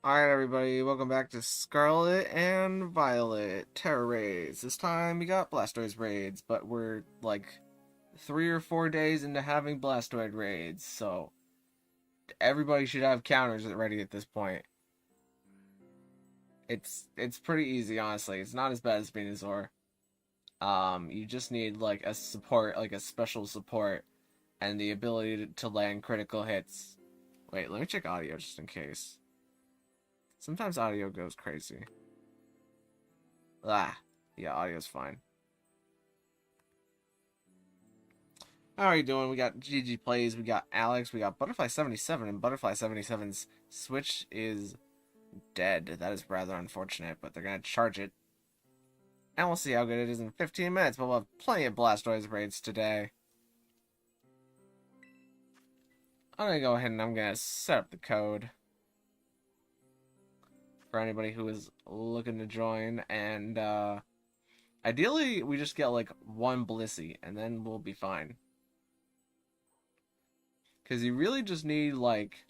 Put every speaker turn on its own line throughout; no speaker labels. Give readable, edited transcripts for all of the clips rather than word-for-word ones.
Alright everybody, welcome back to Scarlet and Violet Tera raids. This time we got Blastoise raids, but we're like 3 or 4 days into having Blastoise raids, so everybody should have counters ready at this point. It's pretty easy, honestly. It's not as bad as Venusaur. You just need like a support, like a special support, and the ability to land critical hits. Wait, let me check audio just in case. Sometimes audio goes crazy. Ah, yeah, audio's fine. How are you doing? We got GG Plays, we got Alex, we got Butterfly77, and Butterfly77's Switch is dead. That is rather unfortunate, but they're gonna charge it. And we'll see how good it is in 15 minutes, but we'll have plenty of Blastoise raids today. I'm gonna go ahead and I'm gonna set up the code for anybody who is looking to join, and ideally we just get like one Blissey, and then we'll be fine. Because you really just need, like,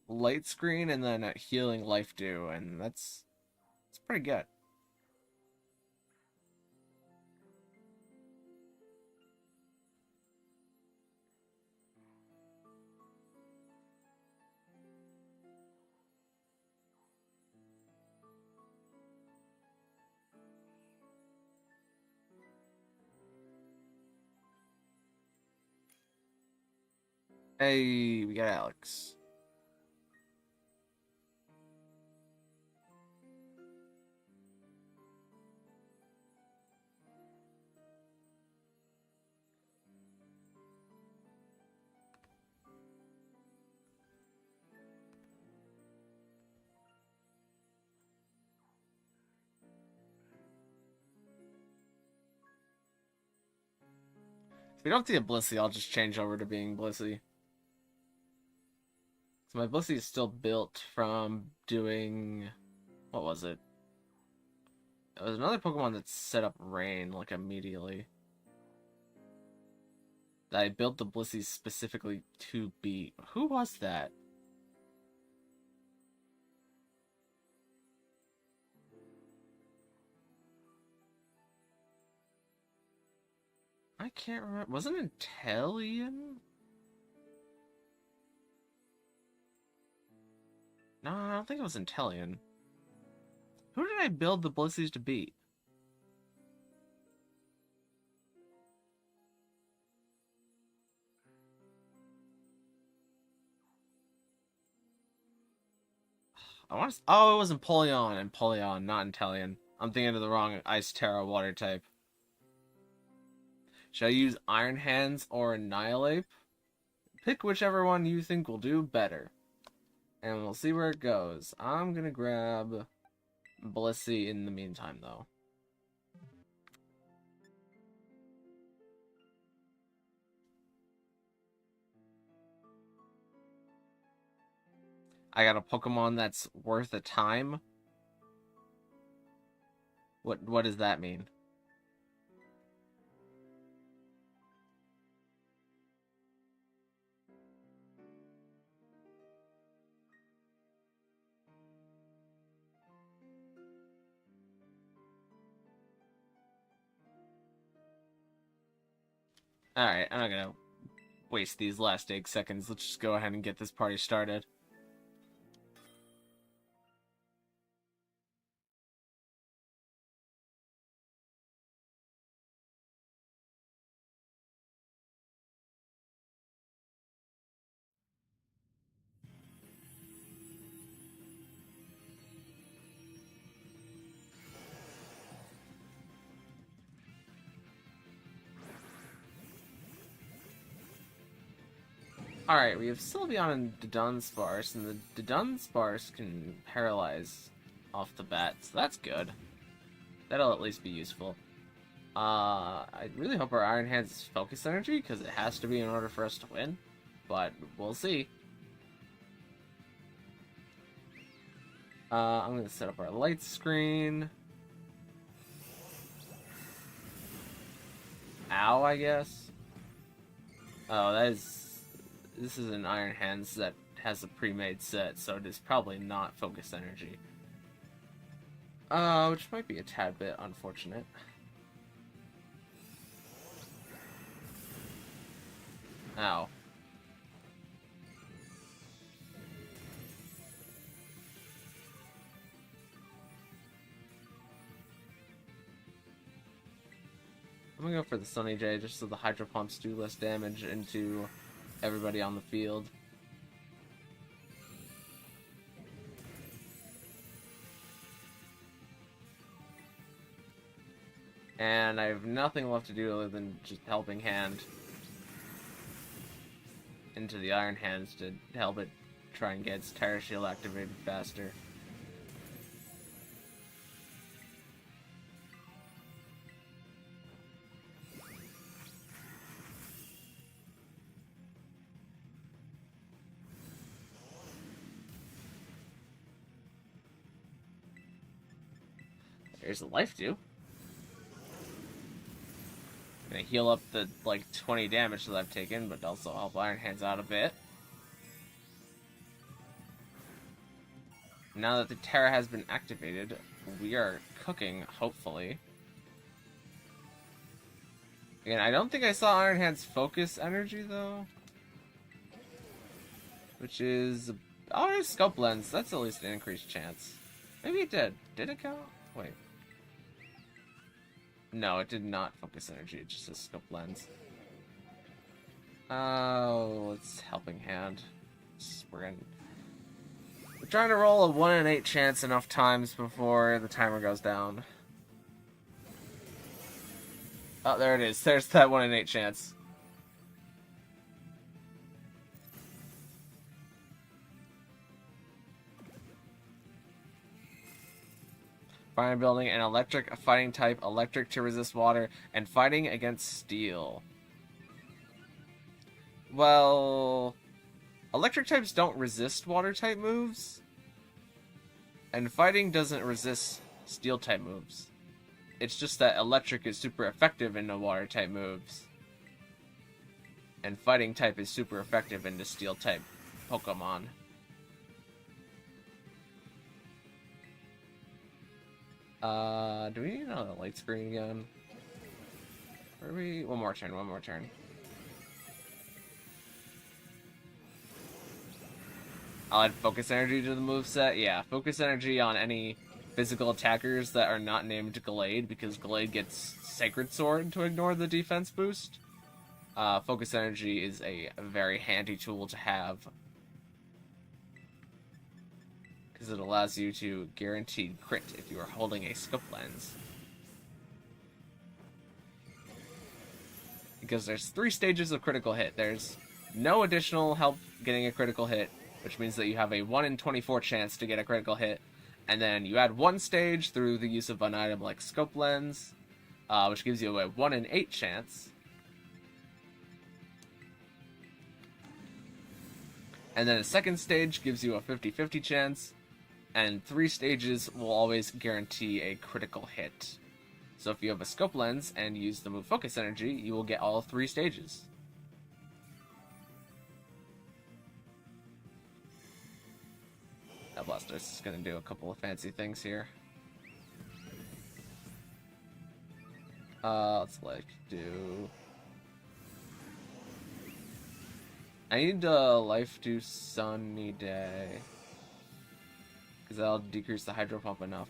light screen and then a healing life dew, and it's pretty good. Hey, we got Alex. If we don't see a Blissey, I'll just change over to being Blissey. So my Blissey is still built from doing... What was it? It was another Pokemon that set up Rain, like, immediately. That I built the Blissey specifically to beat. Who was that? I can't remember. Wasn't it Inteleon? No, I don't think it was Inteleon. Who did I build the Blisseys to beat? I want to. Oh, it was Empoleon. Empoleon, not Inteleon. I'm thinking of the wrong Ice Tera water type. Should I use Iron Hands or Annihilate? Pick whichever one you think will do better. And we'll see where it goes. I'm gonna grab Blissey in the meantime, though. I got a Pokemon that's worth a time. What does that mean? Alright, I'm not gonna waste these last 8 seconds. Let's just go ahead and get this party started. Alright, we have Sylveon and Dunsparce, and the Dunsparce can paralyze off the bat, so that's good. That'll at least be useful. I really hope our Iron Hands is Focus Energy, because it has to be in order for us to win, but we'll see. I'm going to set up our light screen. Ow, I guess. Oh, that is... This is an Iron Hands that has a pre-made set, so it is probably not Focus Energy. Which might be a tad bit unfortunate. Ow. I'm gonna go for the Sunny J just so the Hydro Pumps do less damage into everybody on the field. And I have nothing left to do other than just Helping Hand into the Iron Hands to help it try and get its Tera Shield activated faster. There's a life too. Gonna heal up the, 20 damage that I've taken, but also help Iron Hands out a bit. Now that the Tera has been activated, we are cooking, hopefully. Again, I don't think I saw Iron Hands Focus Energy, though. Which is... Oh, there's Scope Lens. That's at least an increased chance. Maybe it did. Did it count? Wait. No, it did not Focus Energy. It just says Scope Lens. Oh, it's Helping Hand. We're trying to roll a 1 in 8 chance enough times before the timer goes down. Oh, there it is. There's that 1 in 8 chance. Fire building and electric, a fighting type, electric to resist water, and fighting against steel. Well, electric types don't resist water type moves, and fighting doesn't resist steel type moves. It's just that electric is super effective into water type moves, and fighting type is super effective into steel type Pokemon. Do we need another light screen again? Or we... One more turn. I'll add Focus Energy to the moveset. Yeah, Focus Energy on any physical attackers that are not named Glade, because Glade gets Sacred Sword to ignore the defense boost. Focus Energy is a very handy tool to have, because it allows you to guaranteed crit if you are holding a Scope Lens. Because there's 3 stages of critical hit. There's no additional help getting a critical hit, which means that you have a 1 in 24 chance to get a critical hit. And then you add 1 stage through the use of an item like Scope Lens, which gives you a 1 in 8 chance. And then a second stage gives you a 50-50 chance. And 3 stages will always guarantee a critical hit. So if you have a Scope Lens and use the move Focus Energy, you will get all 3 stages. That Blastoise is going to do a couple of fancy things here. Let's do... I need Life to Sunny Day, because that'll decrease the Hydro Pump enough.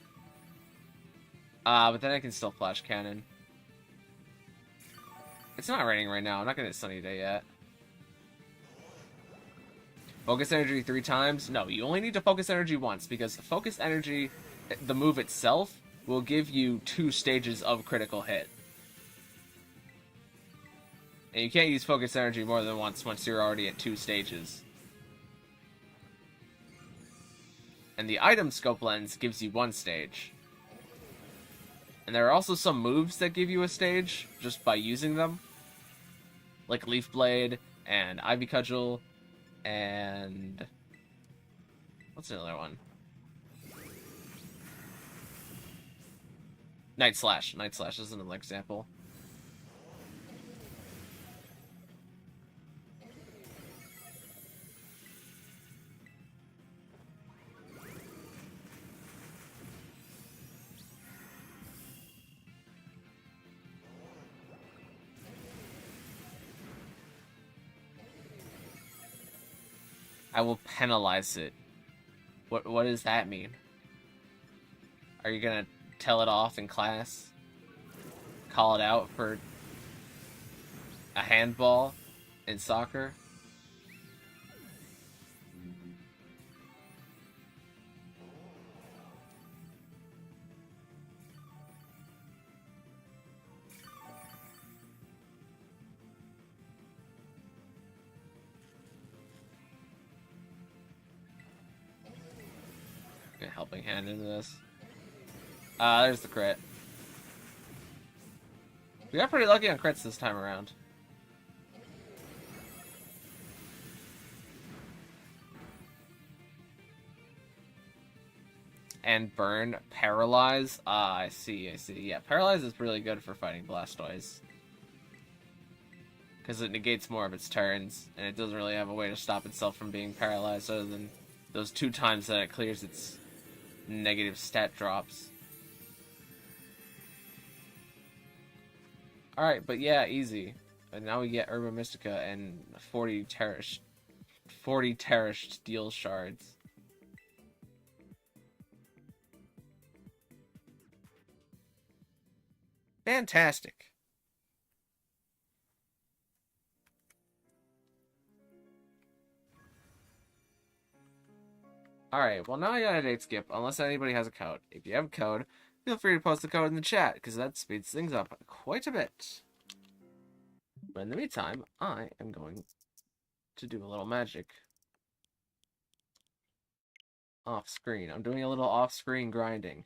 But then I can still Flash Cannon. It's not raining right now. I'm not gonna hit Sunny Day yet. Focus Energy 3 times? No, you only need to Focus Energy once, because Focus Energy, the move itself, will give you 2 stages of critical hit. And you can't use Focus Energy more than once you're already at 2 stages. And the item Scope Lens gives you 1 stage. And there are also some moves that give you a stage just by using them. Like Leaf Blade and Ivy Cudgel and... what's another one? Night Slash. Night Slash is another example. I will penalize it. What does that mean? Are you gonna tell it off in class? Call it out for a handball in soccer? Get a helping hand into this. There's the crit. We got pretty lucky on crits this time around. And burn, paralyze. I see. Yeah, paralyze is really good for fighting Blastoise. Because it negates more of its turns, and it doesn't really have a way to stop itself from being paralyzed other than those 2 times that it clears its negative stat drops. Alright, but yeah, easy. And now we get Herba Mystica and 40 Tera Steel Shards. Fantastic. Alright, well now I got a date skip, unless anybody has a code. If you have a code, feel free to post the code in the chat, because that speeds things up quite a bit. But in the meantime, I am going to do a little magic. Off screen. I'm doing a little off-screen grinding.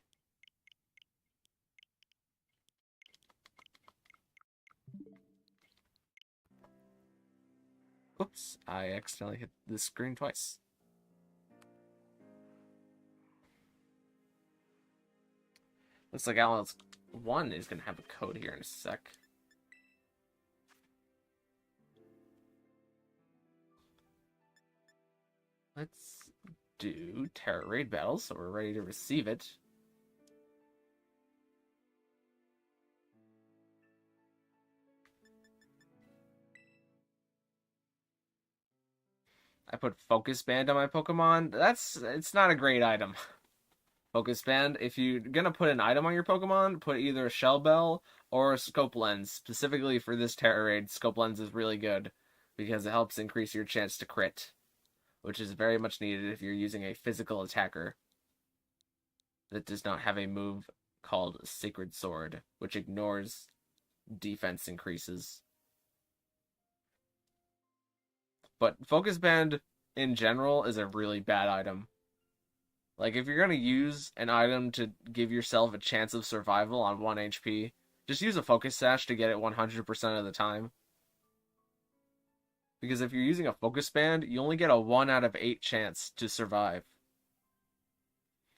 Oops, I accidentally hit the screen twice. Looks like Alan's 1 is going to have a code here in a sec. Let's do Tera Raid Battles, so we're ready to receive it. I put Focus Band on my Pokemon. It's not a great item. Focus Band, if you're gonna put an item on your Pokemon, put either a Shell Bell or a Scope Lens. Specifically for this Tera Raid, Scope Lens is really good because it helps increase your chance to crit, which is very much needed if you're using a physical attacker that does not have a move called Sacred Sword, which ignores defense increases. But Focus Band, in general, is a really bad item. Like, if you're going to use an item to give yourself a chance of survival on 1 HP, just use a Focus Sash to get it 100% of the time. Because if you're using a Focus Band, you only get a 1 out of 8 chance to survive.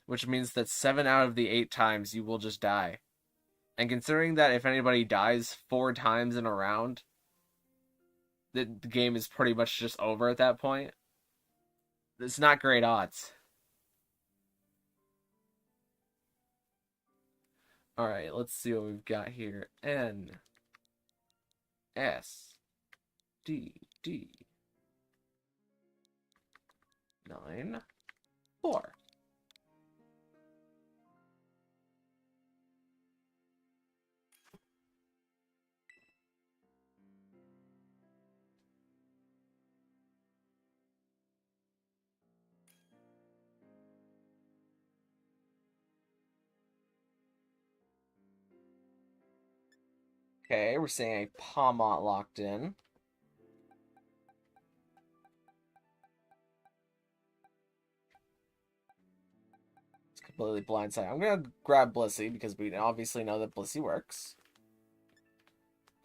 Which means that 7 out of the 8 times you will just die. And considering that if anybody dies 4 times in a round, the game is pretty much just over at that point. It's not great odds. Alright, let's see what we've got here. N S D D 9 4. Okay, we're seeing a Pawmot locked in. It's completely blindside. I'm going to grab Blissey because we obviously know that Blissey works.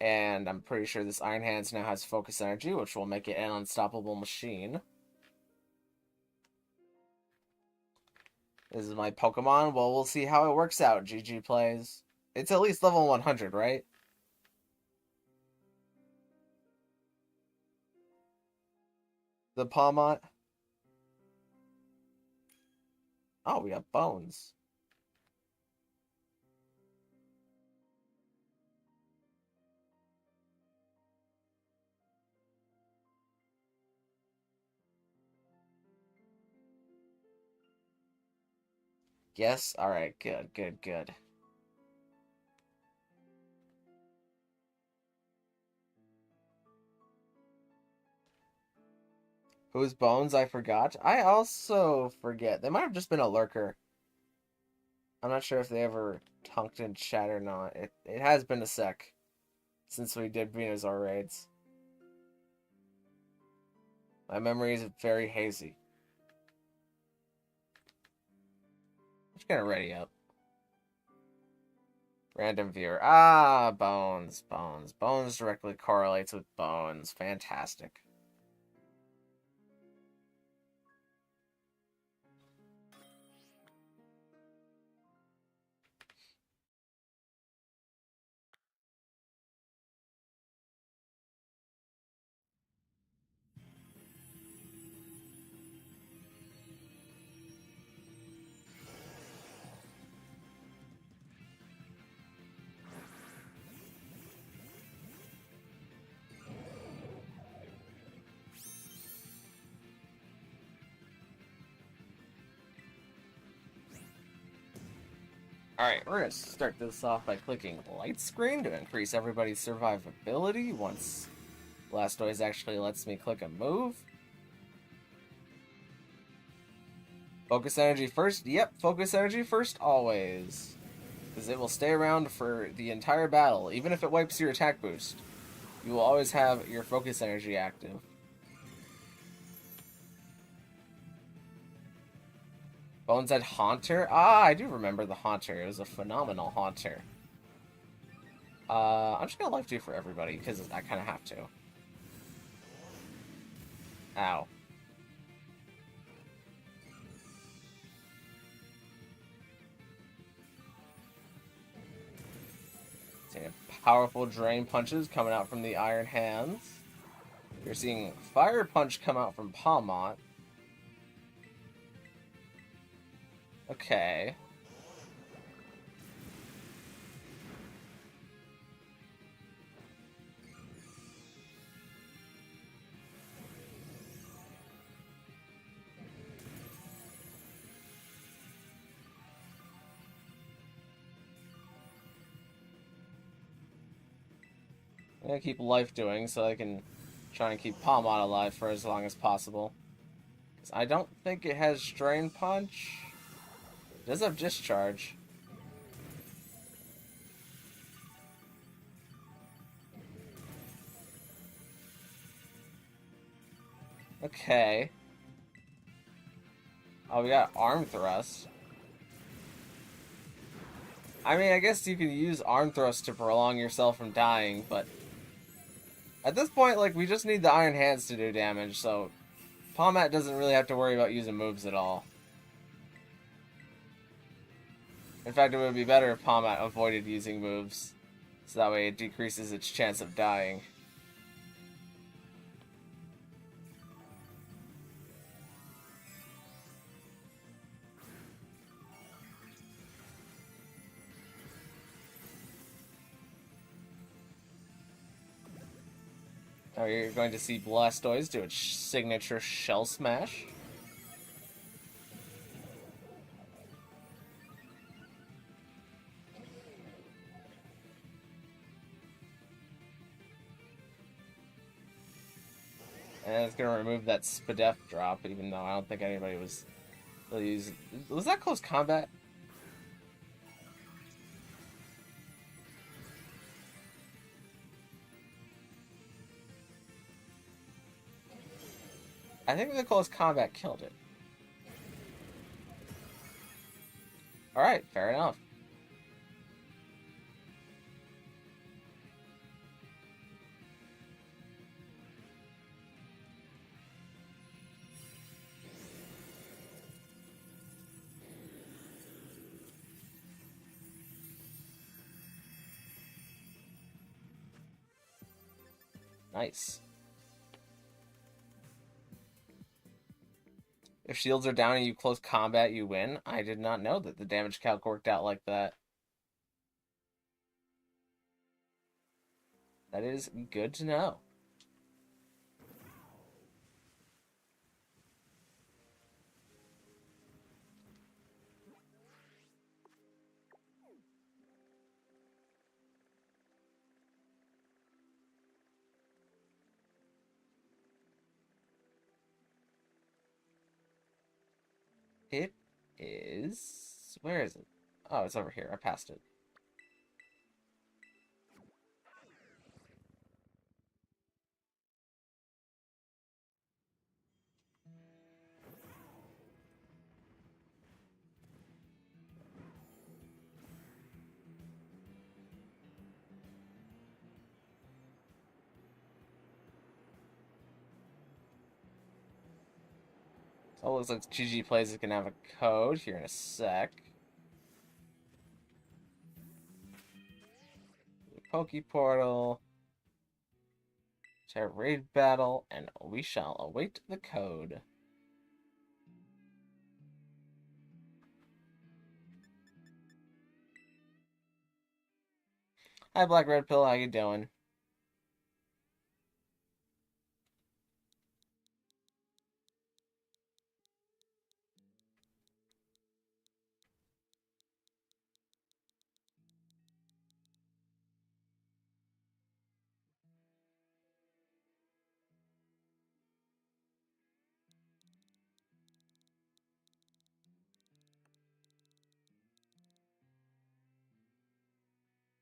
And I'm pretty sure this Iron Hands now has Focus Energy, which will make it an unstoppable machine. This is my Pokemon. Well, we'll see how it works out, GG plays. It's at least level 100, right? The Pawmot. Oh, we got Bones. Yes? Alright, good, good, good. Whose bones I forgot? I also forget. They might have just been a lurker. I'm not sure if they ever talked in chat or not. It has been a sec since we did Venusaur raids. My memory is very hazy. I'm just gonna ready up. Random viewer. Ah, bones, bones. Bones directly correlates with bones. Fantastic. Alright, we're going to start this off by clicking light screen to increase everybody's survivability once Blastoise actually lets me click a move. Focus energy first? Yep, focus energy first always. Because it will stay around for the entire battle, even if it wipes your attack boost. You will always have your focus energy active. Boneset Haunter? Ah, I do remember the Haunter. It was a phenomenal Haunter. I'm just gonna life do for everybody, because I kind of have to. Ow. Seeing powerful drain punches coming out from the Iron Hands. You're seeing Fire Punch come out from Palmont. Okay. I'm gonna keep life doing so I can try and keep Palmont alive for as long as possible. Because I don't think it has Drain Punch. It does have Discharge. Okay. Oh, we got Arm Thrust. I mean, I guess you could use Arm Thrust to prolong yourself from dying, but at this point, like, we just need the Iron Hands to do damage, so Palmat doesn't really have to worry about using moves at all. In fact, it would be better if Palmat avoided using moves, so that way it decreases its chance of dying. Now you're going to see Blastoise do its signature Shell Smash. And it's going to remove that Spadef drop, even though I don't think anybody was really using... Was that close combat? I think the close combat killed it. Alright, fair enough. Nice. If shields are down and you close combat, you win. I did not know that the damage calc worked out like that. That is good to know. is... Where is it? Oh, it's over here. I passed it. So it looks like GG Plays is going to have a code here in a sec. Poke Portal. Tera Raid Battle. And we shall await the code. Hi, Black Red Pill. How you doing?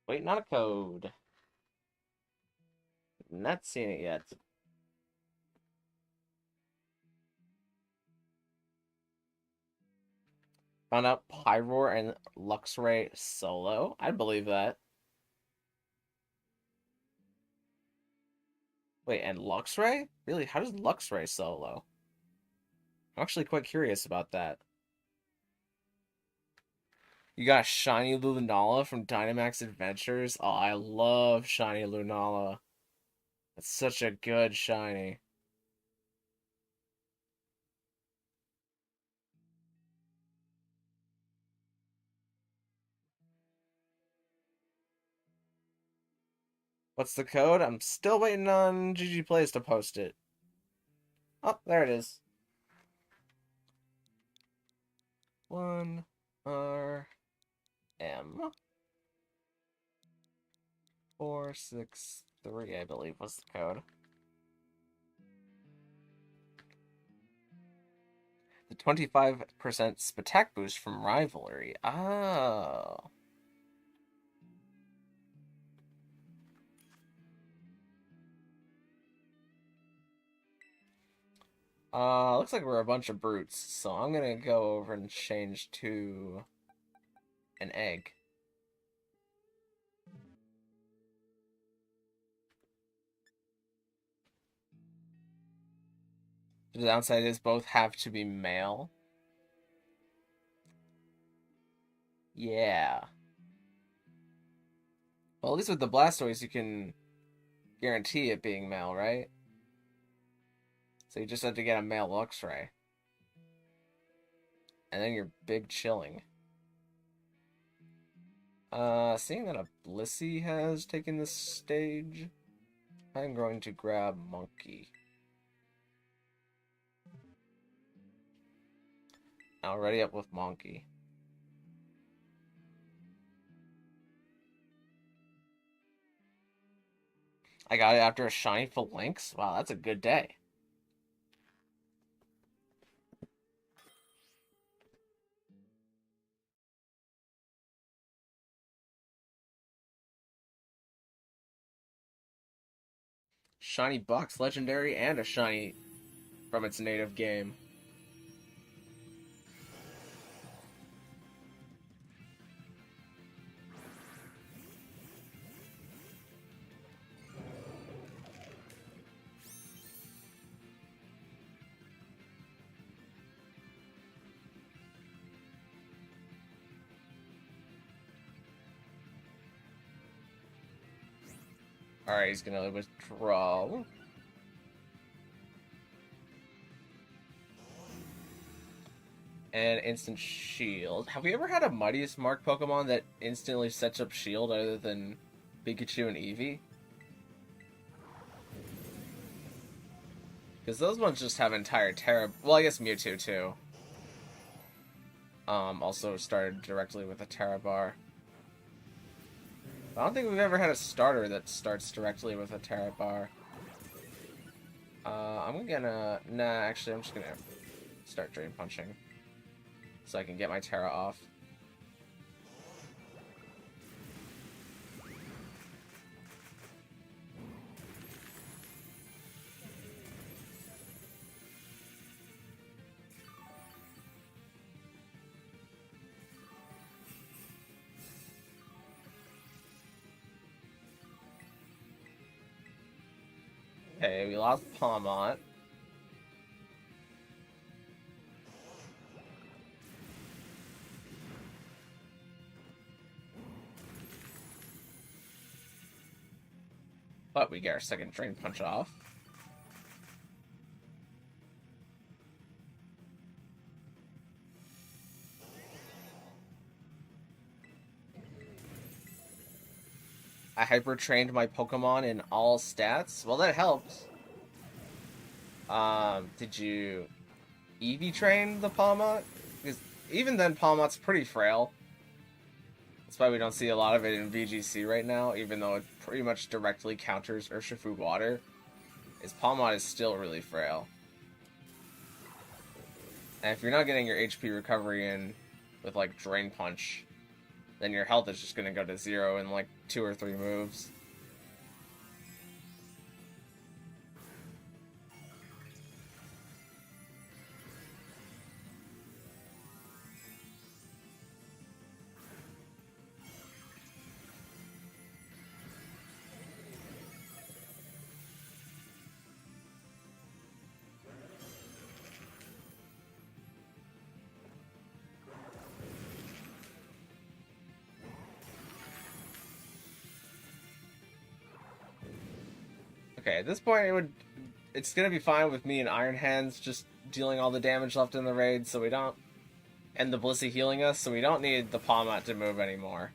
Waiting on a code. Not seeing it yet. Found out Pyroar and Luxray solo. I'd believe that. Wait, and Luxray? Really? How does Luxray solo? I'm actually quite curious about that. You got Shiny Lunala from Dynamax Adventures. Oh, I love Shiny Lunala. That's such a good shiny. What's the code? I'm still waiting on GG Plays to post it. Oh, there it is. 1RM 463, I believe, was the code. The 25% attack boost from Rivalry. Oh. Looks like we're a bunch of brutes, so I'm gonna go over and change to an egg. The downside is both have to be male. Yeah. Well, at least with the Blastoise, you can guarantee it being male, right? So you just have to get a male Luxray. And then you're big chilling. Seeing that a Blissey has taken this stage, I'm going to grab Monkey. Already up with Monkey. I got it after a shiny full Lynx? Wow, that's a good day. Shiny Box Legendary and a shiny from its native game. Alright, he's gonna withdraw. And instant shield. Have we ever had a Mightiest Mark Pokemon that instantly sets up shield other than Pikachu and Eevee? Because those ones just have entire Tera... Well, I guess Mewtwo, too. Also started directly with a Tera Bar. I don't think we've ever had a starter that starts directly with a Tera Bar. I'm gonna... Nah, actually, I'm just gonna start Drain Punching. so I can get my Tera off. Okay, we lost Palmont. But we get our second Drain Punch off. I hyper trained my Pokemon in all stats. Well, that helped. Did you EV train the Palmont? Because even then, Palmont's pretty frail. That's why we don't see a lot of it in VGC right now, even though it pretty much directly counters Urshifu Water. Is Palmont is still really frail. And if you're not getting your HP recovery in with, like, Drain Punch, then your health is just going to go to 0 in, like, 2 or 3 moves. Okay, at this point, it's gonna be fine with me and Iron Hands just dealing all the damage left in the raid, so we don't, and the Blissey healing us, so we don't need the Palmont to move anymore.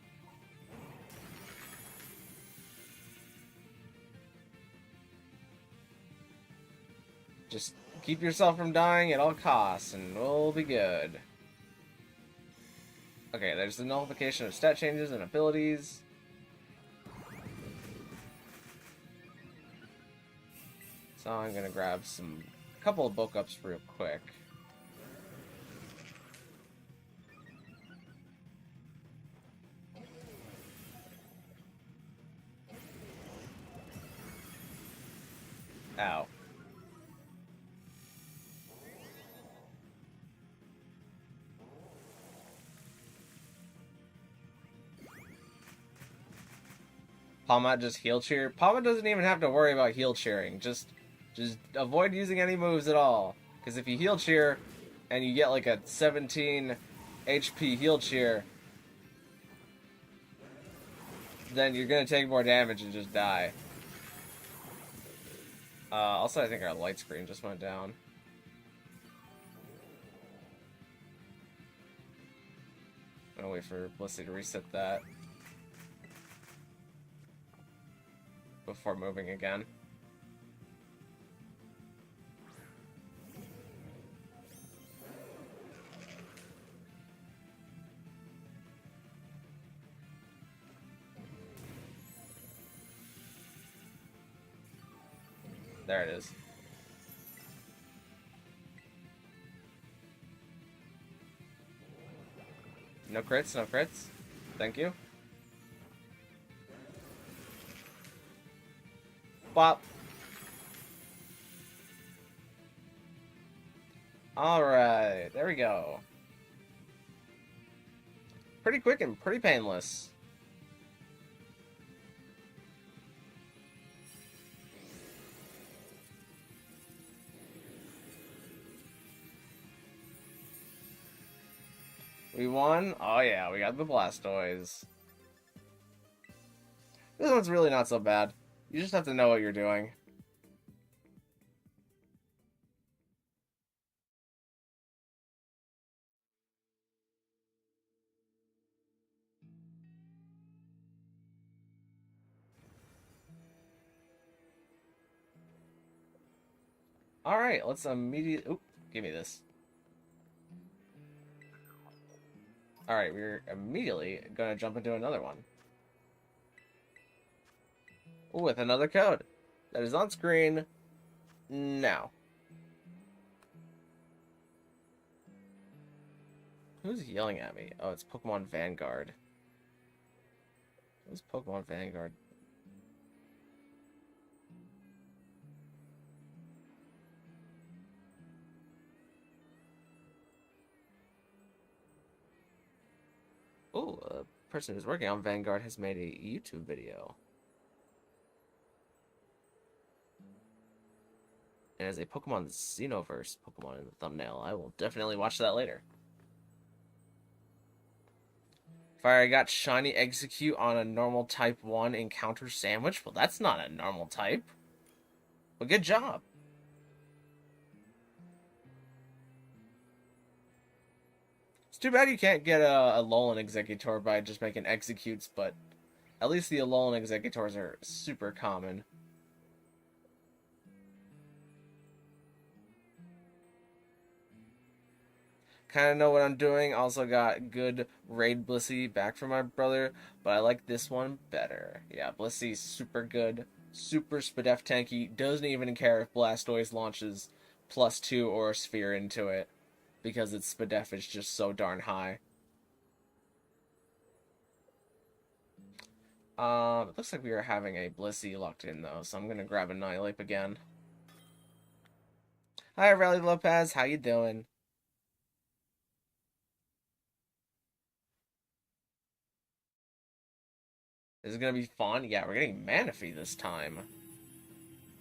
Just keep yourself from dying at all costs, and we'll be good. Okay, there's the nullification of stat changes and abilities. So I'm gonna grab a couple of bulk ups real quick. Ow. Palmont just heal cheer. Palmont doesn't even have to worry about heal cheering. Just avoid using any moves at all. Because if you heal cheer and you get like a 17 HP heal cheer, then you're gonna take more damage and just die. Also, I think our light screen just went down. I'm gonna wait for Blissey to reset that before moving again. There it is. No crits, no crits. Thank you. Bop. Alright, there we go. Pretty quick and pretty painless. We won? Oh yeah, we got the Blastoise. This one's really not so bad. You just have to know what you're doing. Alright, let's immediately... Oop, give me this. Alright, we're immediately gonna jump into another one. Ooh, with another code. That is on screen now. Who's yelling at me? Oh, it's Pokemon Vanguard. Who's Pokemon Vanguard? Oh, a person who's working on Vanguard has made a YouTube video. And as a Pokemon Xenoverse Pokemon in the thumbnail, I will definitely watch that later. Fire, I got Shiny Execute on a normal type 1 encounter sandwich. Well, that's not a normal type. Well, good job. It's too bad you can't get a Alolan Executor by just making Executes, but at least the Alolan Executors are super common. Kind of know what I'm doing. Also got good Raid Blissey back from my brother, but I like this one better. Yeah, Blissey's super good, super Spadef tanky. Doesn't even care if Blastoise launches +2 or a Sphere into it, because its Spadef is just so darn high. It looks like we are having a Blissey locked in though, so I'm gonna grab Annihilate again. Hi, Rally Lopez. How you doing? This is gonna be fun. Yeah, we're getting Manaphy this time.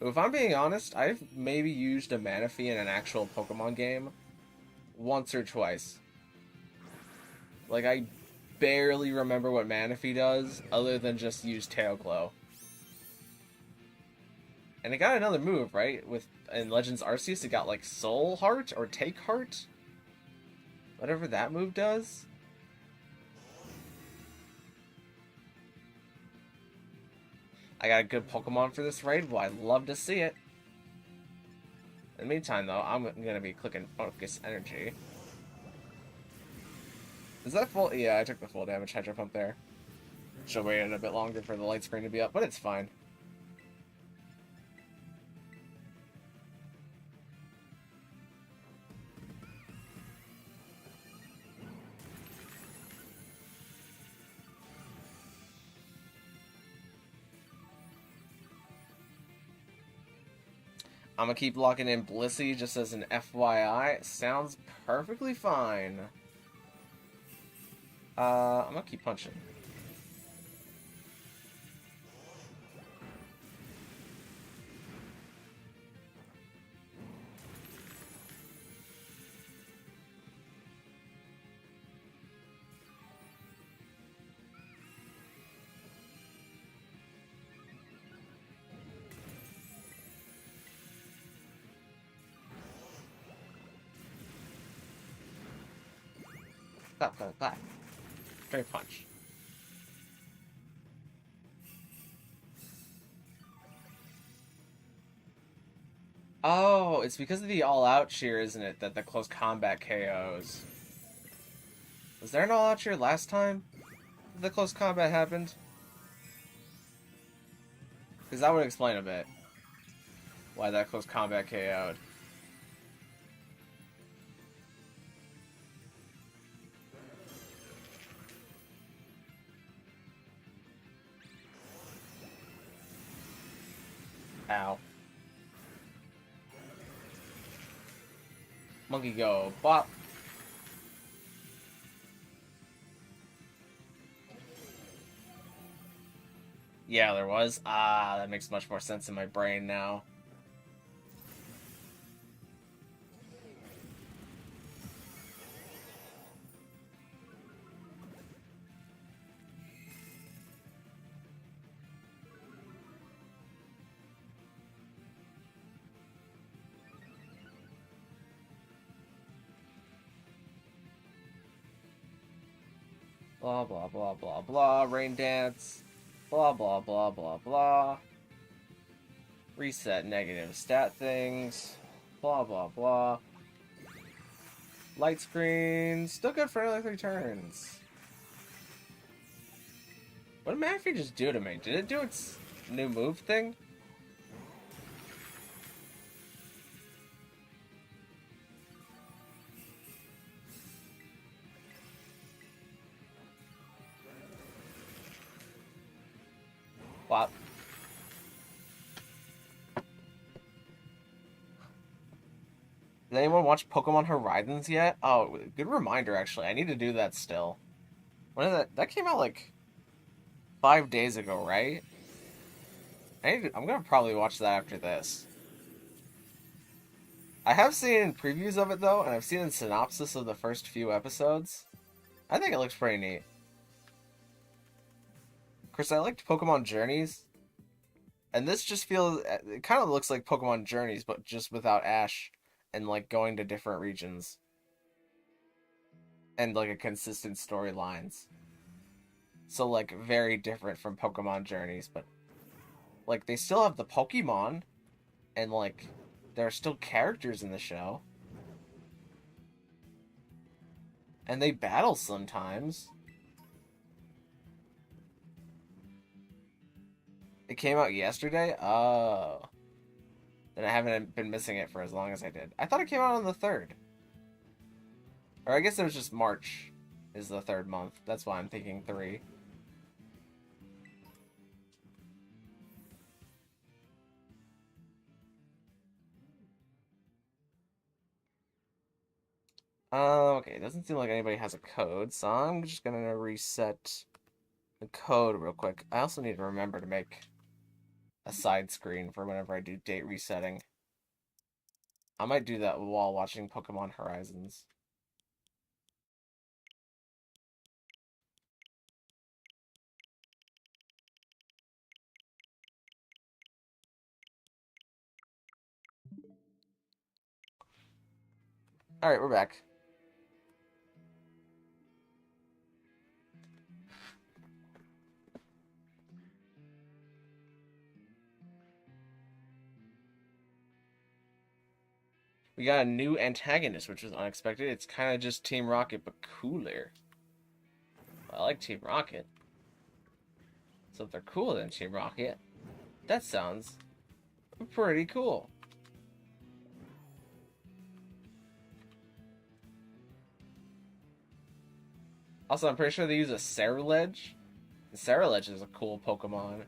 If I'm being honest, I've maybe used a Manaphy in an actual Pokemon game once or twice. Like, I barely remember what Manaphy does, other than just use Tail Glow. And it got another move, right? In Legends Arceus, it got like Soul Heart or Take Heart? Whatever that move does. I got a good Pokemon for this raid. Well, I'd love to see it. In the meantime, though, I'm going to be clicking Focus Energy. Is that full? Yeah, I took the full damage Hydro Pump there. Should wait a bit longer for the light screen to be up, but it's fine. I'm gonna keep locking in Blissey just as an FYI. Sounds perfectly fine. I'm gonna keep punching. Clap, clap, clap. Straight punch. Oh, it's because of the all-out cheer, isn't it, that the close combat KOs. Was there an all-out cheer last time the close combat happened? Because that would explain a bit why that close combat KO'd. Ow. Monkey go. Bop. Yeah, there was. Ah, that makes much more sense in my brain now. Blah, blah, blah, blah, blah. Rain dance. Blah, blah, blah, blah, blah. Reset negative stat things. Blah, blah, blah. Light screen. Still good for another 3 turns. What did Manaphy just do to me? Did it do its new move thing? Wow. Did anyone watch Pokemon Horizons yet? Oh, good reminder, actually. I need to do that still. When is that? That came out like 5 days ago, right? I'm gonna probably watch that after this. I have seen previews of it, though, and I've seen a synopsis of the first few episodes. I think it looks pretty neat. Of course, I liked Pokemon Journeys, and this just feels... It kind of looks like Pokemon Journeys, but just without Ash, and, like, going to different regions. And, like, a consistent storylines. So, like, very different from Pokemon Journeys, but, like, they still have the Pokemon, and, like, there are still characters in the show. And they battle sometimes. It came out yesterday? Oh. Then I haven't been missing it for as long as I did. I thought it came out on the 3rd. Or I guess it was just March is the 3rd month. That's why I'm thinking 3. Okay, it doesn't seem like anybody has a code, so I'm just gonna reset the code real quick. I also need to remember to make a side screen for whenever I do date resetting. I might do that while watching Pokemon Horizons. Alright, we're back. We got a new antagonist, which was unexpected. It's kind of just Team Rocket, but cooler. I like Team Rocket. So if they're cooler than Team Rocket, that sounds pretty cool. Also, I'm pretty sure they use a Ceruledge. Ceruledge is a cool Pokemon.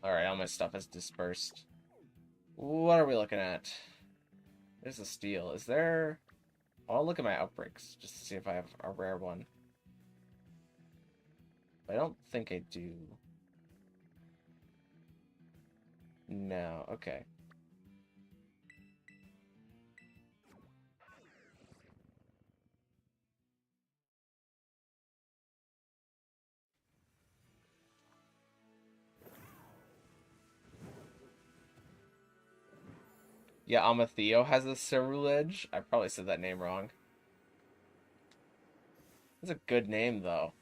Alright, all my stuff is dispersed. What are we looking at? There's a steel. Is there... I'll look at my outbreaks, just to see if I have a rare one. I don't think I do. No, okay. Yeah, Amatheo has a Ceruledge. I probably said that name wrong. That's a good name, though.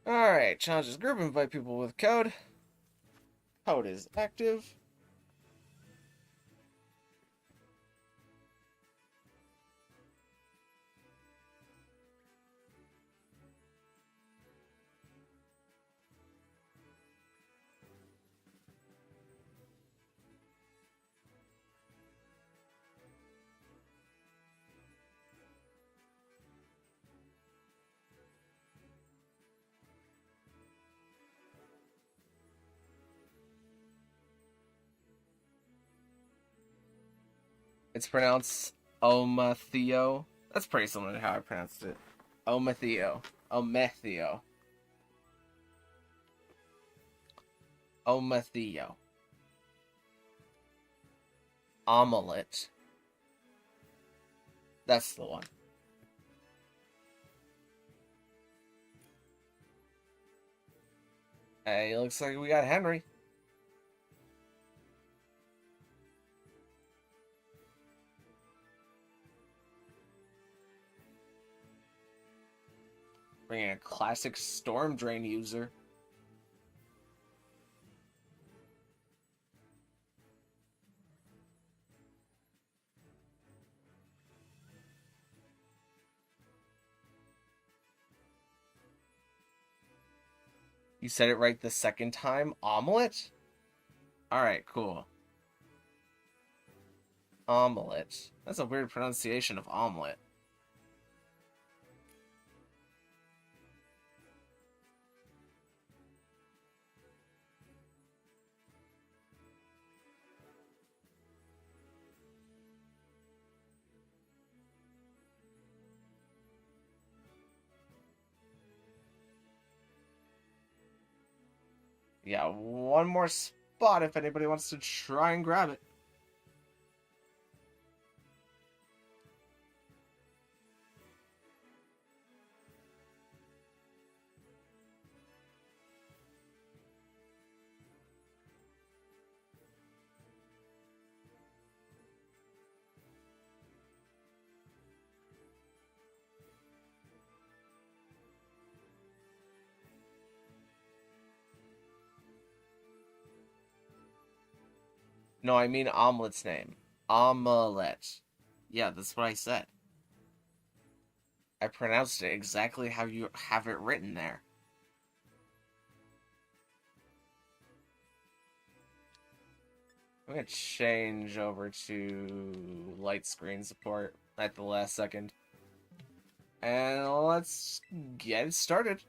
Alright, challenges group, invite people with code. Code is active. It's pronounced Omatheo. That's pretty similar to how I pronounced it. Omatheo. Ometheo. Omatheo. Omelette. That's the one. Hey, looks like we got Henry. Bringing a classic Storm Drain user. You said it right the second time. Omelet? Alright, cool. Omelet. That's a weird pronunciation of omelet. Yeah, one more spot if anybody wants to try and grab it. No, I mean omelet's name. Omelette. Yeah, that's what I said. I pronounced it exactly how you have it written there. I'm gonna change over to light screen support at the last second. And let's get it started.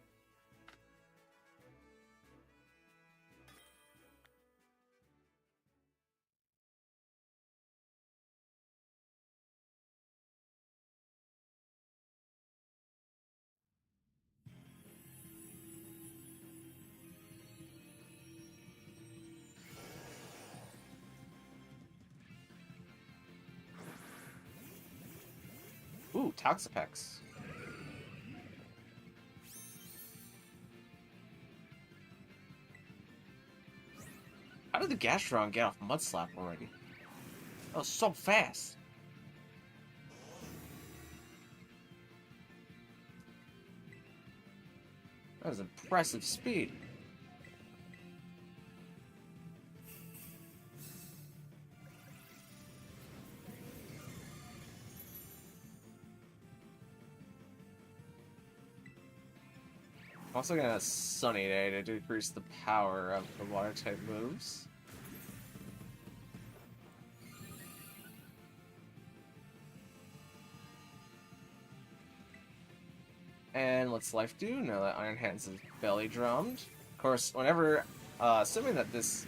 Ooh, Toxapex. How did the Gastrodon get off Mud Slap already? That was so fast. That was impressive speed. I'm also gonna Sunny Day to decrease the power of the water type moves. And let's Life Dew now that Iron Hands is belly drummed. Of course, whenever, assuming that this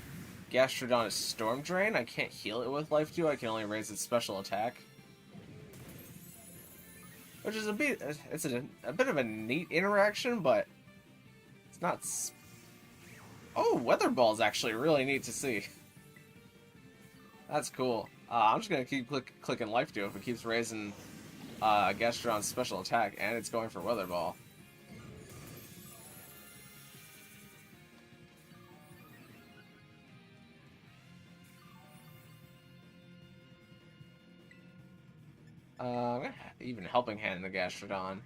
Gastrodon is Storm Drain, I can't heal it with Life Dew, I can only raise its special attack. Which is a bit of a neat interaction, but it's not. Oh, Weather Ball is actually really neat to see. That's cool. I'm just gonna keep clicking Life Dew if it keeps raising Gastrodon's special attack, and it's going for Weather Ball. Even Helping Hand the Gastrodon.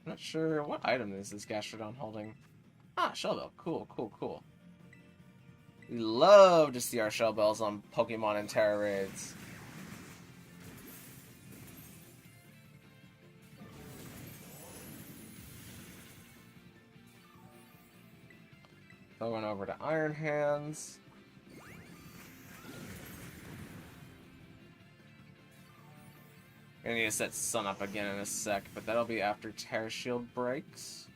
I'm not sure what item is this Gastrodon holding. Ah, Shell Bell. Cool, cool, cool. We love to see our Shell Bells on Pokemon and Tera raids. Going over to Iron Hands. Gonna need to set Sun up again in a sec, but that'll be after Tera Shield breaks.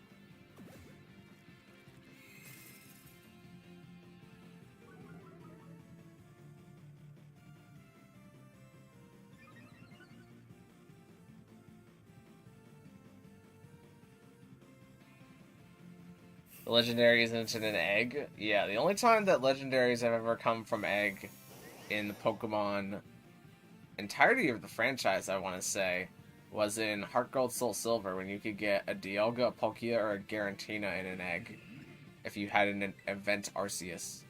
The legendary isn't an egg? Yeah, the only time that legendaries have ever come from egg in the Pokemon entirety of the franchise, I want to say, was in Heart Gold Soul Silver when you could get a Dialga, a Palkia, or a Garantina in an egg if you had an event Arceus.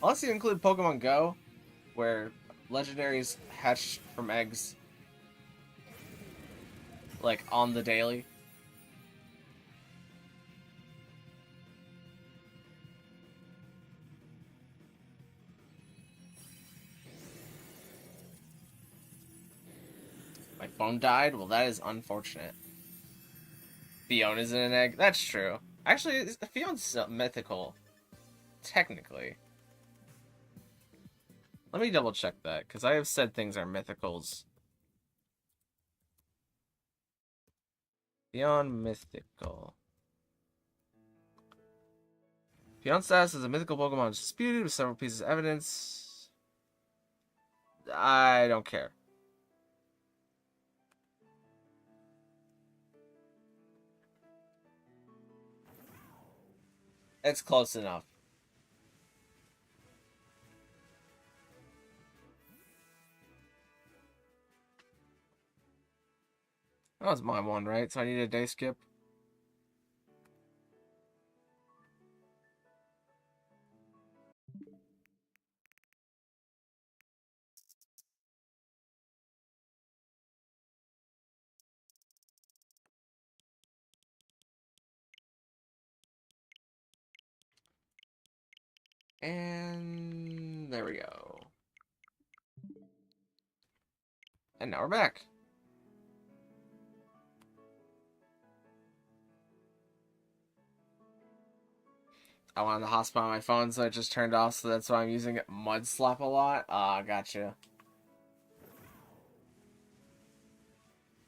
Unless you include Pokemon Go, where legendaries hatch from eggs, like, on the daily. My phone died? Well, that is unfortunate. Fiona's in an egg? That's true. Actually, Fiona's mythical, technically. Let me double check that, because I have said things are mythicals. Fion mythical. Fion status is a mythical Pokemon disputed with several pieces of evidence. I don't care. It's close enough. That was my one, right? So I need a day skip. And there we go. And now we're back. I wanted to hotspot on my phone, so it just turned off, so that's why I'm using it Mud Slap a lot. Ah, gotcha.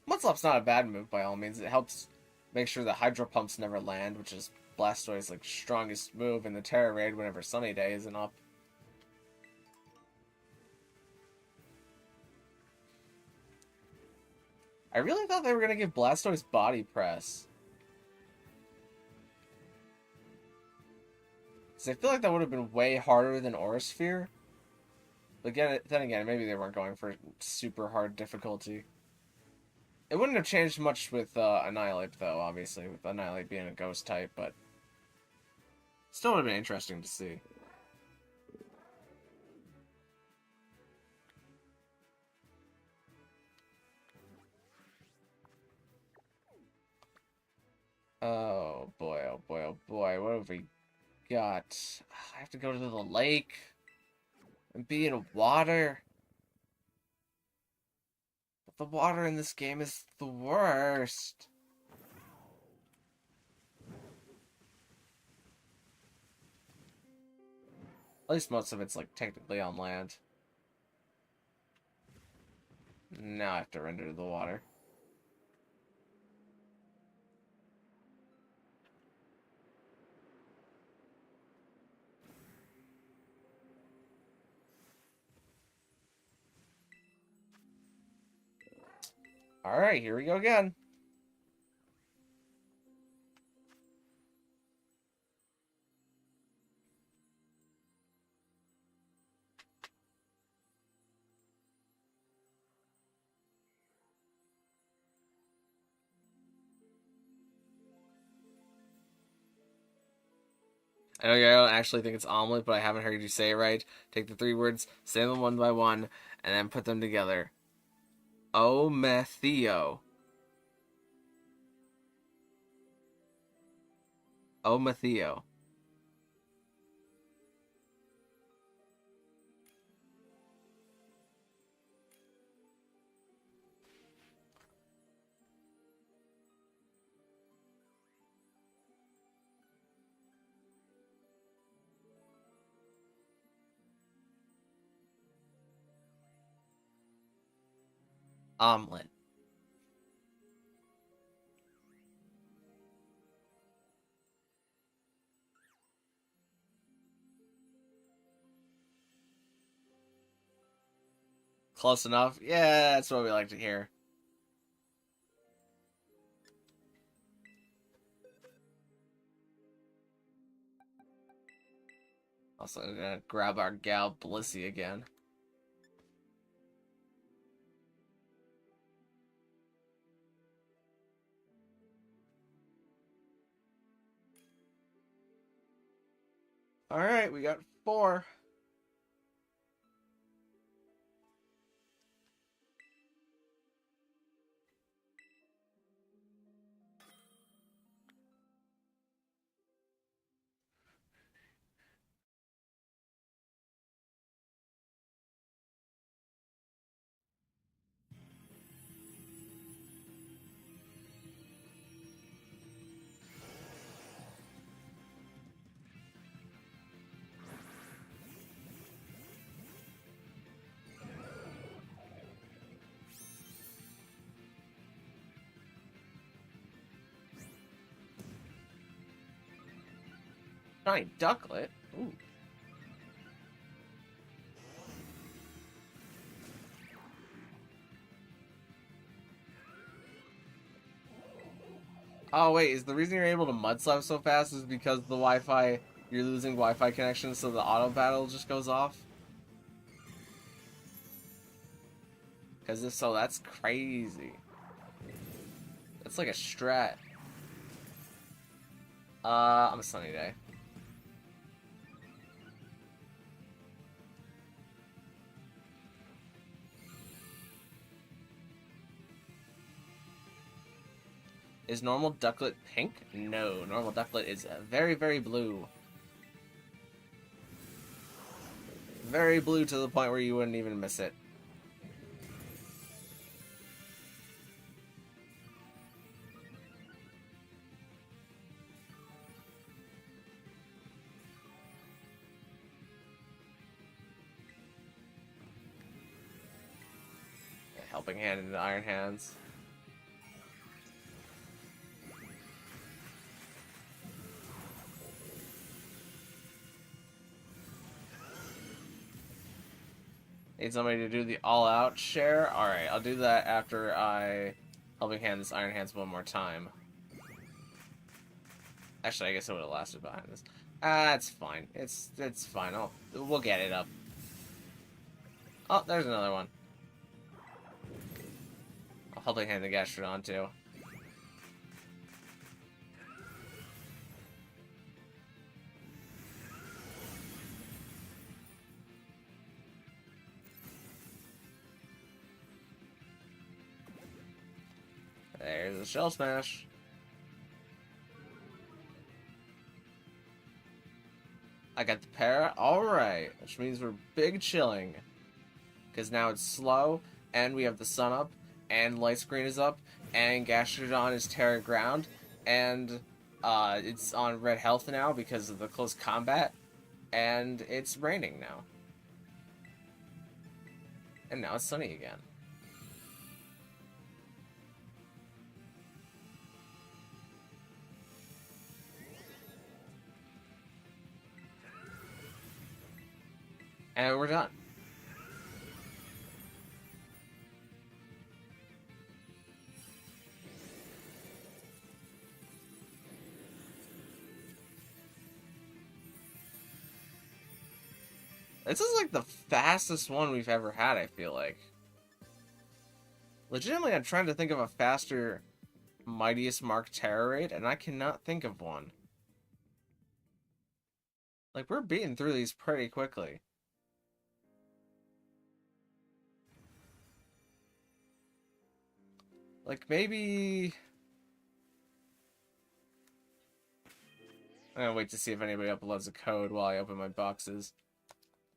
Mud Slap's not a bad move by all means. It helps make sure the Hydro Pumps never land, which is Blastoise's like strongest move in the Tera raid whenever Sunny Day isn't up. I really thought they were gonna give Blastoise Body Press. Because I feel like that would have been way harder than Aura Sphere. But again, then again, maybe they weren't going for super hard difficulty. It wouldn't have changed much with Annihilate, though, obviously, with Annihilate being a ghost type, but still would have been interesting to see. Oh boy, oh boy, oh boy, what have we got? I have to go to the lake and be in water. But the water in this game is the worst. At least most of it's like technically on land. Now I have to render to the water. Alright, here we go again. I know you don't actually think it's omelet, but I haven't heard you say it right. Take the three words, say them one by one, and then put them together. Ometheo. Ometheo. Omelet. Close enough? Yeah, that's what we like to hear. Also, gonna grab our gal Blissey again. Alright, we got 4. Shiny Ducklet? Ooh. Oh wait, is the reason you're able to mud slap so fast is because the Wi-Fi, you're losing Wi-Fi connection, so the auto battle just goes off? Because if so, that's crazy. That's like a strat. On a sunny day. Is normal Ducklet pink? No, normal Ducklet is very, very blue. Very blue to the point where you wouldn't even miss it. Helping hand into Iron Hands. Need somebody to do the all-out share? Alright, I'll do that after I helping hand this Iron Hands one more time. Actually, I guess it would have lasted behind this. It's fine. It's fine. We'll get it up. Oh, there's another one. I'll helping hand the Gastrodon too. There's a Shell Smash. I got the para. Alright. Which means we're big chilling. Because now it's slow, and we have the sun up, and light screen is up, and Gastrodon is Tera ground, and it's on red health now because of the close combat, and it's raining now. And now it's sunny again. And we're done. This is like the fastest one we've ever had, I feel like. Legitimately, I'm trying to think of a faster Mightiest Mark Terror raid, and I cannot think of one. Like, we're beating through these pretty quickly. Like, maybe... I'm gonna wait to see if anybody uploads a code while I open my boxes.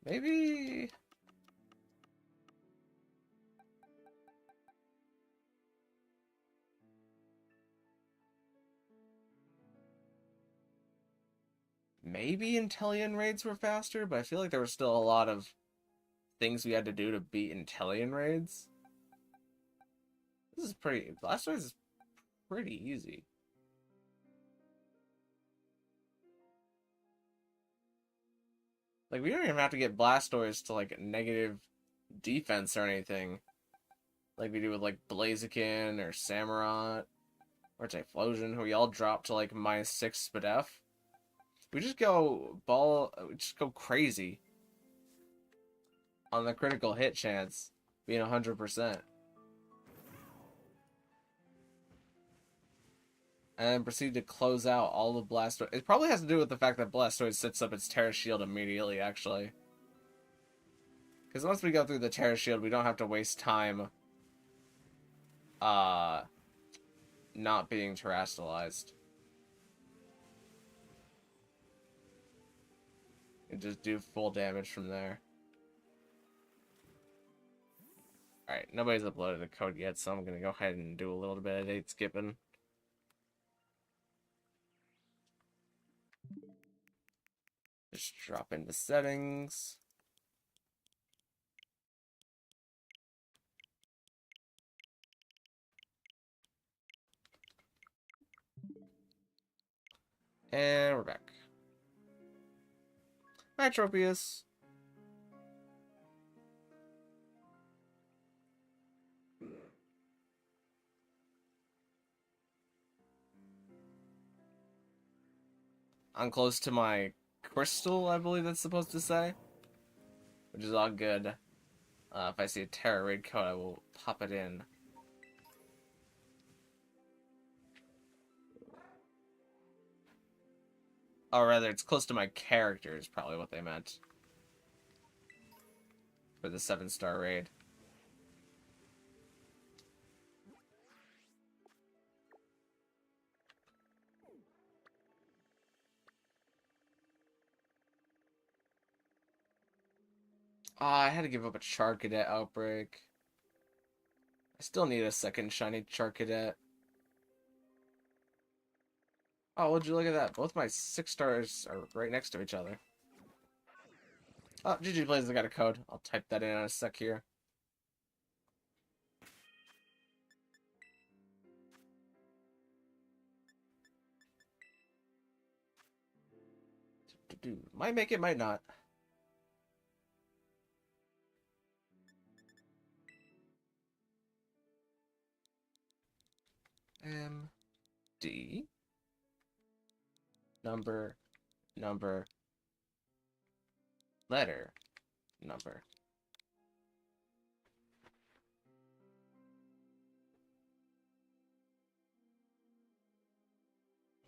Maybe... Maybe Intellion raids were faster, but I feel like there was still a lot of things we had to do to beat Intellion raids. This is pretty... Blastoise is pretty easy. Like, we don't even have to get Blastoise to, like, negative defense or anything. Like we do with, like, Blaziken or Samurott or Typhlosion, who we all drop to, like, -6 SPDF. We just go crazy on the critical hit chance being 100%. And then proceed to close out all the Blastoise. It probably has to do with the fact that Blastoise sets up its Tera Shield immediately, actually. Because once we go through the Tera Shield, we don't have to waste time not being terastallized. And just do full damage from there. Alright, nobody's uploaded a code yet, so I'm going to go ahead and do a little bit of date skipping. Just drop into settings. And we're back. Alright, Tropius. I'm close to my crystal, I believe that's supposed to say. Which is all good. If I see a Tera raid code, I will pop it in. Or rather, it's close to my character is probably what they meant. For the 7-star raid. I had to give up a Char Cadet outbreak. I still need a second shiny Char Cadet. Oh, would you look at that? Both my 6 stars are right next to each other. Oh, GG Plays has got a code. I'll type that in a sec here. Might make it, might not. MD number letter number.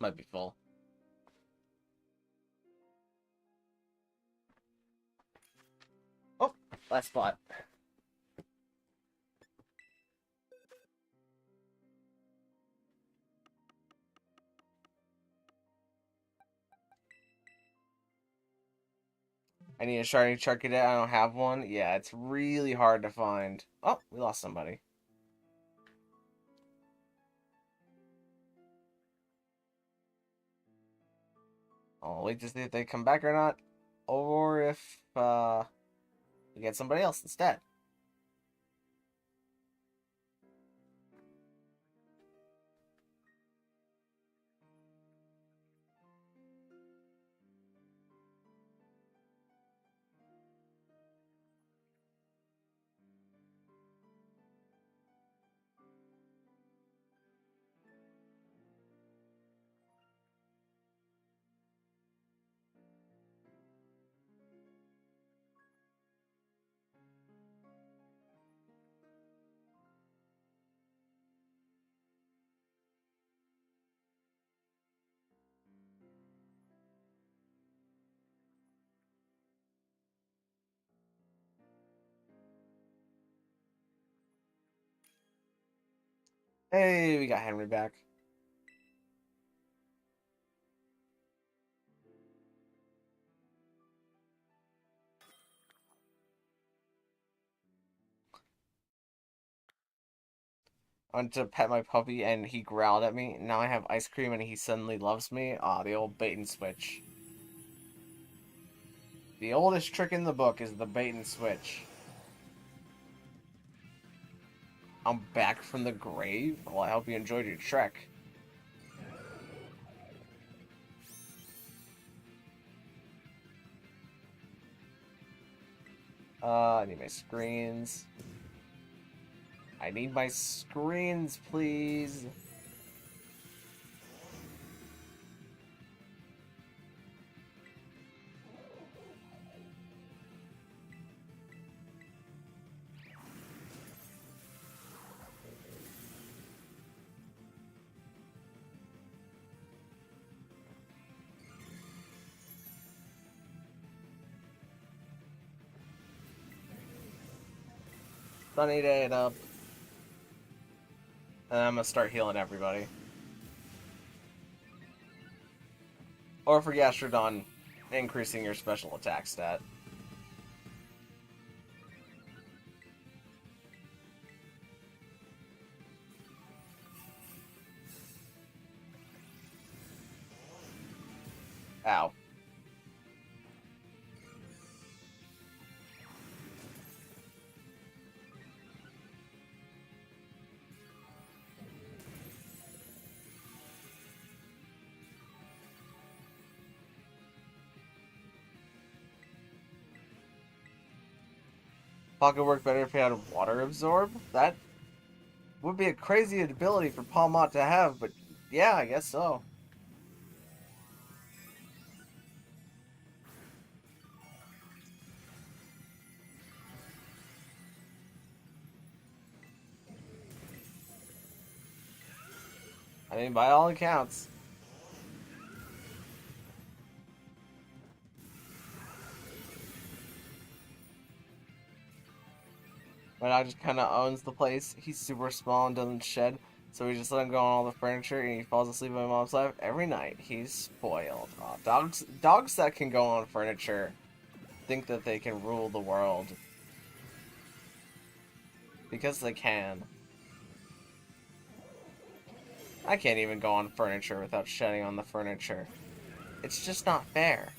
Might be full. Oh, last spot. I need a shiny Char Cadet. I don't have one. Yeah, it's really hard to find. Oh, we lost somebody. I'll wait to see if they come back or not. Or if we get somebody else instead. Hey, we got Henry back. I went to pet my puppy and he growled at me. Now I have ice cream and he suddenly loves me. Aw, the old bait and switch. The oldest trick in the book is the bait and switch. I'm back from the grave? Well, I hope you enjoyed your trek. I need my screens. I need my screens, please. Sunny day it up. And I'm gonna start healing everybody. Or for Gastrodon, increasing your special attack stat. Ow. Pocket work better if it had water absorb? That would be a crazy ability for Palmot to have, but yeah, I guess so. I mean, by all accounts. My dog just kind of owns the place. He's super small and doesn't shed, so we just let him go on all the furniture, and he falls asleep on my mom's lap every night. He's spoiled. Aw, dogs that can go on furniture think that they can rule the world because they can. I can't even go on furniture without shedding on the furniture. It's just not fair.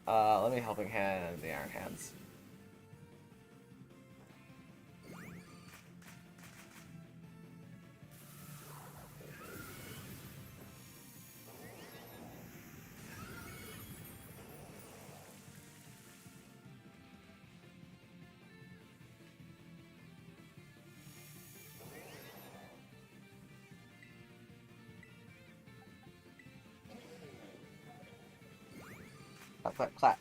Let me helping hand the Iron Hands. Clap, clap, clap.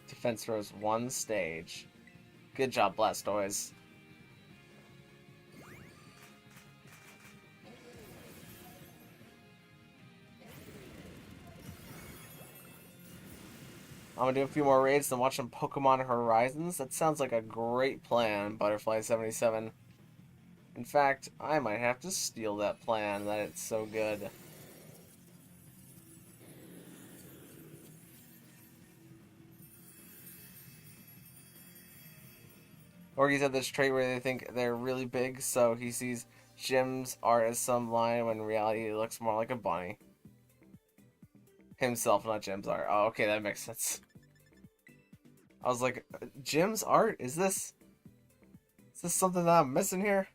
Defense rose one stage. Good job, Blastoise. I'm gonna do a few more raids and watch some Pokemon Horizons. That sounds like a great plan, Butterfly 77. In fact, I might have to steal that plan, that it's so good. Orgies have this trait where they think they're really big, so he sees gyms are as some line when in reality it looks more like a bunny. Himself, not Jim's art. Oh, okay, that makes sense. I was like, Jim's art? Is this something that I'm missing here?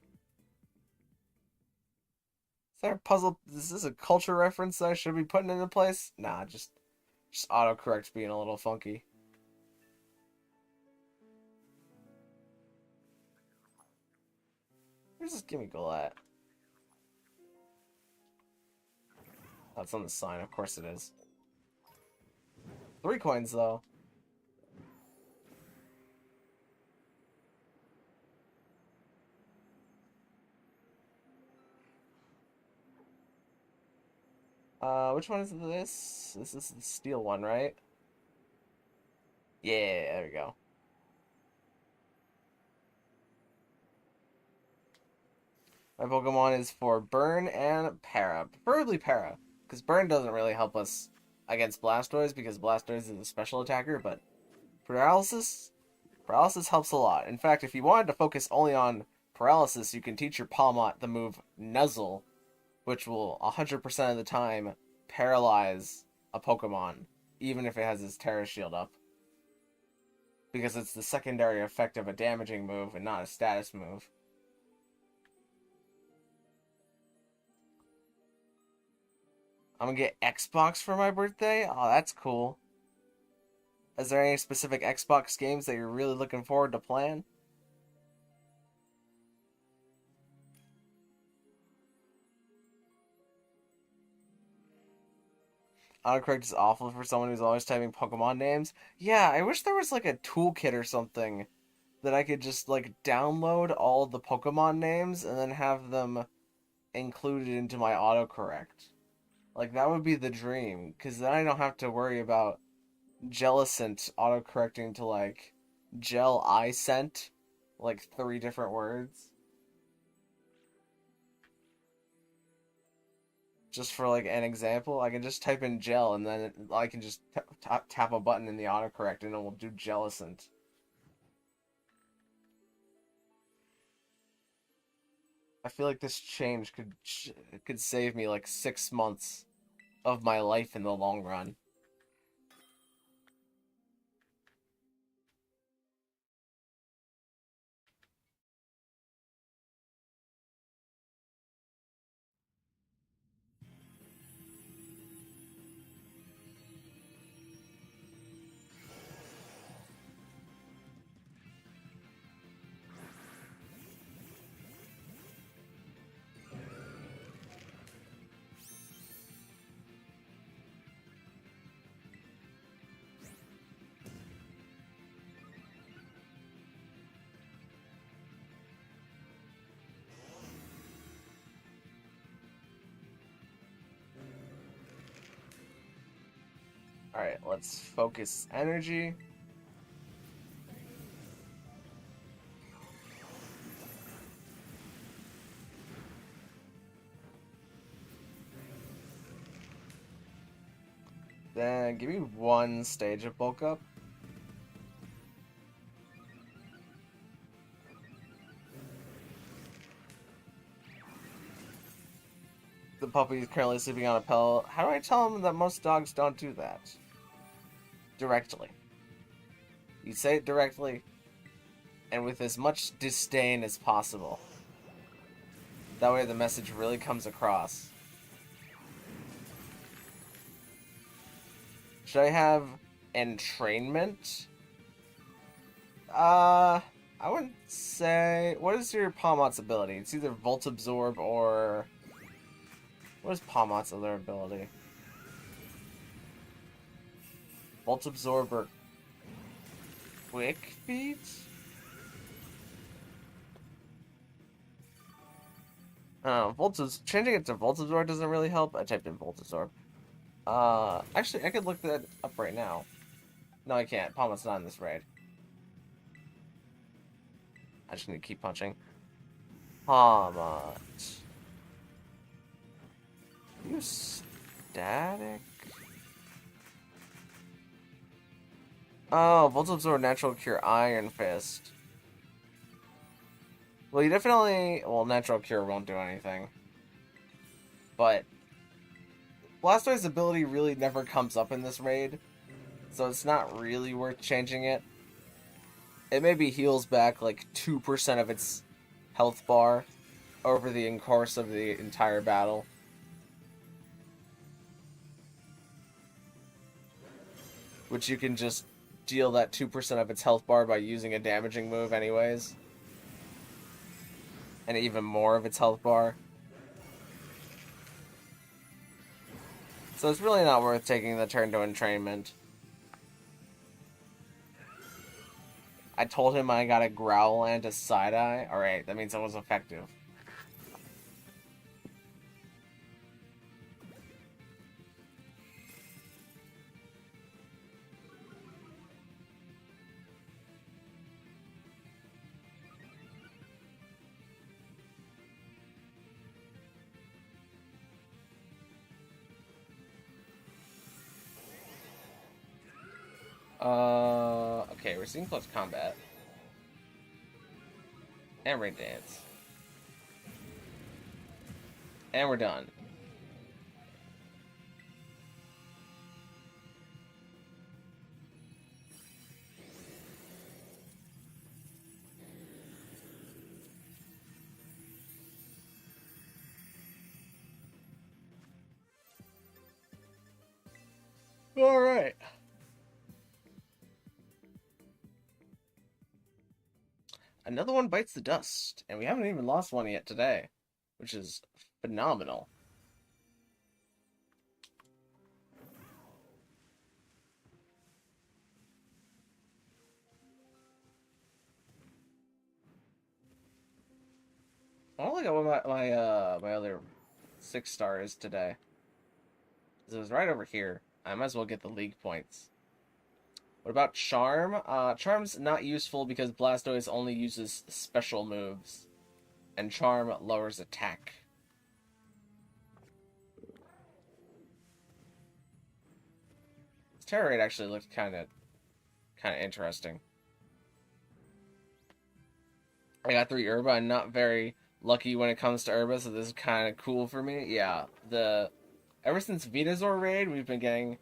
Is there a puzzle? Is this a culture reference that I should be putting into place? Nah, just autocorrect being a little funky. Where's this gimme goal at? That's on the sign, of course it is. 3 coins though. Which one is this? This is the steel one, right? Yeah, there we go. My Pokemon is for Burn and Para. Preferably Para, because Burn doesn't really help us against Blastoise, because Blastoise is a special attacker, but Paralysis? Paralysis helps a lot. In fact, if you wanted to focus only on Paralysis, you can teach your Palmot the move Nuzzle, which will 100% of the time paralyze a Pokemon, even if it has its Tera Shield up. Because it's the secondary effect of a damaging move and not a status move. I'm gonna get Xbox for my birthday? Oh, that's cool. Is there any specific Xbox games that you're really looking forward to playing? Autocorrect is awful for someone who's always typing Pokemon names. Yeah, I wish there was like a toolkit or something that I could just like download all the Pokemon names and then have them included into my autocorrect. Like that would be the dream, because then I don't have to worry about Jellicent autocorrecting to like Gel I sent, like 3 different words. Just for like an example, I can just type in gel and then I can just tap a button in the autocorrect and it will do Jellicent. I feel like this change could save me like 6 months of my life in the long run. Alright, let's focus energy. Then give me one stage of bulk up. The puppy is currently sleeping on a pillow. How do I tell him that most dogs don't do that? Directly. You say it directly, and with as much disdain as possible. That way the message really comes across. Should I have entrainment? I wouldn't say... What is your Palmot's ability? It's either Volt Absorb or... What is Palmot's other ability? Volt Absorb or Quick Feet? Changing it to Volt Absorb doesn't really help. I typed in Volt Absorb. Actually, I could look that up right now. No, I can't. Palmot's not in this raid. I just need to keep punching. Palmot. You static? Oh, Volt Absorb, Natural Cure, Iron Fist. Well, you definitely... Well, Natural Cure won't do anything. But... Blastoise's ability really never comes up in this raid. So it's not really worth changing it. It maybe heals back like 2% of its health bar over the course of the entire battle. Which you can just deal that 2% of its health bar by using a damaging move anyways. And even more of its health bar. So it's really not worth taking the turn to entrainment. I told him I got a growl and a side-eye. Alright, that means it was effective. Okay, we're seeing close combat. And raid dance. And we're done. Alright. Another one bites the dust, and we haven't even lost one yet today, which is phenomenal. I only got what my other 6 stars today. It was right over here. I might as well get the league points. What about Charm? Charm's not useful because Blastoise only uses special moves. And Charm lowers attack. This Tera raid actually looked kind of interesting. I got 3 Herba. I'm not very lucky when it comes to Herba, so this is kind of cool for me. Yeah, ever since Venusaur raid, we've been getting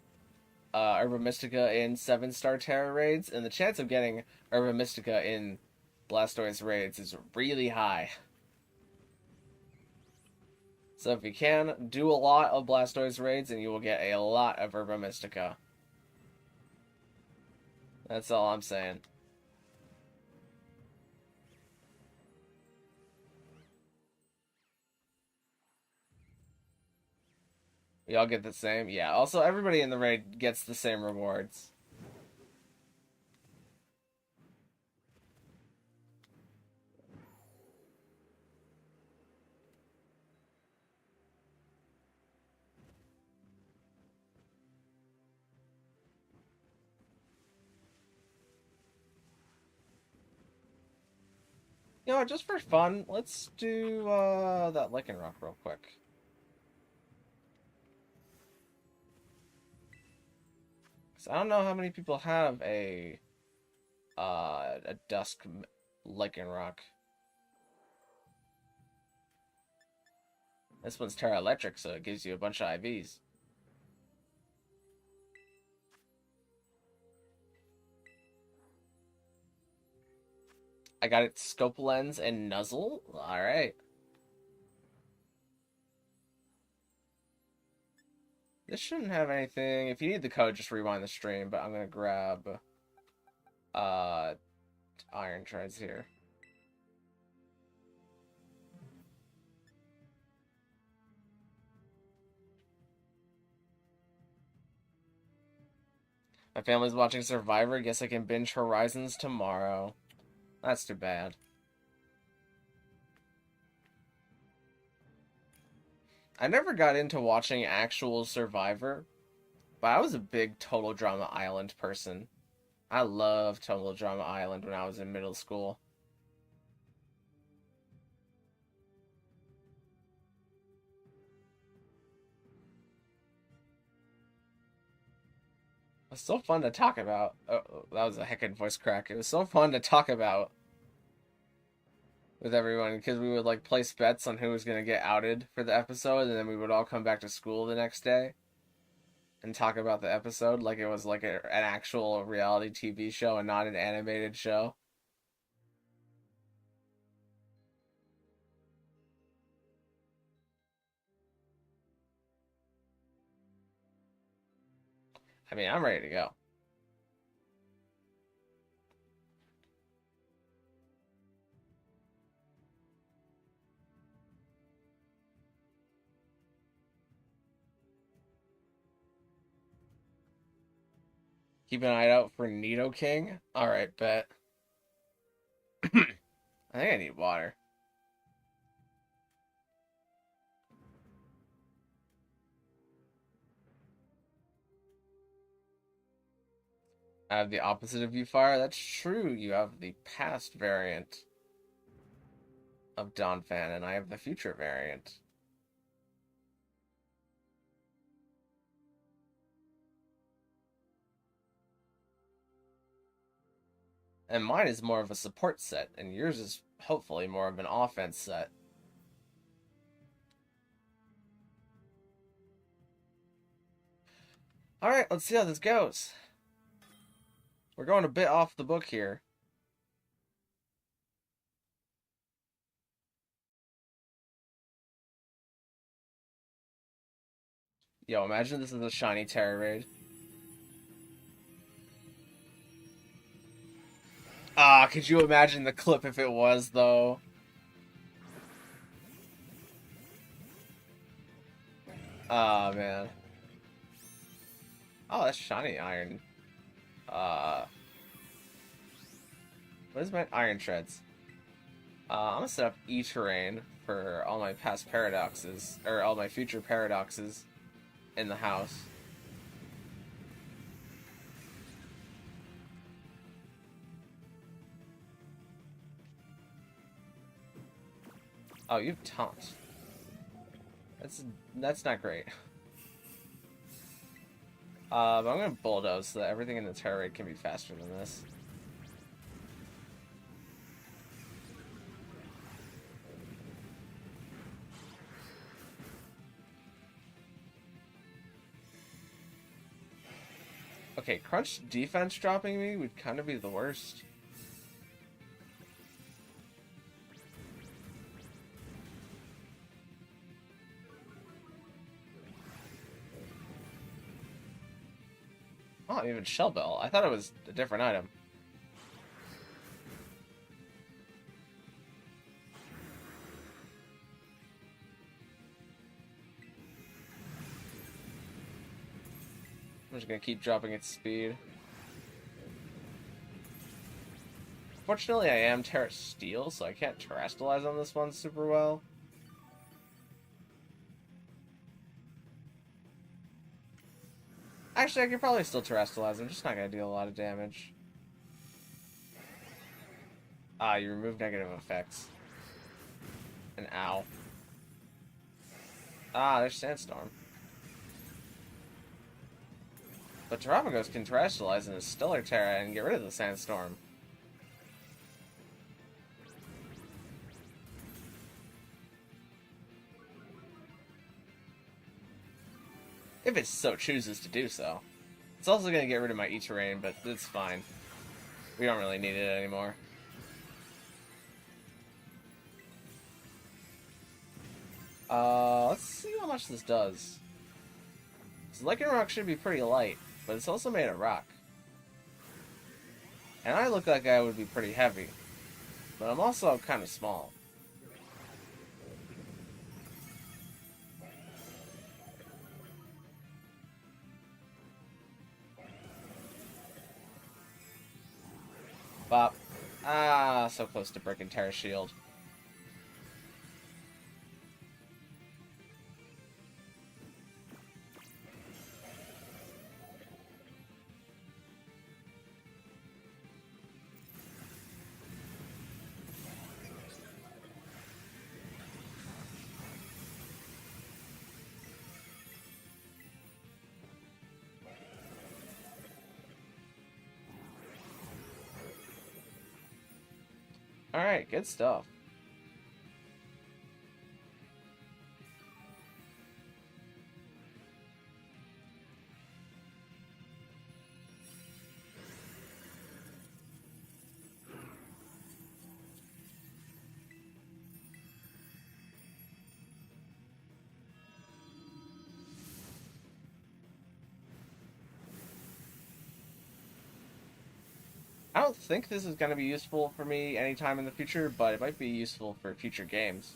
Herba Mystica in 7-star Tera raids, and the chance of getting Herba Mystica in Blastoise raids is really high. So if you can, do a lot of Blastoise raids, and you will get a lot of Herba Mystica. That's all I'm saying. We all get the same? Yeah, also everybody in the raid gets the same rewards. You know what, just for fun, let's do that Lichen Rock real quick. Cause I don't know how many people have a Dusk Lichen Rock. This one's Tera Electric, so it gives you a bunch of IVs. I got its scope lens and nuzzle. Alright. This shouldn't have anything. If you need the code, just rewind the stream, but I'm gonna grab iron treads here. My family's watching Survivor. Guess I can binge Horizons tomorrow. That's too bad. I never got into watching actual Survivor, but I was a big Total Drama Island person. I loved Total Drama Island when I was in middle school. It was so fun to talk about. Oh, that was a heckin' voice crack. It was so fun to talk about with everyone because we would like place bets on who was gonna get outed for the episode, and then we would all come back to school the next day and talk about the episode like it was like an actual reality TV show and not an animated show. I mean, I'm ready to go. Keep an eye out for Nidoking. Alright, bet. I think I need water. I have the opposite of you, Fire. That's true. You have the past variant of Donphan, and I have the future variant. And mine is more of a support set, and yours is hopefully more of an offense set. Alright, let's see how this goes. We're going a bit off the book here. Yo, imagine this is a shiny Tera raid. Ah, could you imagine the clip if it was, though? Ah, man. Oh, that's shiny iron. What is my iron shreds? I'm gonna set up E-terrain for all my past paradoxes, or all my future paradoxes in the house. Oh, you have taunt. That's not great. But I'm gonna bulldoze so that everything in the Tera raid can be faster than this. Okay, crunch defense dropping me would kind of be the worst. Oh, even Shell Bell. I thought it was a different item. I'm just gonna keep dropping its speed. Fortunately, I am Terra Steel, so I can't Terrestrialize on this one super well. Actually, I could probably still Terrestrialize. I'm just not gonna deal a lot of damage. Ah, you remove negative effects. And ow. Ah, there's Sandstorm. But Terramagos can terrestrialize in a Stellar Tera and get rid of the Sandstorm. If it so chooses to do so. It's also going to get rid of my E-Terrain, but it's fine. We don't really need it anymore. Let's see how much this does. So Lycanroc should be pretty light, but it's also made of rock. And I look like I would be pretty heavy, but I'm also kind of small. Bop. Ah, so close to breaking Tera Shield. Alright, good stuff. I don't think this is going to be useful for me anytime in the future, but it might be useful for future games.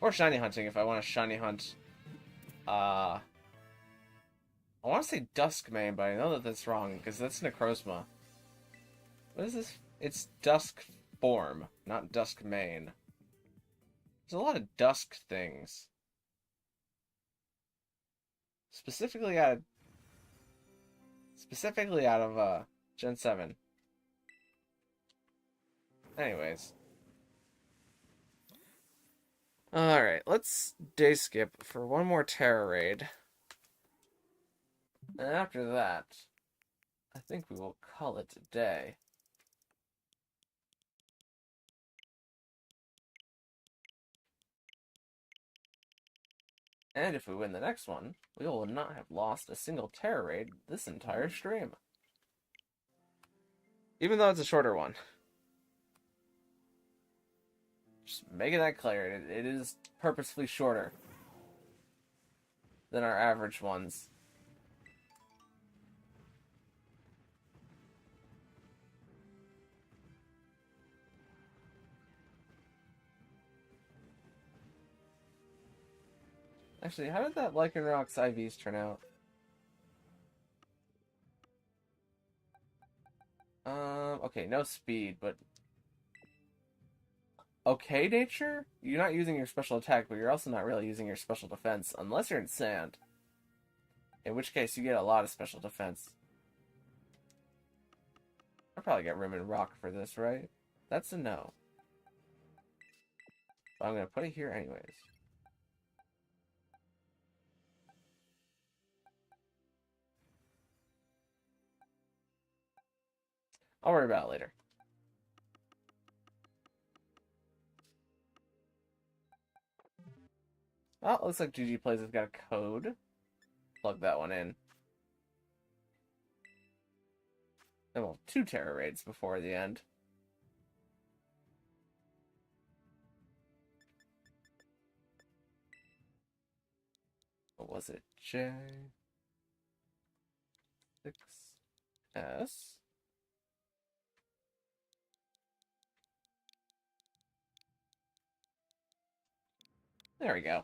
Or shiny hunting if I want to shiny hunt. I want to say Duskmane, but I know that that's wrong, because that's Necrozma. What is this? It's Dusk Form, not Duskmane. There's a lot of Dusk things. Specifically out of Gen 7. Anyways. Alright, let's day skip for one more Tera raid. And after that, I think we will call it a day. And if we win the next one, we will not have lost a single Tera raid this entire stream. Even though it's a shorter one. Just making that clear, it is purposefully shorter than our average ones. Actually, how did that Lycanroc's IVs turn out? Okay, no speed, but... Okay, nature? You're not using your special attack, but you're also not really using your special defense, unless you're in sand. In which case, you get a lot of special defense. I'll probably get room in rock for this, right? That's a no. But I'm gonna put it here anyways. I'll worry about it later. Well, looks like GG Plays has got a code. Plug that one in. And we'll have 2 Tera raids before the end. What was it? J6S. There we go.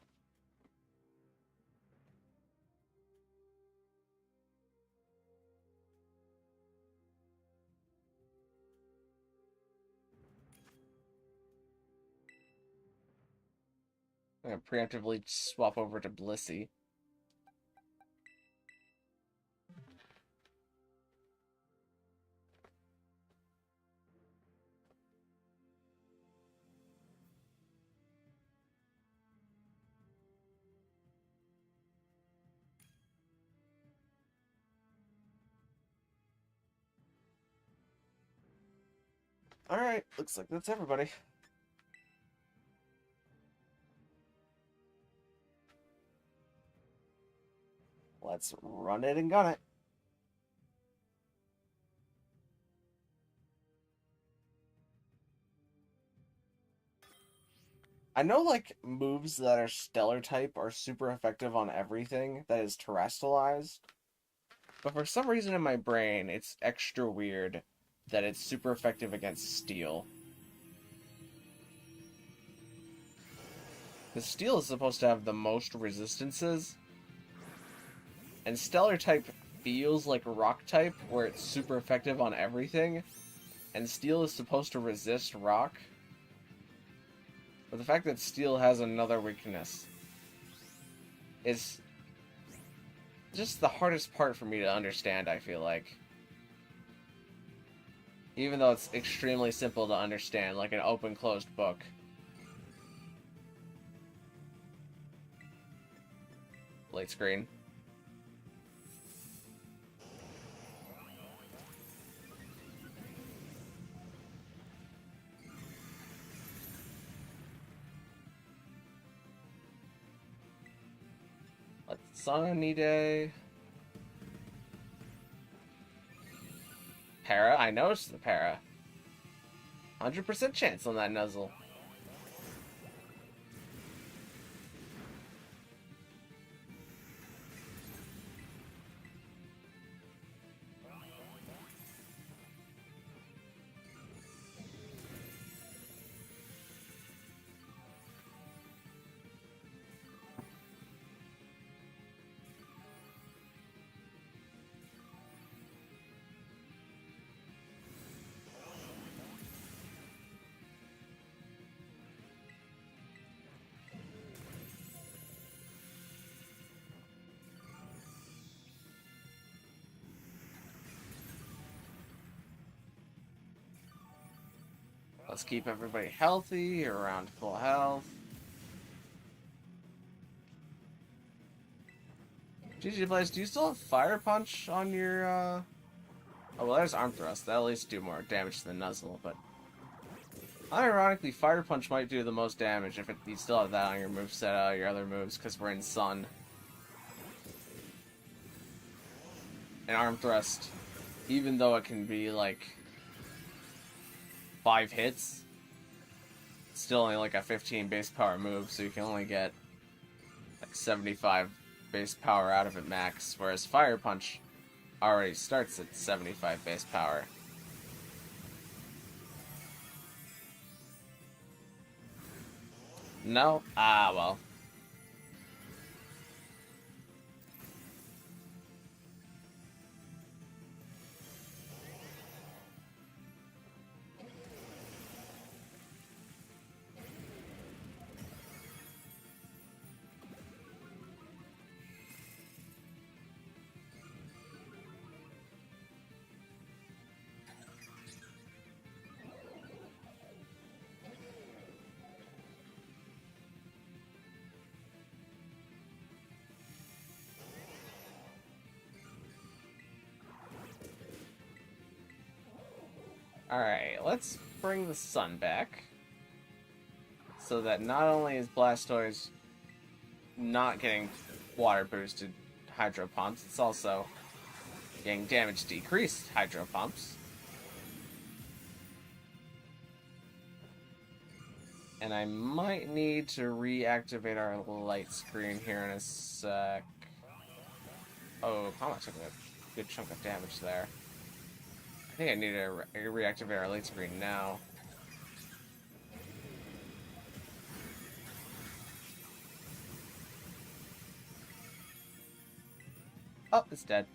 I'm gonna preemptively swap over to Blissey. Alright, looks like that's everybody. Let's run it and gun it. I know, like, moves that are stellar type are super effective on everything that is terrestrialized, but for some reason in my brain, it's extra weird that it's super effective against steel. Because steel is supposed to have the most resistances, and stellar type feels like rock type, where it's super effective on everything, and steel is supposed to resist rock. But the fact that steel has another weakness is just the hardest part for me to understand, I feel like. Even though it's extremely simple to understand, like an open-closed book. Late screen. Sunny day. Para? I noticed the para. 100% chance on that nuzzle. Let's keep everybody healthy, around full health. GG Blaze, do you still have Fire Punch on your, Oh, well, there's Arm Thrust. That'll at least do more damage to the Nuzzle, but... Ironically, Fire Punch might do the most damage if you still have that on your moveset, your other moves, because we're in Sun. And Arm Thrust, even though it can be, like... 5 hits, it's still only like a 15 base power move, so you can only get like 75 base power out of it max, whereas Fire Punch already starts at 75 base power. No? Ah, well. Alright, let's bring the sun back. So that not only is Blastoise not getting water boosted Hydro Pumps, it's also getting damage decreased Hydro Pumps. And I might need to reactivate our light screen here in a sec. Oh, Comet took a good chunk of damage there. I think I need to reactivate our light screen now. Oh, it's dead.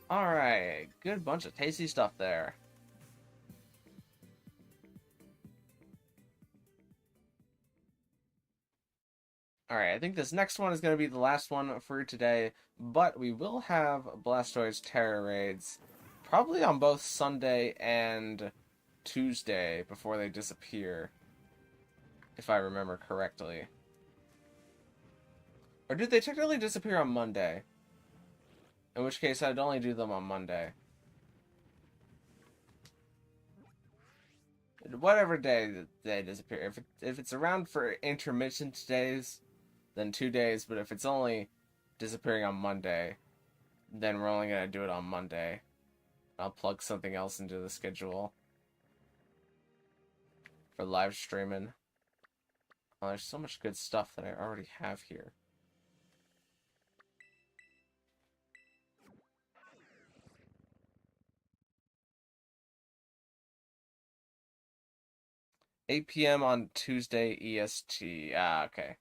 Alright, good bunch of tasty stuff there. Alright, I think this next one is going to be the last one for today, but we will have Blastoise Tera raids probably on both Sunday and Tuesday before they disappear. if I remember correctly. Or did they technically disappear on Monday? In which case, I'd only do them on Monday. Whatever day they disappear. If it's around for intermittent days, then 2 days. But if it's only disappearing on Monday, then we're only gonna do it on Monday. I'll plug something else into the schedule for live streaming. Oh, there's so much good stuff that I already have here. $8 p.m. on Tuesday EST. Ah, okay.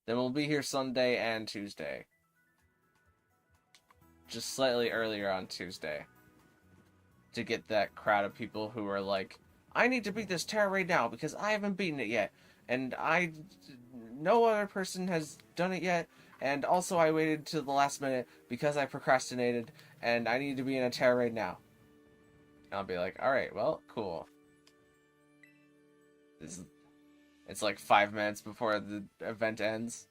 Then we'll be here Sunday and Tuesday. Just slightly earlier on Tuesday. To get that crowd of people who are like, I need to beat this Tera right now because I haven't beaten it yet. And no other person has done it yet. And also I waited to the last minute because I procrastinated. And I need to be in a Tera right now. And I'll be like, alright, well, cool. It's like 5 minutes before the event ends.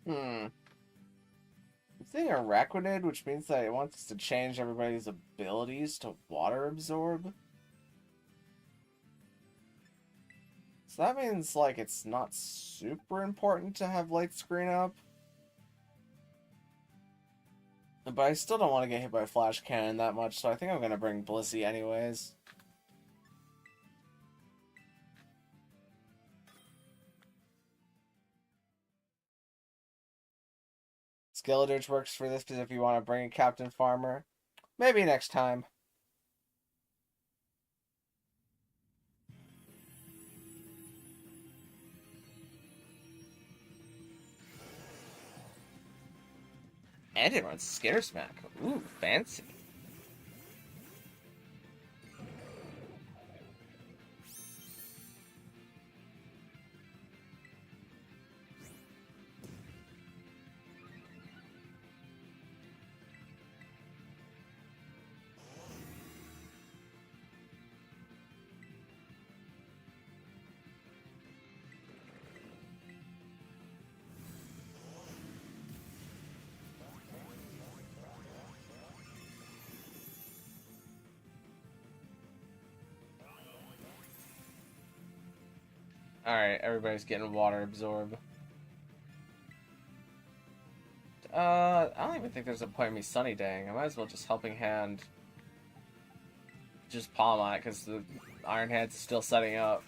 I'm seeing Araquanid, which means that it wants to change everybody's abilities to water absorb. So that means, like, it's not super important to have light screen up. But I still don't want to get hit by Flash Cannon that much, so I think I'm going to bring Blissey anyways. Skeledirge works for this, because if you want to bring a Captain Farmer, maybe next time. And it runs Skitter Smack. Ooh, fancy. Alright, everybody's getting water absorb. I don't even think there's a point in me Sunny Dang. I might as well just Helping Hand. Just palm on it, because the Iron Hand's still setting up.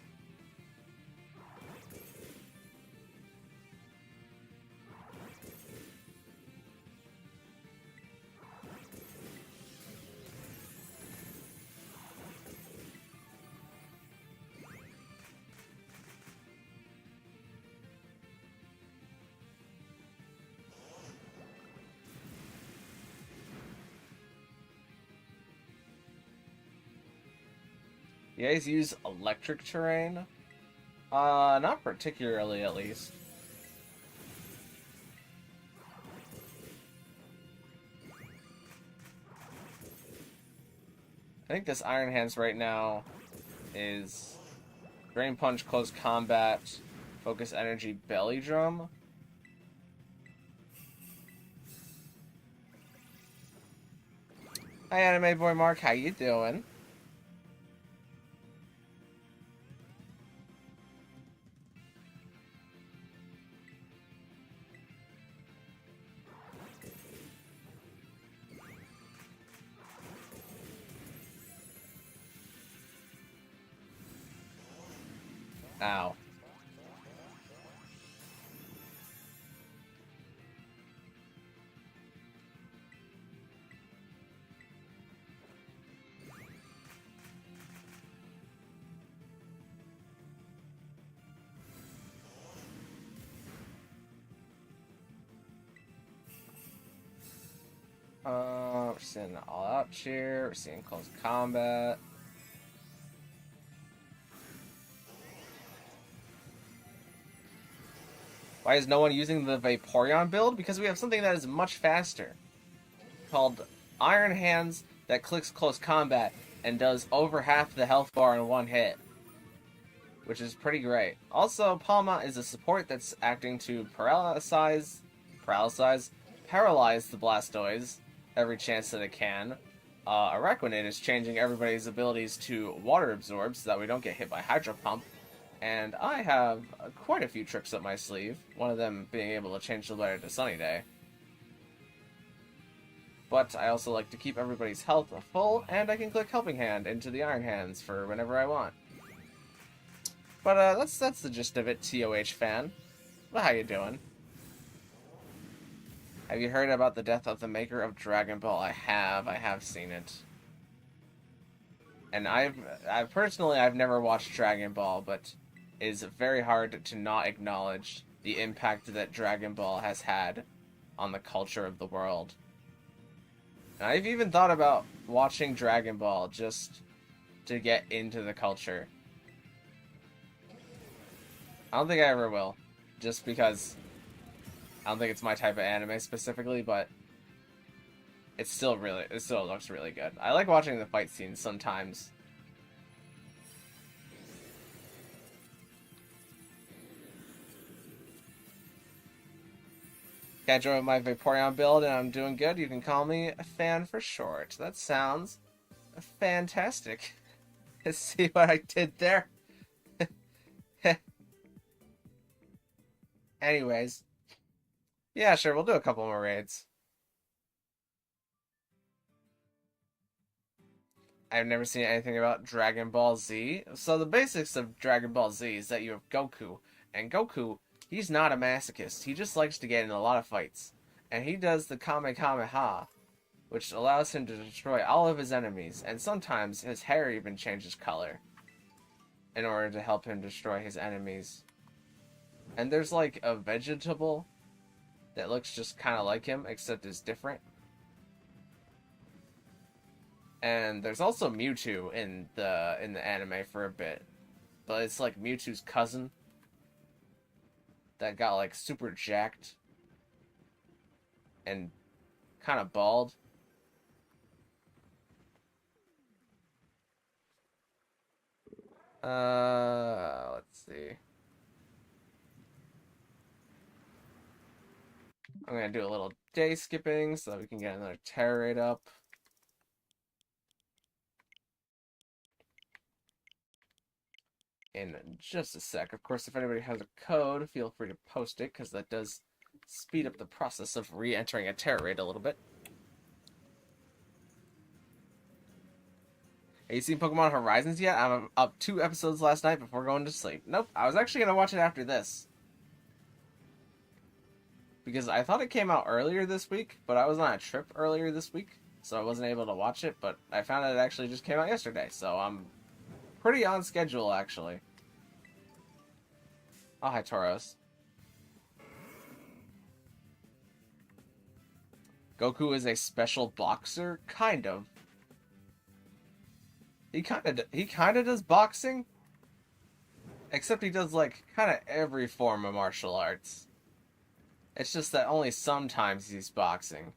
You guys use electric terrain? Not particularly, at least. think this Iron Hands right now is Drain Punch, Close Combat, Focus Energy, Belly Drum. Hi, Anime Boy Mark. How you doing? Ow. We're seeing All Out Cheer. We're seeing Close Combat. Why is no one using the Vaporeon build? Because we have something that is much faster. Called Iron Hands that clicks Close Combat and does over half the health bar in one hit. Which is pretty great. Also, Palma is a support that's acting to paralyze the Blastoise every chance that it can. Araquanid is changing everybody's abilities to water absorb so that we don't get hit by Hydro Pump. And I have quite a few tricks up my sleeve, one of them being able to change the weather to Sunny Day. But I also like to keep everybody's health full, and I can click Helping Hand into the Iron Hands for whenever I want. But that's the gist of it, TOH fan. Well, how you doing? Have you heard about the death of the maker of Dragon Ball? I have seen it. And I've never watched Dragon Ball, but it is very hard to not acknowledge the impact that Dragon Ball has had on the culture of the world. And I've even thought about watching Dragon Ball just to get into the culture. I don't think I ever will, just because I don't think it's my type of anime specifically, but it still looks really good. I like watching the fight scenes sometimes. Can't join my Vaporeon build and I'm doing good. You can call me a fan for short. That sounds fantastic. See what I did there? Anyways. Yeah, sure, we'll do a couple more raids. I've never seen anything about Dragon Ball Z. So the basics of Dragon Ball Z is that you have Goku. And Goku, he's not a masochist. He just likes to get in a lot of fights. And he does the Kamehameha, which allows him to destroy all of his enemies. And sometimes his hair even changes color in order to help him destroy his enemies. And there's like a vegetable that looks just kind of like him, except is different. And there's also Mewtwo in the anime for a bit, but it's like Mewtwo's cousin that got like super jacked and kind of bald. Let's see. I'm gonna do a little day skipping so that we can get another Tera raid up. In just a sec. Of course, if anybody has a code, feel free to post it, because that does speed up the process of re-entering a Tera raid a little bit. Have you seen Pokemon Horizons yet? I'm up 2 episodes last night before going to sleep. Nope, I was actually going to watch it after this. Because I thought it came out earlier this week, but I was on a trip earlier this week, so I wasn't able to watch it, but I found out it actually just came out yesterday, so I'm pretty on schedule, actually. Oh, hi, Tauros. Goku is a special boxer? Kind of. He kind of does boxing. Except he does, like, kind of every form of martial arts. It's just that only sometimes he's boxing.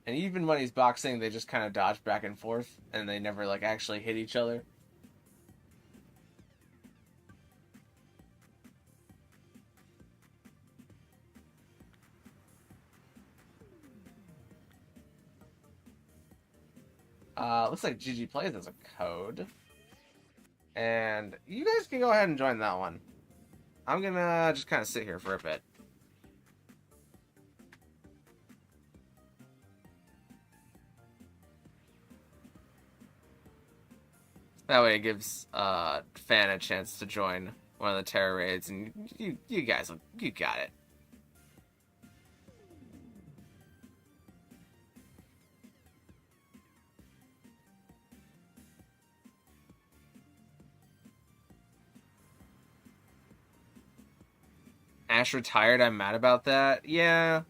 And even when he's boxing, they just kind of dodge back and forth, and they never like actually hit each other. Looks like GG Plays has a code. And you guys can go ahead and join that one. I'm gonna just kind of sit here for a bit. That way it gives fan a chance to join one of the Tera raids, and you guys, you got it. Ash retired, I'm mad about that. Yeah.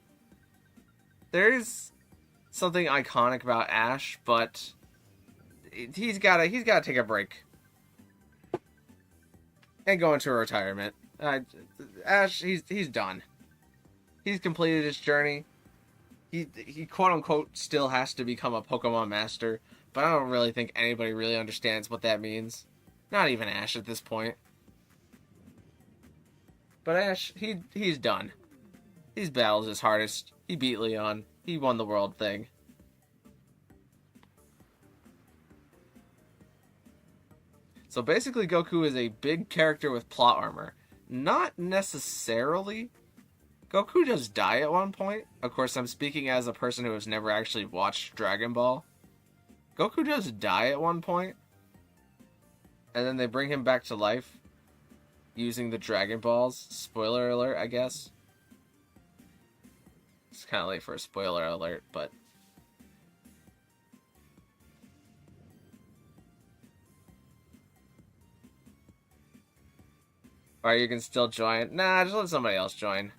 There's something iconic about Ash, but he's gotta take a break. And go into a retirement. Ash, he's done. He's completed his journey. He quote unquote still has to become a Pokemon master, but I don't really think anybody really understands what that means. Not even Ash at this point. But Ash, he's done. He's battled his hardest. He beat Leon. He won the world thing. So basically, Goku is a big character with plot armor. Not necessarily. Goku does die at one point. Of course, I'm speaking as a person who has never actually watched Dragon Ball. Goku does die at one point, and then they bring him back to life using the Dragon Balls. Spoiler alert, I guess. It's kind of late for a spoiler alert, but... Or you can still join. Nah, just let somebody else join.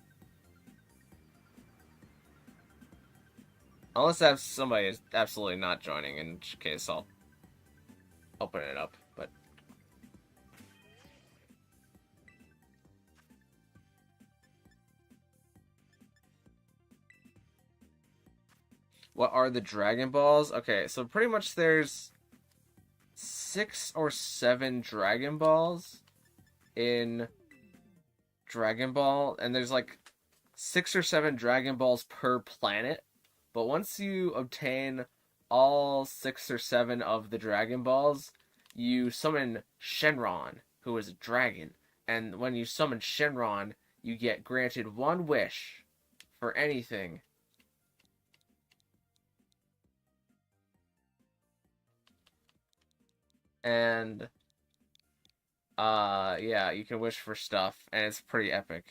Unless somebody is absolutely not joining, in which case I'll open it up, but... What are the Dragon Balls? Okay, so pretty much there's 6 or 7 Dragon Balls in Dragon Ball, and there's like 6 or 7 Dragon Balls per planet. But once you obtain all 6 or 7 of the Dragon Balls, you summon Shenron, who is a dragon. And when you summon Shenron, you get granted 1 wish for anything. And yeah, you can wish for stuff, and it's pretty epic.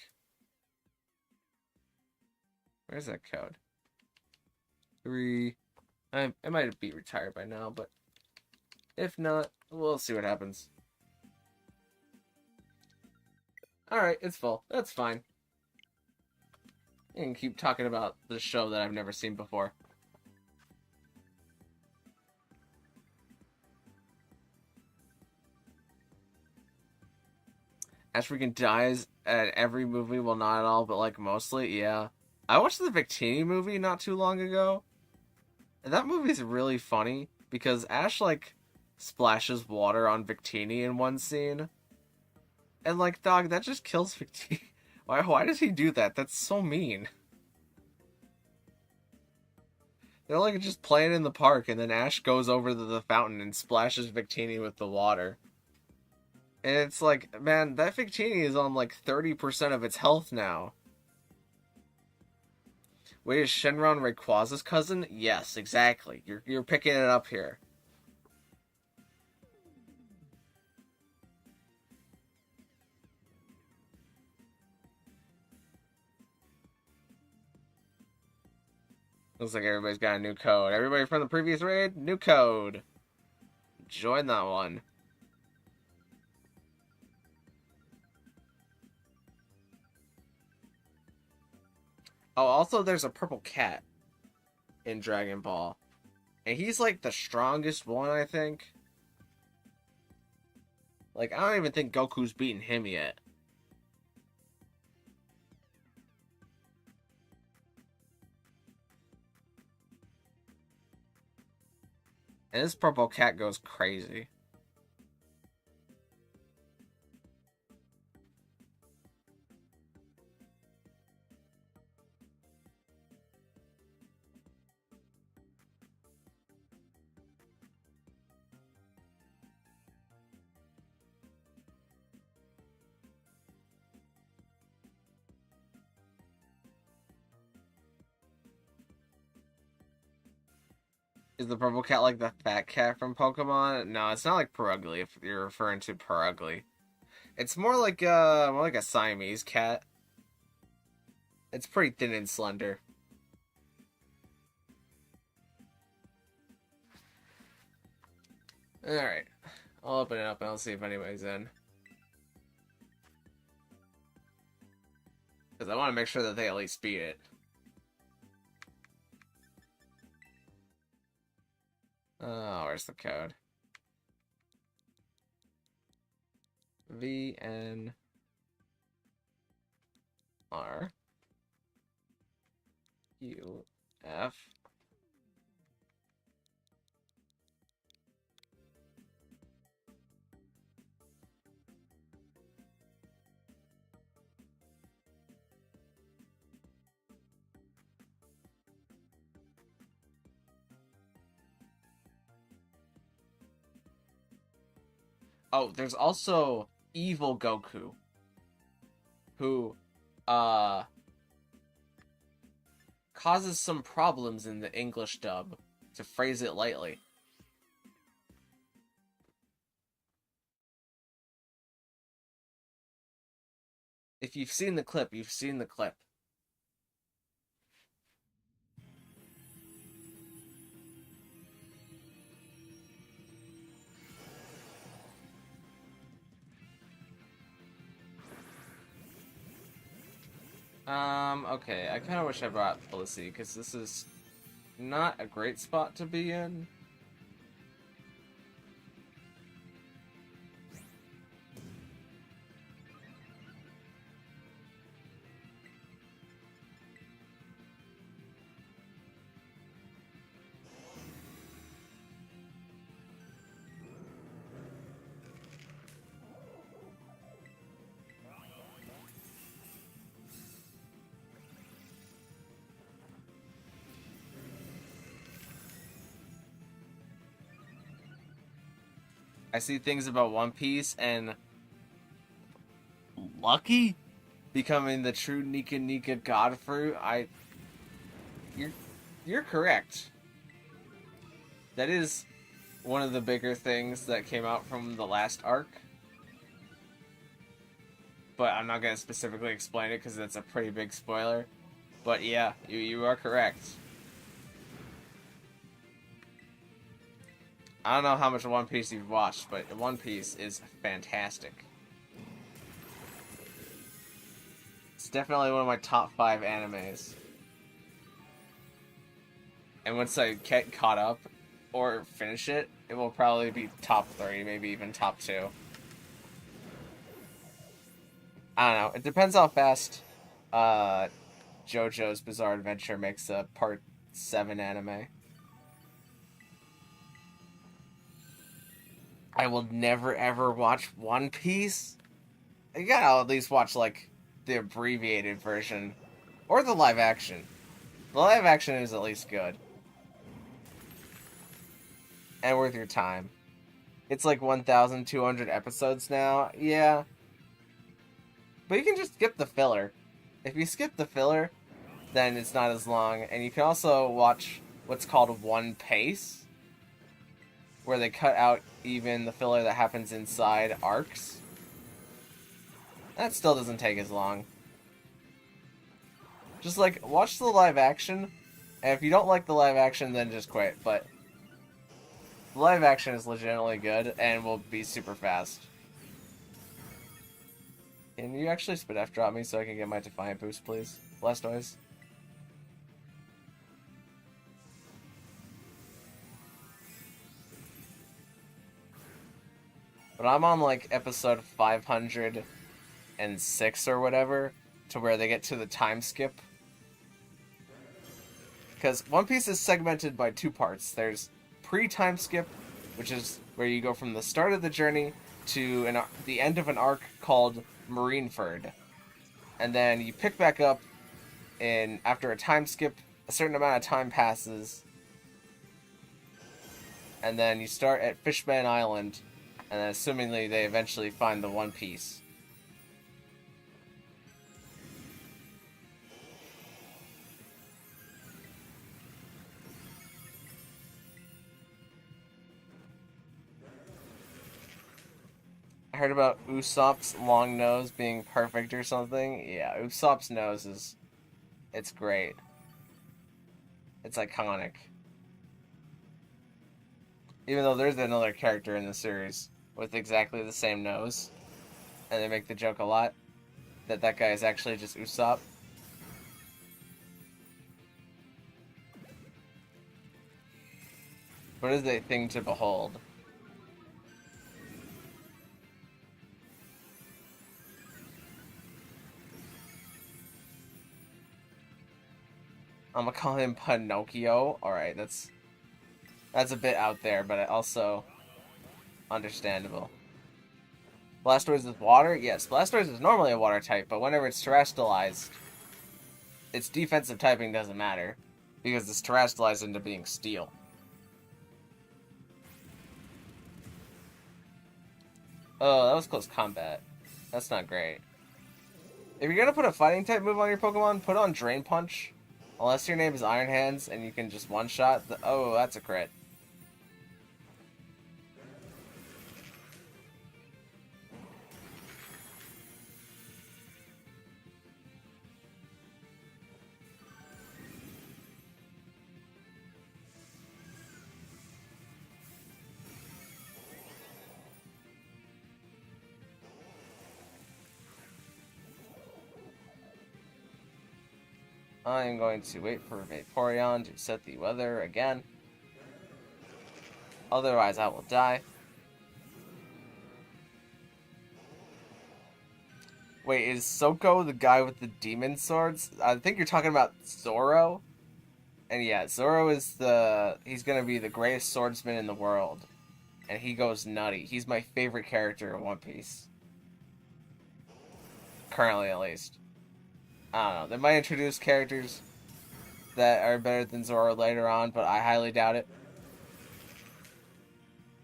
Where's that code? 3. I might be retired by now, but if not, we'll see what happens. Alright, it's full. That's fine. You can keep talking about the show that I've never seen before. Ash freaking dies at every movie, well, not at all, but like mostly, yeah. I watched the Victini movie not too long ago, and that movie's really funny because Ash like splashes water on Victini in one scene, and like, dog, that just kills Victini. Why does he do that? That's so mean. They're like just playing in the park, and then Ash goes over to the fountain and splashes Victini with the water. And it's like, man, that Victini is on like 30% of its health now. Wait, is Shenron Rayquaza's cousin? Yes, exactly. You're picking it up here. Looks like everybody's got a new code. Everybody from the previous raid, new code. Join that one. Oh, also there's a purple cat in Dragon Ball. And he's like the strongest one, I think. Like, I don't even think Goku's beaten him yet. And this purple cat goes crazy. Is the purple cat like the fat cat from Pokemon? No, it's not like Purugly if you're referring to Purugly. It's more like a Siamese cat. It's pretty thin and slender. Alright. I'll open it up and I'll see if anybody's in. Because I want to make sure that they at least beat it. Oh, where's the code? VNR UF Oh, there's also Evil Goku, who, causes some problems in the English dub, to phrase it lightly. If you've seen the clip, you've seen the clip. Okay, I kind of wish I brought Felicity, because this is not a great spot to be in. I see things about One Piece and Lucky becoming the true Nika Nika God Fruit. You're correct. That is one of the bigger things that came out from the last arc. But I'm not gonna specifically explain it because that's a pretty big spoiler. But yeah, you are correct. I don't know how much of One Piece you've watched, but One Piece is fantastic. It's definitely one of my top 5 animes. And once I get caught up or finish it, it will probably be top 3, maybe even top 2. I don't know. It depends how fast JoJo's Bizarre Adventure makes a part 7 anime. I will never ever watch One Piece. You gotta at least watch, like, the abbreviated version. Or the live action. The live action is at least good. And worth your time. It's like 1,200 episodes now. Yeah. But you can just skip the filler. If you skip the filler, then it's not as long. And you can also watch what's called One Pace, where they cut out even the filler that happens inside arcs. That still doesn't take as long. Just, like, watch the live action, and if you don't like the live action, then just quit. But the live action is legitimately good, and will be super fast. Can you actually spit F drop me so I can get my Defiant boost, please? Blastoise. But I'm on, like, episode 506 or whatever, to where they get to the time skip. Because One Piece is segmented by 2 parts. There's pre-time skip, which is where you go from the start of the journey to the end of an arc called Marineford. And then you pick back up after a time skip, a certain amount of time passes, and then you start at Fishman Island, and then assumingly they eventually find the One Piece. I heard about Usopp's long nose being perfect or something. Yeah, Usopp's nose it's great. It's iconic. Even though there's another character in the series with exactly the same nose, and they make the joke a lot that guy is actually just Usopp. What is a thing to behold? I'm gonna call him Pinocchio. Alright, that's a bit out there, but also understandable. Blastoise is water? Yes, Blastoise is normally a water type, but whenever it's terrestrialized, its defensive typing doesn't matter, because it's terrestrialized into being steel. Oh, that was close combat. That's not great. If you're gonna put a fighting type move on your Pokemon, put on Drain Punch. Unless your name is Iron Hands and you can just one-shot oh, that's a crit. I'm going to wait for Vaporeon to set the weather again. Otherwise, I will die. Wait, is Soko the guy with the demon swords? I think you're talking about Zoro. And yeah, Zoro is he's gonna be the greatest swordsman in the world. And he goes nutty. He's my favorite character in One Piece. Currently, at least. I don't know. They might introduce characters that are better than Zoro later on, but I highly doubt it.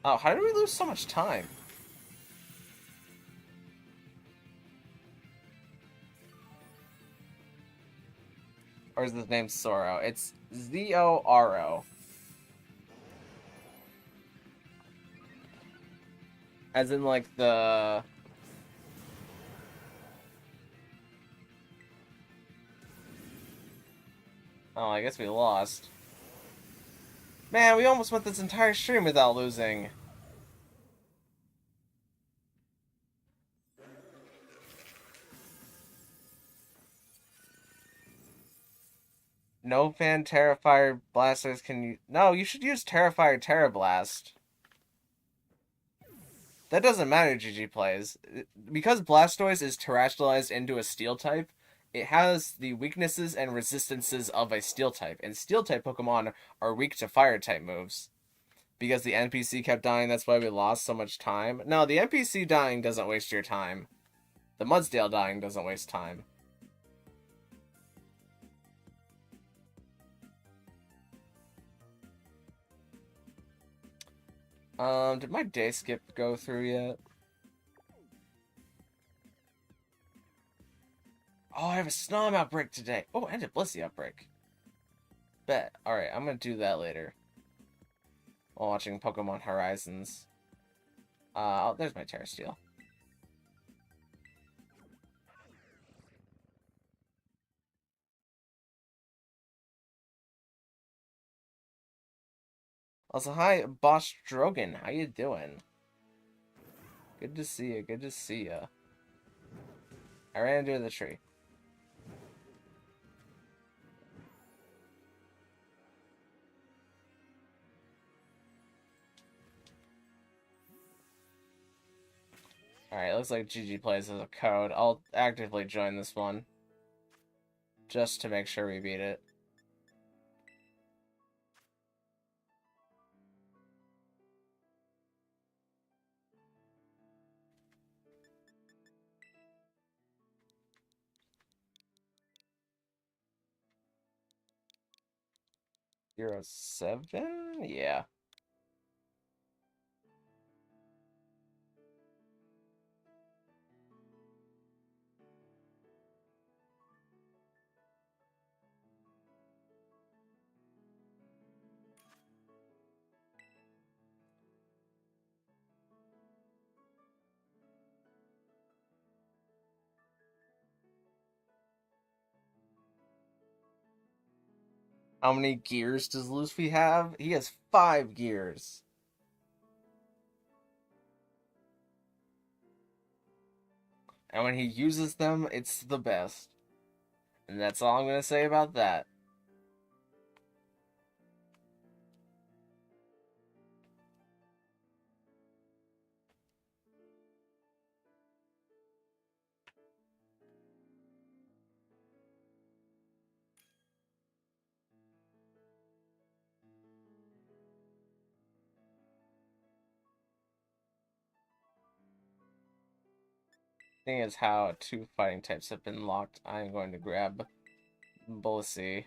Oh, how did we lose so much time? Or is his name Zoro? It's Z-O-R-O. As in, like, the... Oh, I guess we lost. Man, we almost went this entire stream without losing. No fan Terrifier Blasters can you... No, you should use Terrifier Terra Blast. That doesn't matter, GG plays. Because Blastoise is terrestrialized into a Steel type, it has the weaknesses and resistances of a Steel type, and Steel type Pokemon are weak to Fire type moves. Because the NPC kept dying, that's why we lost so much time. No, the NPC dying doesn't waste your time. The Mudsdale dying doesn't waste time. Did my day skip go through yet? Oh, I have a Snom outbreak today. Oh, and a Blissey outbreak. Bet. Alright, I'm gonna do that later. While watching Pokemon Horizons. Oh, there's my Tera Steel. Also, hi, Boss Drogon. How you doing? Good to see you. Good to see you. I ran into the tree. Alright, looks like GG Plays has a code. I'll actively join this one. Just to make sure we beat it. 0-7? Yeah. How many gears does Luffy have? He has 5 gears. And when he uses them, it's the best. And that's all I'm going to say about that. Thing is how 2 fighting types have been locked. I'm going to grab Bullseye.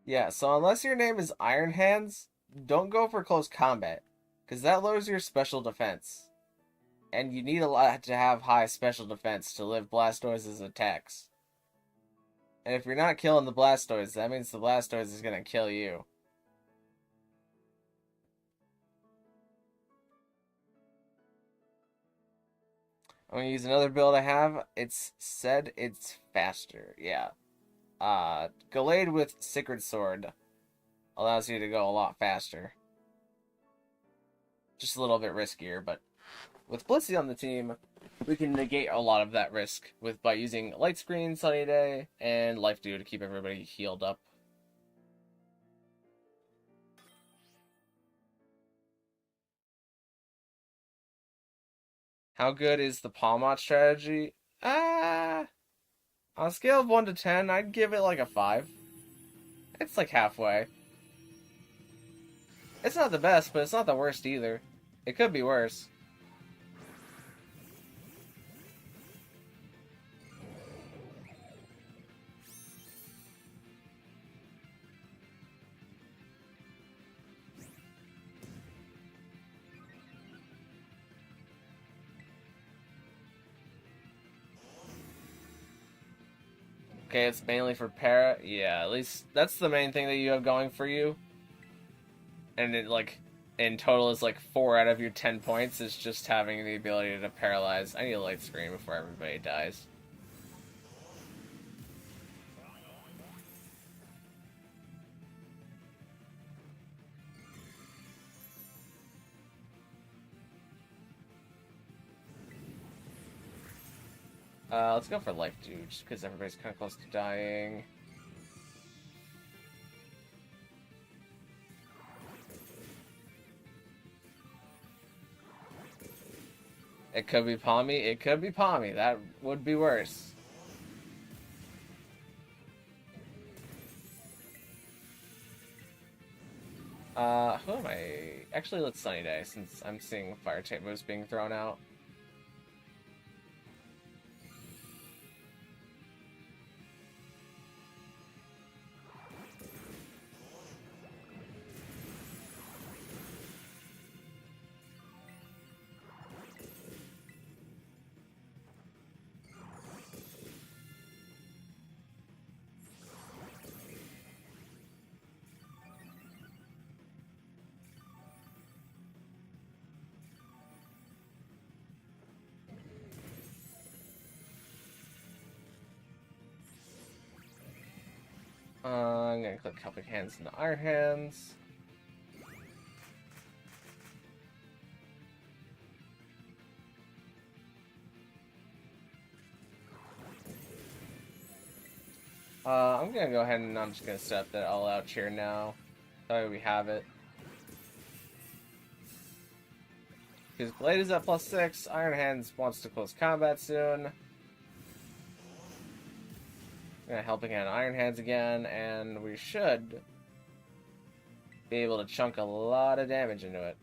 Yeah, so unless your name is Iron Hands, don't go for close combat, because that lowers your special defense. And you need a lot to have high special defense to live Blastoise's attacks. And if you're not killing the Blastoise, that means the Blastoise is going to kill you. I'm going to use another build I have. It's said it's faster. Yeah. Gallade with Sacred Sword allows you to go a lot faster. Just a little bit riskier, but with Blissey on the team, we can negate a lot of that risk by using Light Screen, Sunny Day, and Life Dew to keep everybody healed up. How good is the Palmot strategy? On a scale of 1 to 10, I'd give it like a 5. It's like halfway. It's not the best, but it's not the worst either. It could be worse. Okay, it's mainly for para. Yeah, at least that's the main thing that you have going for you. And it, like, in total is like 4 out of your 10 points is just having the ability to paralyze. I need a Light Screen before everybody dies. Let's go for Life Dew, just because everybody's kind of close to dying. It could be Palmy. It could be Palmy. That would be worse. Who am I? Actually, let's Sunny Day, since I'm seeing fire type moves being thrown out. I'm gonna click Helping Hands into Iron Hands. I'm gonna go ahead and I'm just gonna set that all out here now. That way we have it. Because Blade is at +6, Iron Hands wants to close combat soon. I'm gonna Helping Hand Iron Hands again, and we should be able to chunk a lot of damage into it.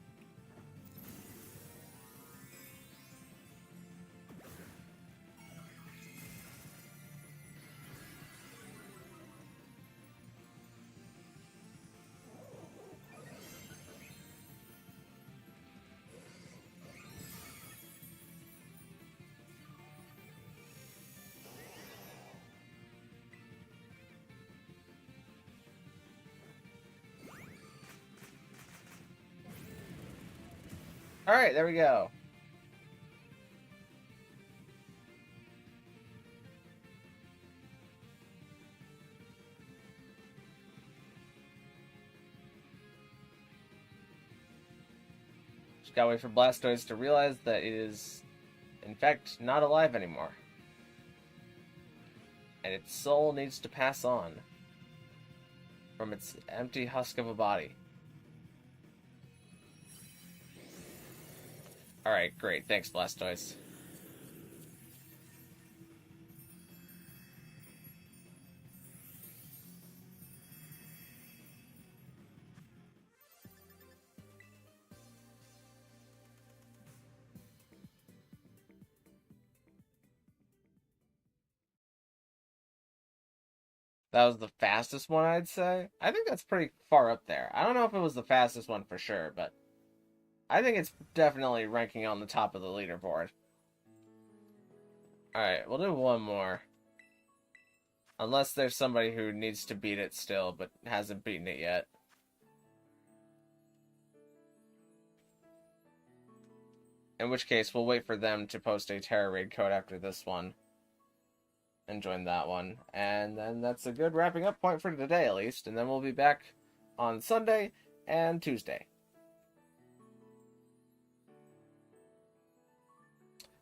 Alright, there we go. Just gotta wait for Blastoise to realize that it is, in fact, not alive anymore. And its soul needs to pass on from its empty husk of a body. Alright, great. Thanks, Blastoise. That was the fastest one, I'd say. I think that's pretty far up there. I don't know if it was the fastest one for sure, but I think it's definitely ranking on the top of the leaderboard. Alright, we'll do one more. Unless there's somebody who needs to beat it still, but hasn't beaten it yet. In which case, we'll wait for them to post a Tera raid code after this one. And join that one. And then that's a good wrapping up point for today, at least. And then we'll be back on Sunday and Tuesday.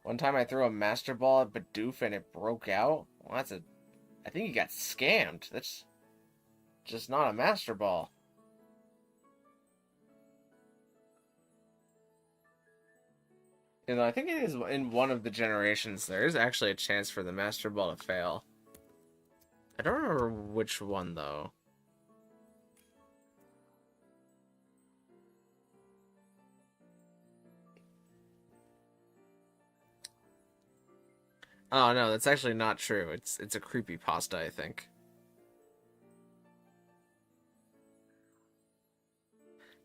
One time I threw a Master Ball at Bidoof and it broke out. Well, that's a... I think he got scammed. That's just not a Master Ball. You know, I think it is in one of the generations there is actually a chance for the Master Ball to fail. I don't remember which one, though. Oh, no, that's actually not true. It's a creepypasta, I think.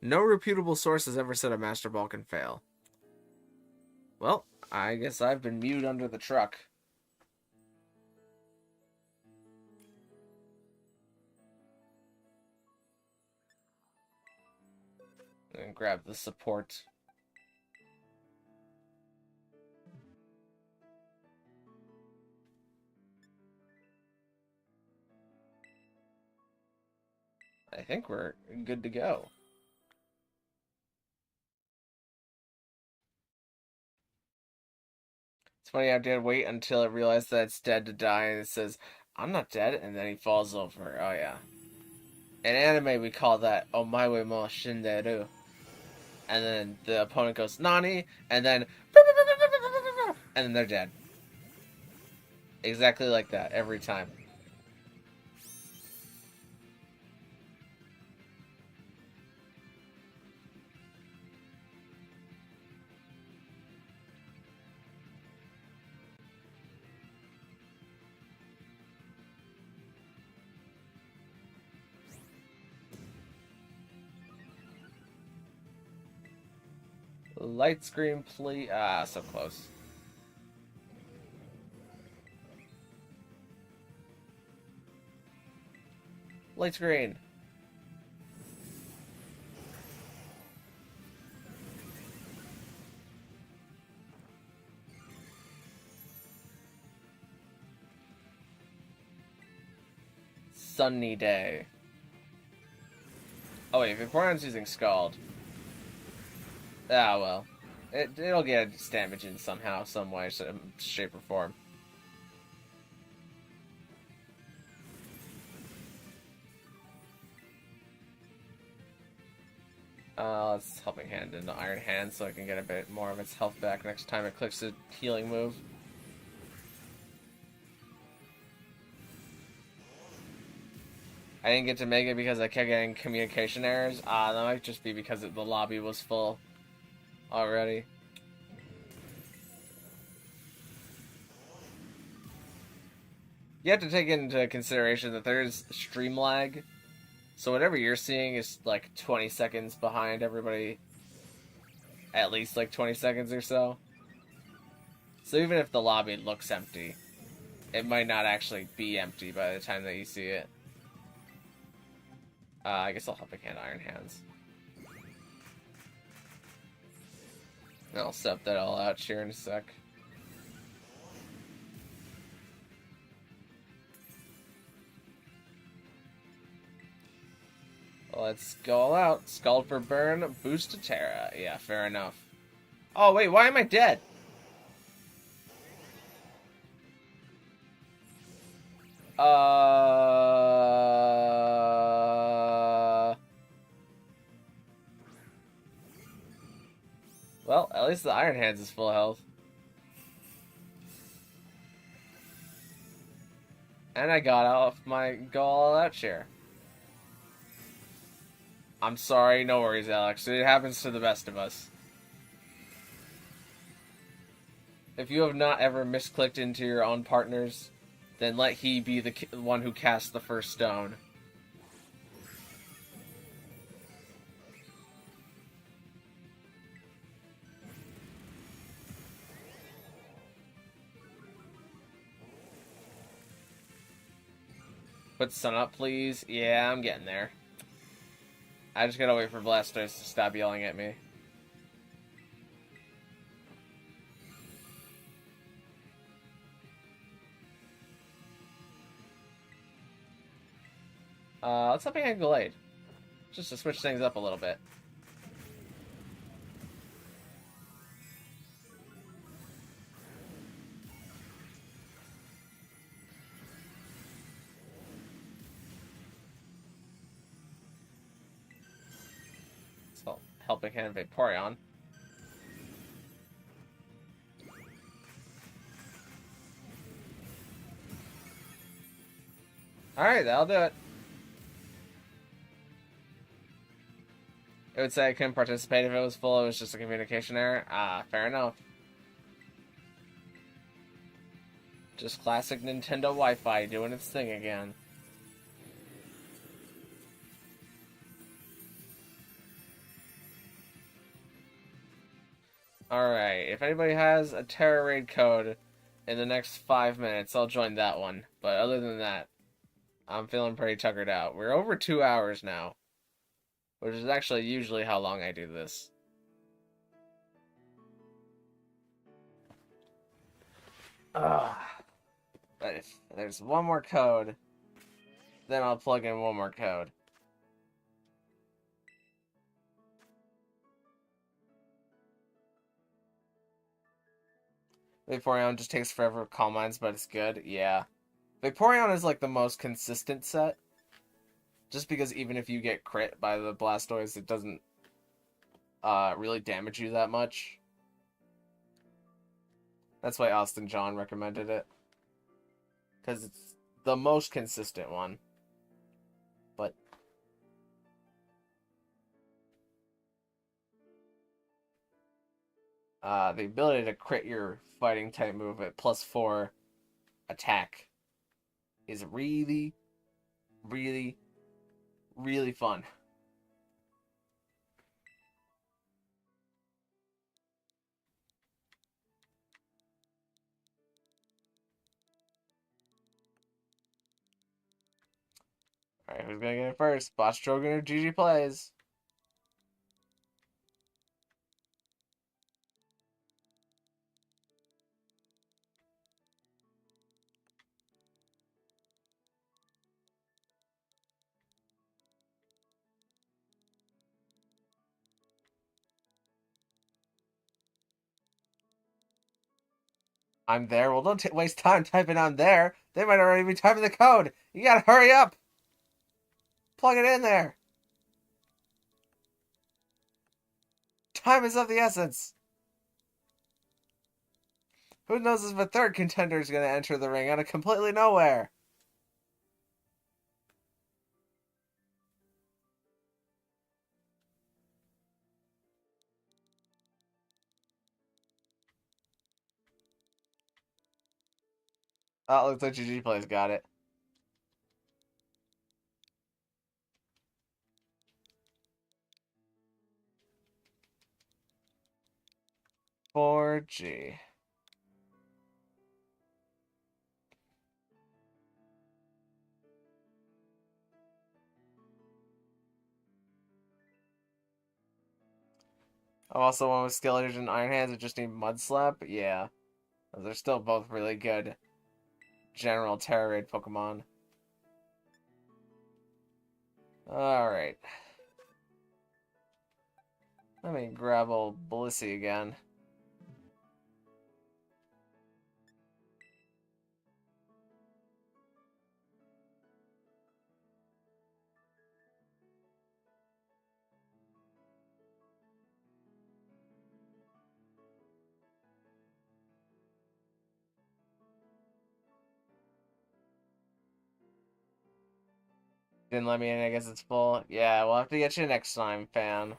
No reputable source has ever said a Master Ball can fail. Well, I guess I've been mewed under the truck. And grab the support. I think we're good to go. It's funny how did wait until it realized that it's dead to die, and it says, "I'm not dead," and then he falls over. Oh yeah. In anime, we call that "Omae mo shinderu," and then the opponent goes "Nani," and then they're dead. Exactly like that every time. Light screen, please. Ah, so close. Light screen. Sunny day. Oh wait, Vaporeon's using Scald. Ah well. It'll get its damage in somehow, some way, shape, or form. Let's Helping Hand into Iron Hand so I can get a bit more of its health back next time it clicks a healing move. I didn't get to make it because I kept getting communication errors. That might just be because the lobby was full already. You have to take into consideration that there is stream lag. So whatever you're seeing is like 20 seconds behind everybody. At least like 20 seconds or so. So even if the lobby looks empty, it might not actually be empty by the time that you see it. I guess I'll Helping Hand Iron Hands. I'll step that all out here in a sec. Let's go all out. Scald for burn, boost to Tera. Yeah, fair enough. Oh, wait, why am I dead? Well, at least the Iron Hands is full health. And I got off my go all out share. I'm sorry, no worries, Alex. It happens to the best of us. If you have not ever misclicked into your own partners, then let he be the one who casts the first stone. Put sun up, please. Yeah, I'm getting there. I just gotta wait for Blastoise to stop yelling at me. Let's hop in Glade. Just to switch things up a little bit. So, helping hand Vaporeon. Alright, that'll do it. It would say I couldn't participate if it was full, it was just a communication error. Ah, fair enough. Just classic Nintendo Wi-Fi doing its thing again. Alright, if anybody has a Tera raid code in the next 5 minutes, I'll join that one. But other than that, I'm feeling pretty tuckered out. We're over 2 hours now, which is actually usually how long I do this. But if there's one more code, then I'll plug in one more code. Vaporeon just takes forever with Calm Minds, but it's good. Yeah. Vaporeon is like the most consistent set. Just because even if you get crit by the Blastoise, it doesn't really damage you that much. That's why Austin John recommended it. Because it's the most consistent one. But the ability to crit your fighting type move at +4 attack is really, really, really fun. Alright, who's gonna get it first? Boss Trogan or GG Plays? I'm there. Well, don't waste time typing I'm there. They might already be typing the code. You gotta hurry up. Plug it in there. Time is of the essence. Who knows if a third contender is gonna enter the ring out of completely nowhere? Oh, looks like GG Plays got it. $4G. I'm also one with Skeleton and Iron Hands that just need Mud Slap. Yeah. They're still both really good general Tera raid Pokemon. Alright. Let me grab old Blissey again. Didn't let me in, I guess it's full. Yeah, we'll have to get you next time, fan.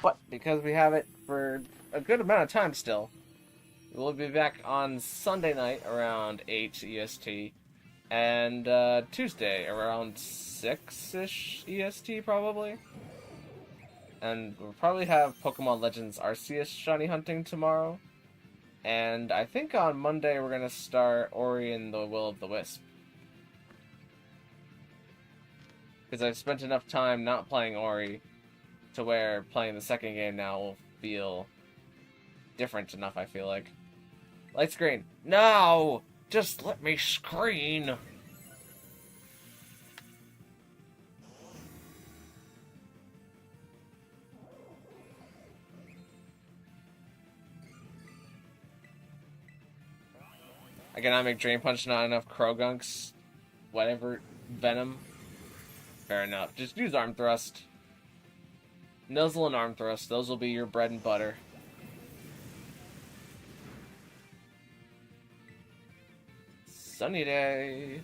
But because we have it for a good amount of time still, we'll be back on Sunday night around 8 EST, and Tuesday around 6-ish EST, probably. And we'll probably have Pokemon Legends Arceus shiny hunting tomorrow. And I think on Monday we're going to start Ori and the Will of the Wisp. Because I've spent enough time not playing Ori to where playing the second game now will feel different enough, I feel like. Light screen. No! Just let me screen! I cannot make Drain Punch, not enough Croagunks. Whatever. Venom. Fair enough. Just use Arm Thrust. Nuzzle and Arm Thrust. Those will be your bread and butter. Sunny day.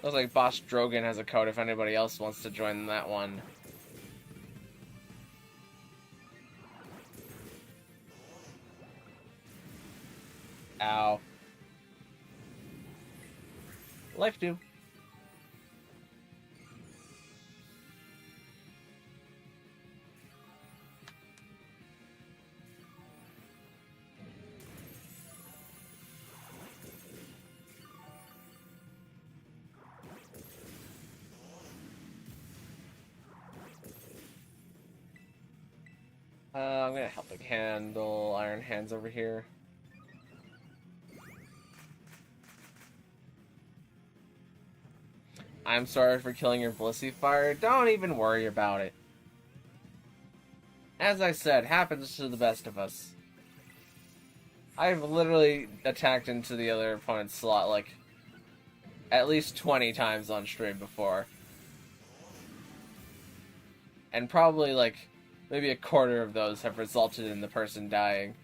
Looks like Boss Drogon has a code if anybody else wants to join that one. Ow. Life do. I'm gonna help the handle Iron Hands over here. I'm sorry for killing your Blissey Fire. Don't even worry about it. As I said, happens to the best of us. I've literally attacked into the other opponent's slot like at least 20 times on stream before. And probably like maybe a quarter of those have resulted in the person dying.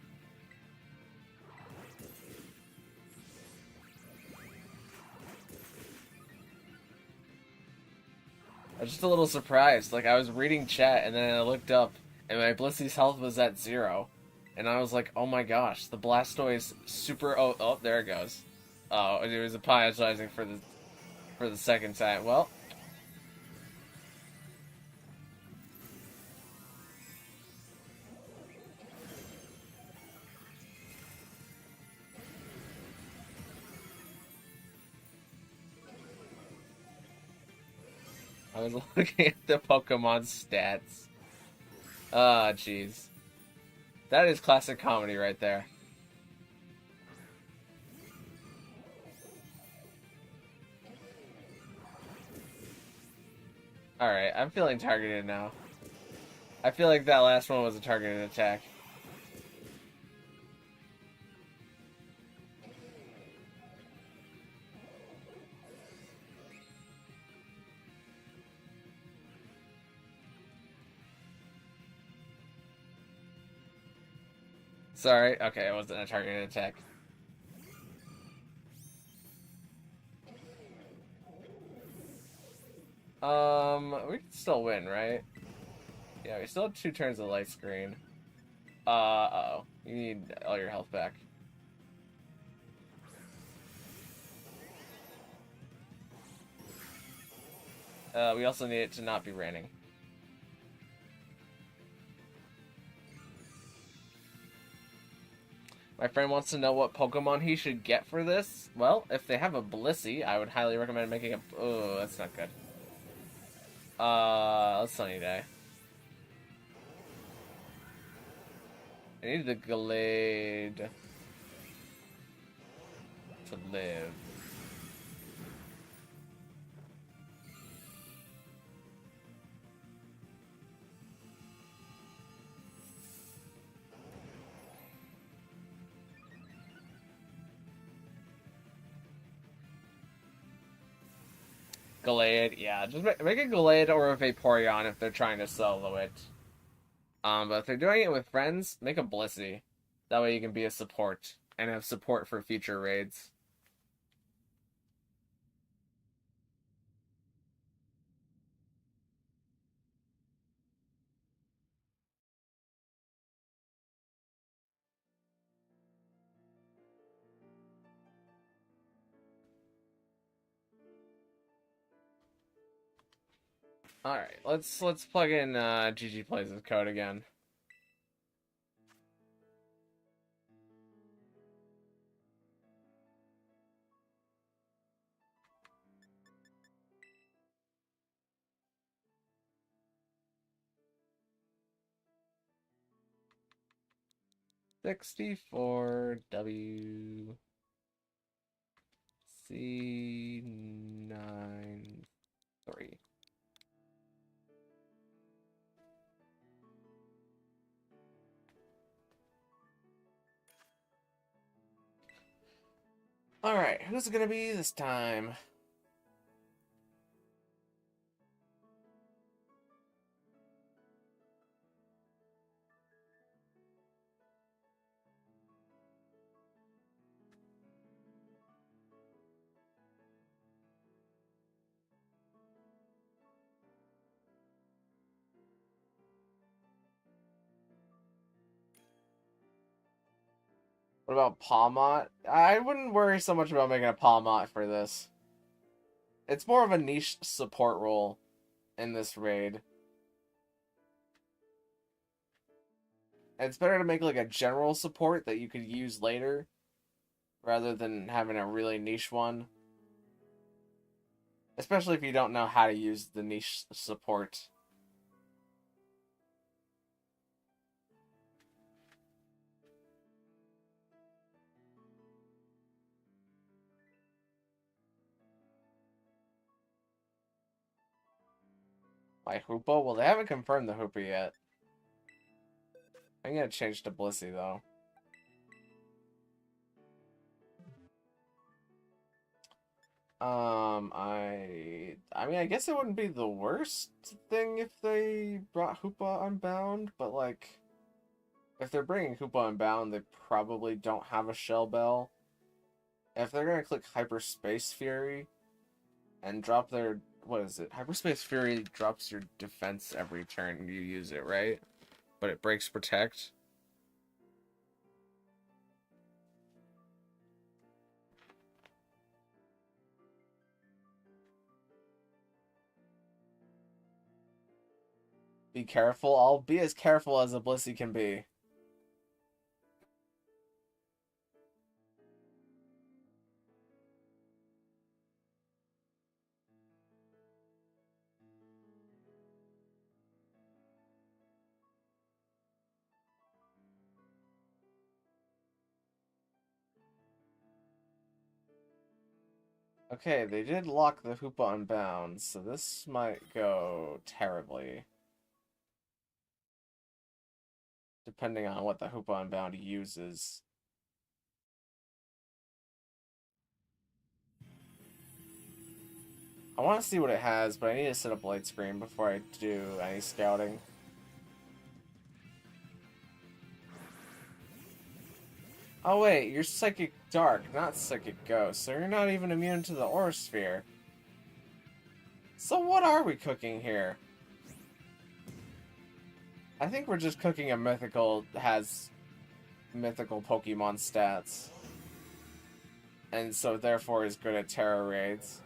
I was just a little surprised. Like, I was reading chat, and then I looked up, and my Blissey's health was at 0. And I was like, oh my gosh, the Blastoise super... Oh, there it goes. Oh, it was apologizing for the second time. Well... I was looking at the Pokemon stats. Ah, jeez. That is classic comedy right there. Alright, I'm feeling targeted now. I feel like that last one was a targeted attack. Sorry. Okay, it wasn't a targeted attack. We can still win, right? Yeah, we still have 2 turns of light screen. Uh-oh. You need all your health back. We also need it to not be raining. My friend wants to know what Pokemon he should get for this. Well, if they have a Blissey, I would highly recommend making a... Oh, that's not good. Sunny Day. I need the Glade to live. Glade, yeah, just make a Glade or a Vaporeon if they're trying to solo it. But if they're doing it with friends, make a Blissey. That way you can be a support and have support for future raids. All right, let's plug in GG Plays' code again. $64WC93. Alright, who's it gonna be this time? What about Palmot? I wouldn't worry so much about making a Palmot for this. It's more of a niche support role in this raid. And it's better to make like a general support that you could use later rather than having a really niche one. Especially if you don't know how to use the niche support. My Hoopa? Well, they haven't confirmed the Hoopa yet. I'm gonna change to Blissey, though. I mean, I guess it wouldn't be the worst thing if they brought Hoopa Unbound, but, like, if they're bringing Hoopa Unbound, they probably don't have a Shell Bell. If they're gonna click Hyperspace Fury and drop their... What is it? Hyperspace Fury drops your defense every turn you use it, right? But it breaks Protect. Be careful. I'll be as careful as a Blissey can be. Okay, they did lock the Hoopa Unbound, so this might go terribly. Depending on what the Hoopa Unbound uses. I want to see what it has, but I need to set up light screen before I do any scouting. Oh wait, you're Psychic Dark, not Psychic Ghost, so you're not even immune to the Aura Sphere. So what are we cooking here? I think we're just cooking a mythical that has mythical Pokemon stats. And so therefore is good at Tera raids.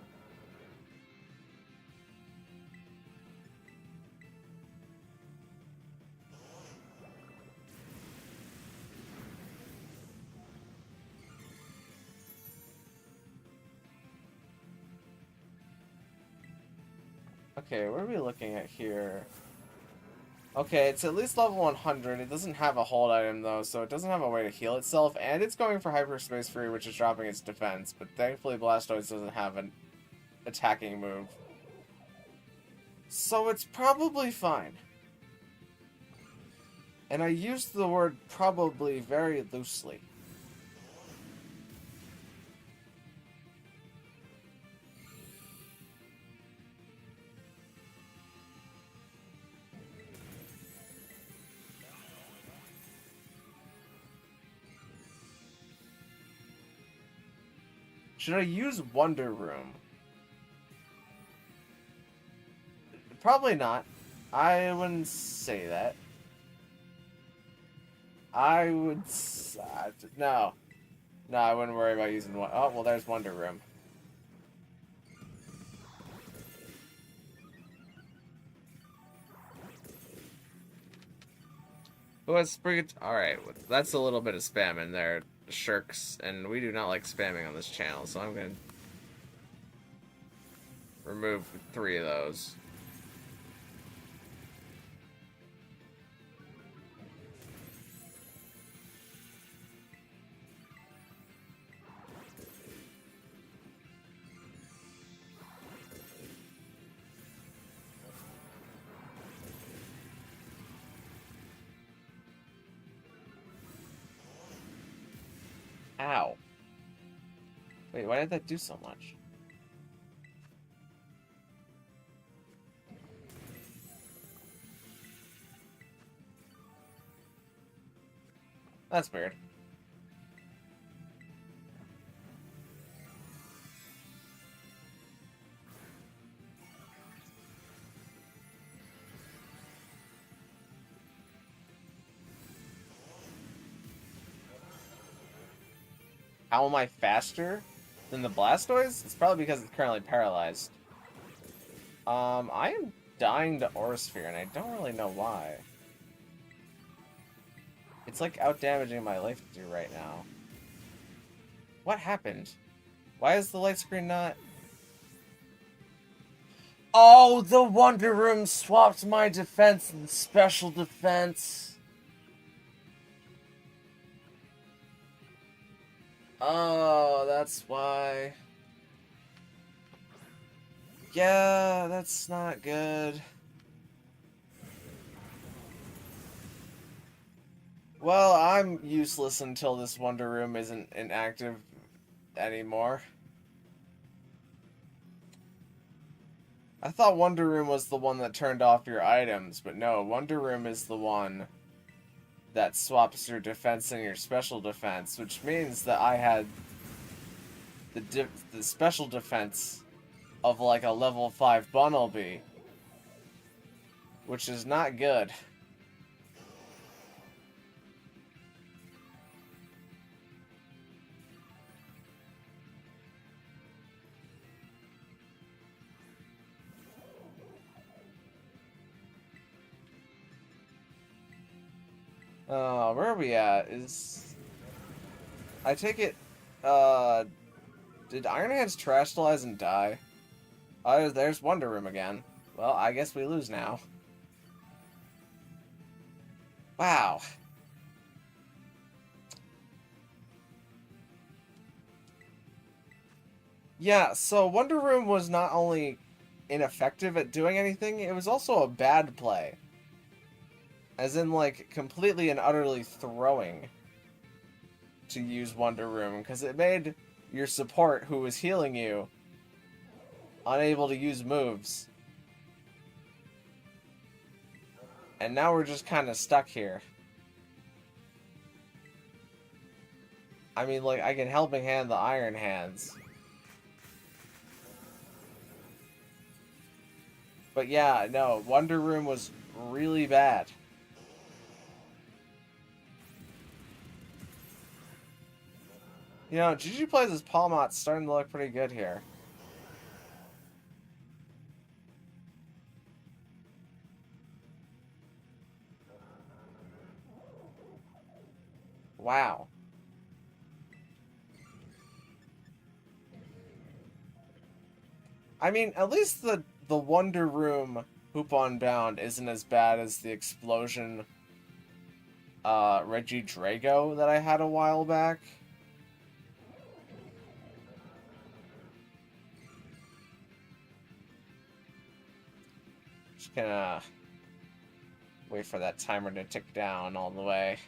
Okay, what are we looking at here? Okay, it's at least level 100. It doesn't have a hold item, though, so it doesn't have a way to heal itself, and it's going for Hyperspace Free, which is dropping its defense, but thankfully Blastoise doesn't have an attacking move. So it's probably fine. And I used the word probably very loosely. Should I use Wonder Room? Probably not. I wouldn't say that. I would... no. No, I wouldn't worry about using one. Oh, well, there's Wonder Room. Who has Sprig? Alright, that's a little bit of spam in there, shirks, and we do not like spamming on this channel, so I'm going to remove 3 of those. Ow. Wait, why did that do so much? That's weird. How am I faster than the Blastoise? It's probably because it's currently paralyzed. I am dying to Aurasphere, and I don't really know why. It's like out-damaging my life to right now. What happened? Why is the light screen not... Oh, the Wonder Room swapped my defense and special defense. Oh, that's why. Yeah, that's not good. Well, I'm useless until this Wonder Room isn't inactive anymore. I thought Wonder Room was the one that turned off your items, but no, Wonder Room is the one that swaps your defense and your special defense, which means that I had the special defense of like a level 5 Bunnelby, which is not good. Where are we at? I take it, did Ironhead's Terastallize and die? Oh, there's Wonder Room again. Well, I guess we lose now. Wow. Yeah, so Wonder Room was not only ineffective at doing anything, it was also a bad play. As in, like, completely and utterly throwing to use Wonder Room, because it made your support, who was healing you, unable to use moves. And now we're just kind of stuck here. I mean, like, I can helping hand the Iron Hands. But yeah, no, Wonder Room was really bad. You know, GG plays as Palmot's starting to look pretty good here. Wow. I mean, at least the the Wonder Room Hoop on Bound isn't as bad as the Explosion Reggie Drago that I had a while back. Just gonna wait for that timer to tick down all the way.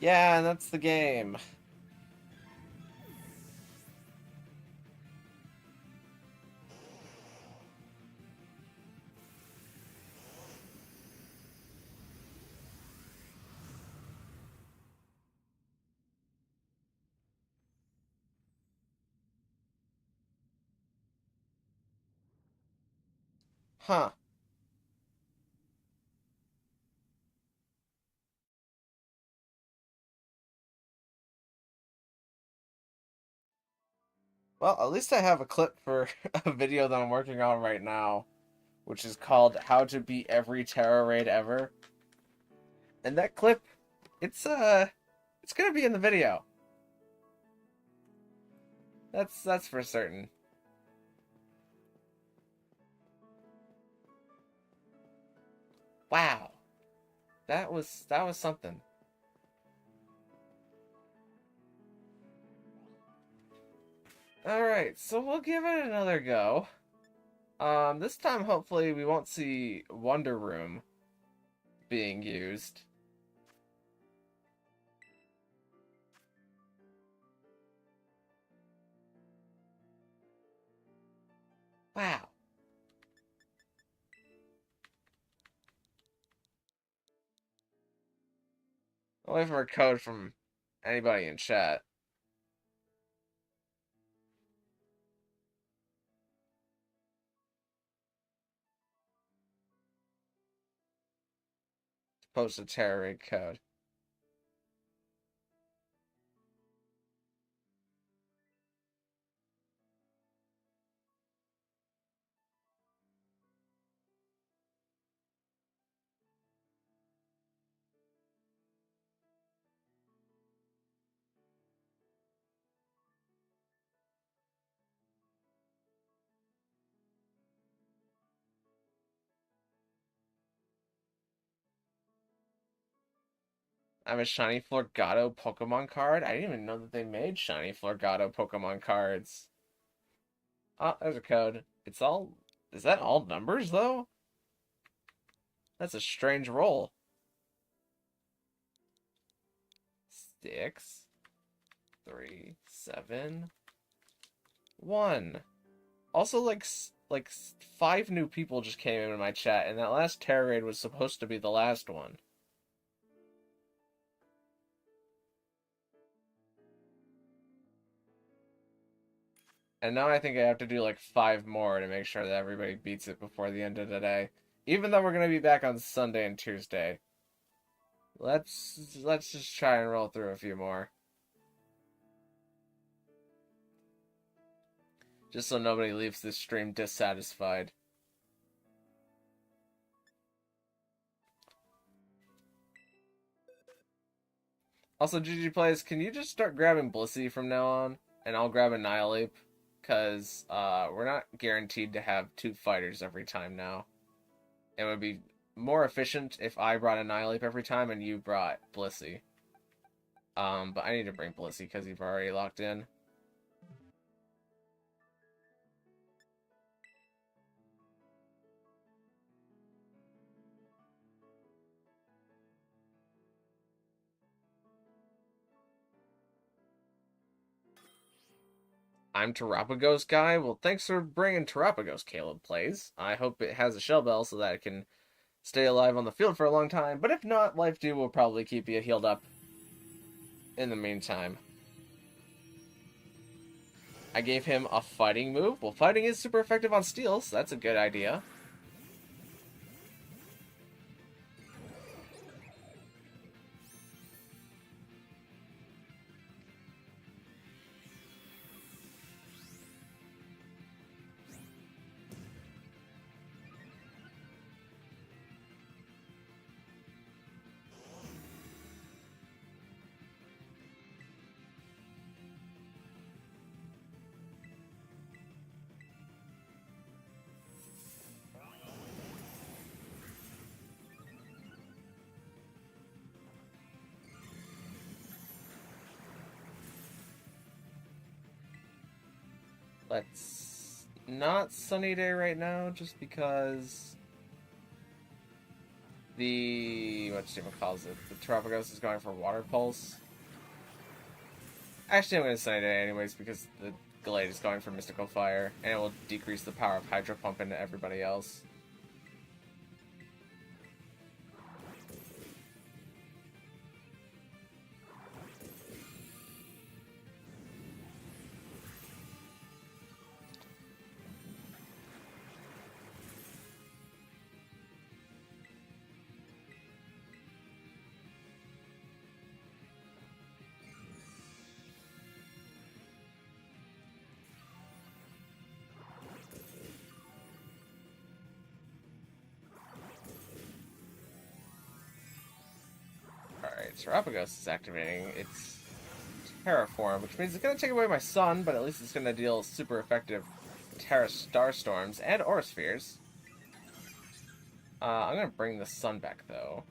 Yeah, and that's the game. Huh. Well, at least I have a clip for a video that I'm working on right now, which is called How to Beat Every Tera Raid Ever. And that clip, it's gonna be in the video. That's for certain. Wow. That was something. Alright, so we'll give it another go. This time hopefully we won't see Wonder Room being used. Wow. I'll wait for a code from anybody in chat. Post a Tera Raid code. I have a Shiny Florgato Pokemon card. I didn't even know that they made Shiny Florgato Pokemon cards. Oh, there's a code. It's all... Is that all numbers, though? That's a strange roll. 6, 3, 7, 1. Also, like 5 new people just came into my chat, and that last Tera Raid was supposed to be the last one. And now I think I have to do like 5 more to make sure that everybody beats it before the end of the day. Even though we're gonna be back on Sunday and Tuesday. Let's just try and roll through a few more. Just so nobody leaves this stream dissatisfied. Also, GG Plays, can you just start grabbing Blissey from now on? And I'll grab Annihilate. Because we're not guaranteed to have 2 fighters every time now. It would be more efficient if I brought Annihilate every time and you brought Blissey. But I need to bring Blissey because you've already locked in. I'm Terapagos guy. Well, thanks for bringing Terapagos, Caleb Plays. I hope it has a Shell Bell so that it can stay alive on the field for a long time. But if not, Life Dew will probably keep you healed up in the meantime. I gave him a fighting move. Well, fighting is super effective on steel, so that's a good idea. Let's not Sunny Day right now, just because the calls it? The Terapagos is going for Water Pulse. Actually, I'm going to Sunny Day anyways because the Gallade is going for Mystical Fire, and it will decrease the power of Hydro Pump into everybody else. Alright, Terapagos is activating its Tera form, which means it's going to take away my Sun, but at least it's going to deal super effective Tera Starstorms and Aura Spheres. I'm going to bring the Sun back, though.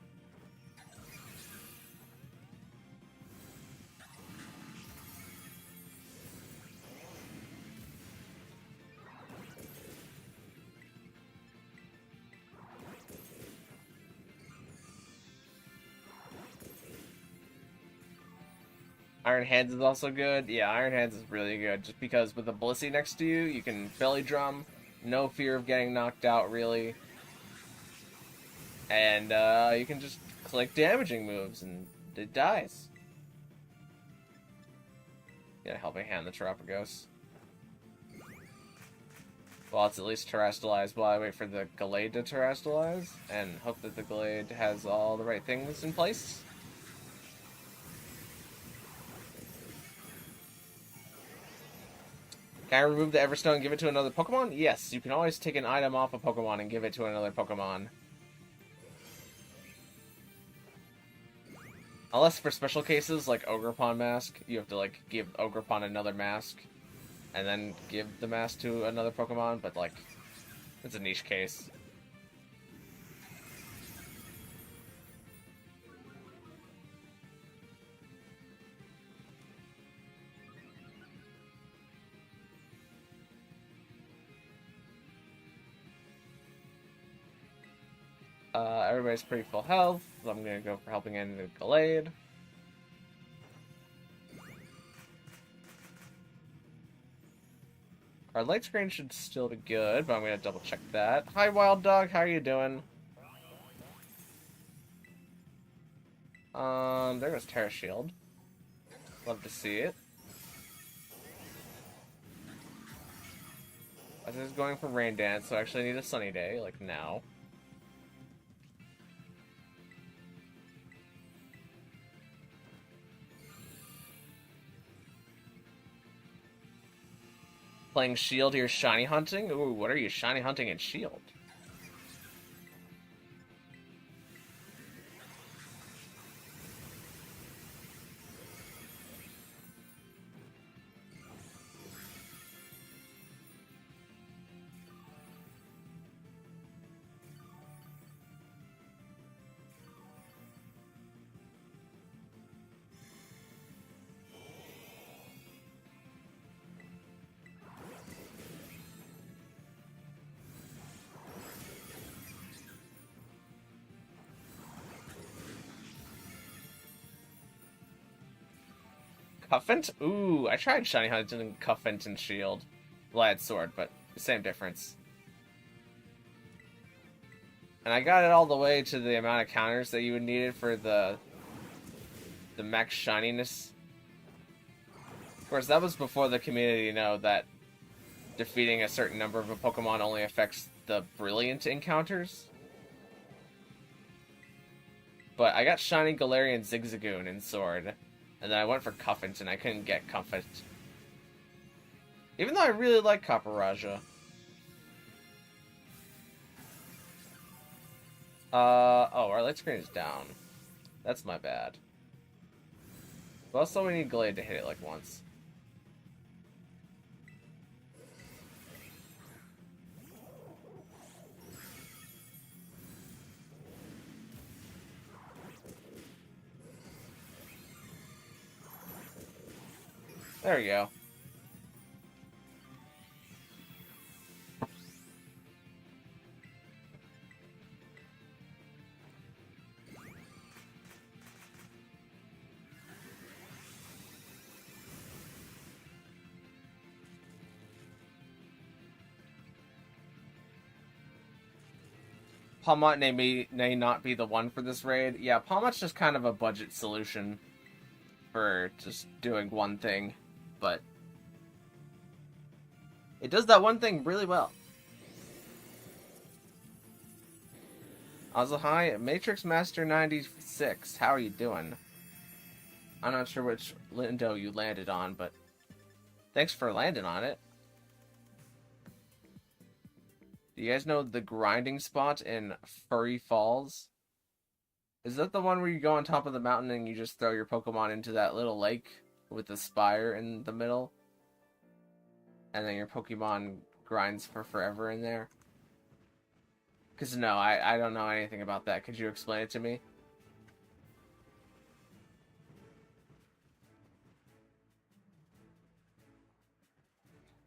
Iron Hands is also good. Yeah, Iron Hands is really good, just because with the Blissey next to you, you can Belly Drum. No fear of getting knocked out, really. And you can just click damaging moves, and it dies. Get a Helping Hand the Terapagos. Well, it's at least terrestrialized while I wait for the Gallade to terrestrialize, and hope that the Gallade has all the right things in place. Can I remove the Everstone and give it to another Pokemon? Yes, you can always take an item off a Pokemon and give it to another Pokemon. Unless for special cases, like Ogerpon Mask, you have to, like, give Ogerpon another mask, and then give the mask to another Pokemon, but, like, it's a niche case. Everybody's pretty full health, so I'm gonna go for Helping Hand the Gallade. Our light screen should still be good, but I'm gonna double check that. Hi, Wild Dog, how are you doing? There goes Terra Shield. Love to see it. This is going for Rain Dance, so I actually need a Sunny Day, like now. Playing Shield here, Shiny Hunting? Ooh, what are you Shiny Hunting in Shield? Cuffent? Ooh, I tried Shiny Hunting and Cuffent and Shield. Well, I had Sword, but same difference. And I got it all the way to the amount of counters that you would need it for the max shininess. Of course, that was before the community that defeating a certain number of a Pokemon only affects the brilliant encounters. But I got Shiny Galarian Zigzagoon in Sword. And then I went for Cuffent, and I couldn't get Cuffent. Even though I really like Copper-Raja. Oh, our light screen is down. That's my bad. But also we need Glade to hit it, like, once. There we go. Palmot may not be the one for this raid. Yeah, Palmot's just kind of a budget solution for just doing one thing, but it does that one thing really well. Also, hi, Matrix Master 96. How are you doing? I'm not sure which Lindo you landed on, but thanks for landing on it. Do you guys know the grinding spot in Furry Falls? Is that the one where you go on top of the mountain and you just throw your Pokemon into that little lake with the spire in the middle? And then your Pokemon grinds for forever in there? Because no, I don't know anything about that. Could you explain it to me?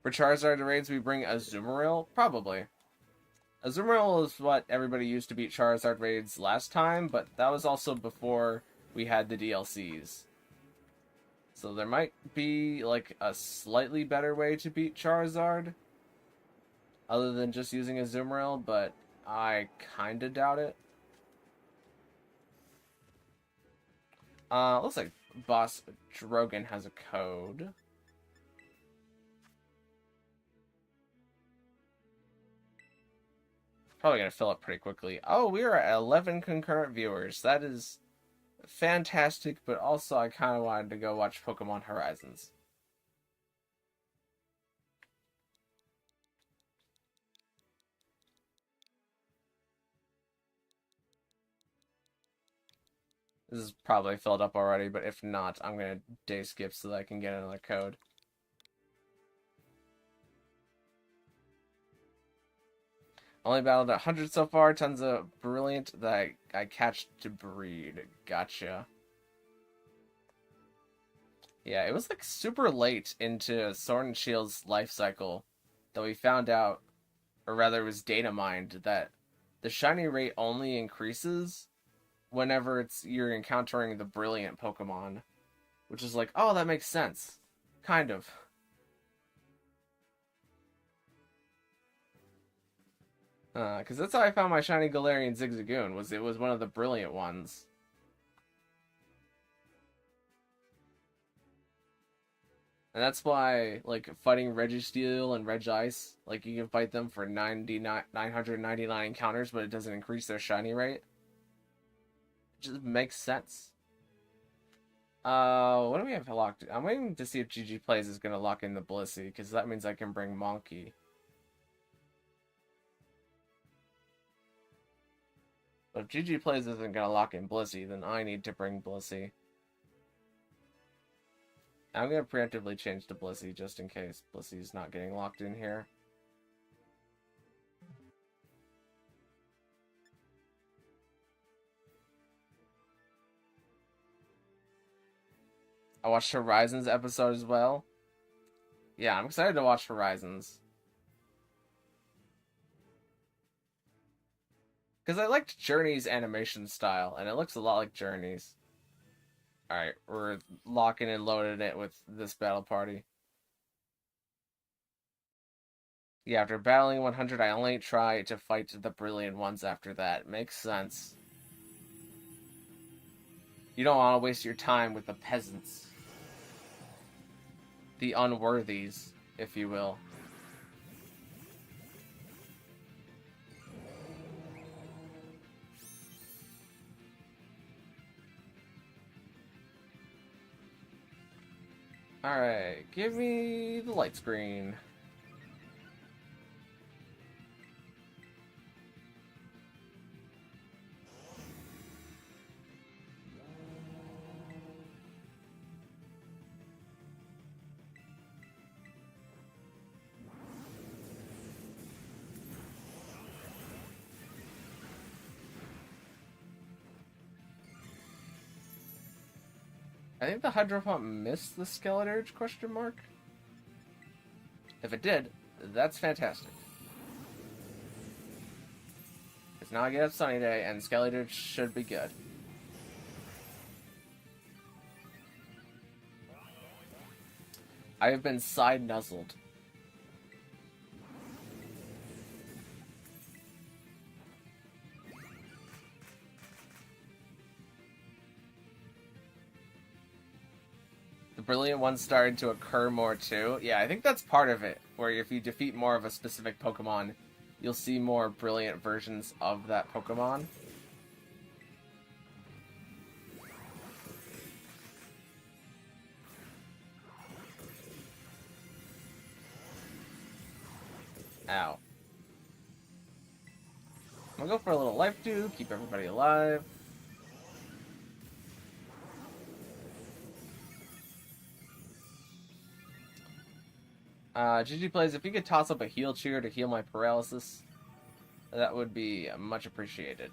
For Charizard raids, we bring Azumarill? Probably. Azumarill is what everybody used to beat Charizard raids last time, but that was also before we had the DLCs. So there might be, like, a slightly better way to beat Charizard, other than just using Azumarill, but I kinda doubt it. Looks like Boss Drogon has a code. Probably gonna fill up pretty quickly. Oh, we are at 11 concurrent viewers. That is fantastic, but also I kind of wanted to go watch Pokemon Horizons. This is probably filled up already, but if not, I'm gonna day skip so that I can get another code. Only battled 100 so far, tons of brilliant that I catch to breed. Gotcha. Yeah, it was like super late into Sword and Shield's life cycle that we found out, or rather it was data mined, that the shiny rate only increases whenever you're encountering the brilliant Pokemon. Which is like, oh, that makes sense. Kind of. Because that's how I found my shiny Galarian Zigzagoon, it was one of the brilliant ones. And that's why, like, fighting Registeel and Regice, like, you can fight them for 999 encounters, but it doesn't increase their shiny rate. It just makes sense. What do we have locked? I'm waiting to see if GG Plays is going to lock in the Blissey, because that means I can bring Monkey. But if GG Plays isn't going to lock in Blissey, then I need to bring Blissey. I'm going to preemptively change to Blissey just in case Blissey's not getting locked in here. I watched Horizons episode as well. Yeah, I'm excited to watch Horizons. Because I liked Journey's animation style, and it looks a lot like Journey's. Alright, we're locking and loading it with this battle party. Yeah, after battling 100, I only try to fight the brilliant ones after that. Makes sense. You don't want to waste your time with the peasants. The unworthies, if you will. Alright, give me the light screen. I think the Hydro Pump missed the Skeleturge, question mark? If it did, that's fantastic. It's now a sunny day, and Skeleturge should be good. I have been side nuzzled. The brilliant ones started to occur more too. Yeah, I think that's part of it, where if you defeat more of a specific Pokemon, you'll see more brilliant versions of that Pokemon. Ow. I'm gonna go for a little life tube, keep everybody alive. GG Plays, if you could toss up a heal cheer to heal my paralysis, that would be much appreciated.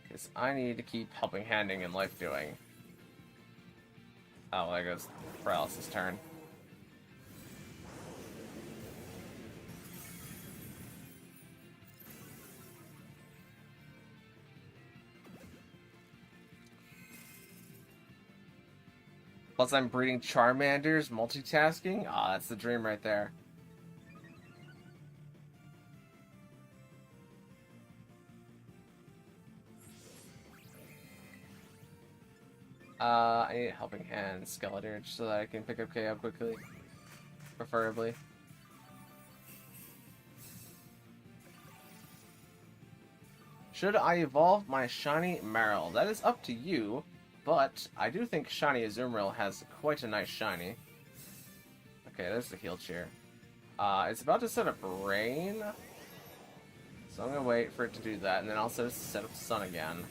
Because I need to keep helping handing and life doing. Oh, there goes paralysis turn. Plus I'm breeding Charmanders, multitasking. Ah, that's the dream right there. I need a helping hand, Skeletor, so that I can pick up KO quickly. Preferably. Should I evolve my shiny Marill? That is up to you, but I do think shiny Azumarill has quite a nice shiny. Okay, there's the heal cheer. It's about to set up rain, so I'm gonna wait for it to do that, and then also set up sun again,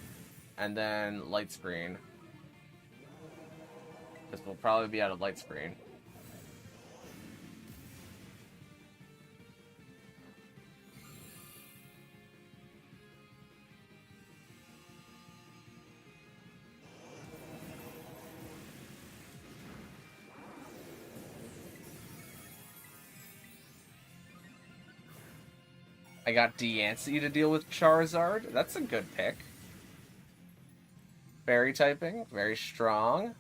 and then light screen, because we'll probably be out of light screen. I got Diancie to deal with Charizard. That's a good pick. Fairy typing, very strong.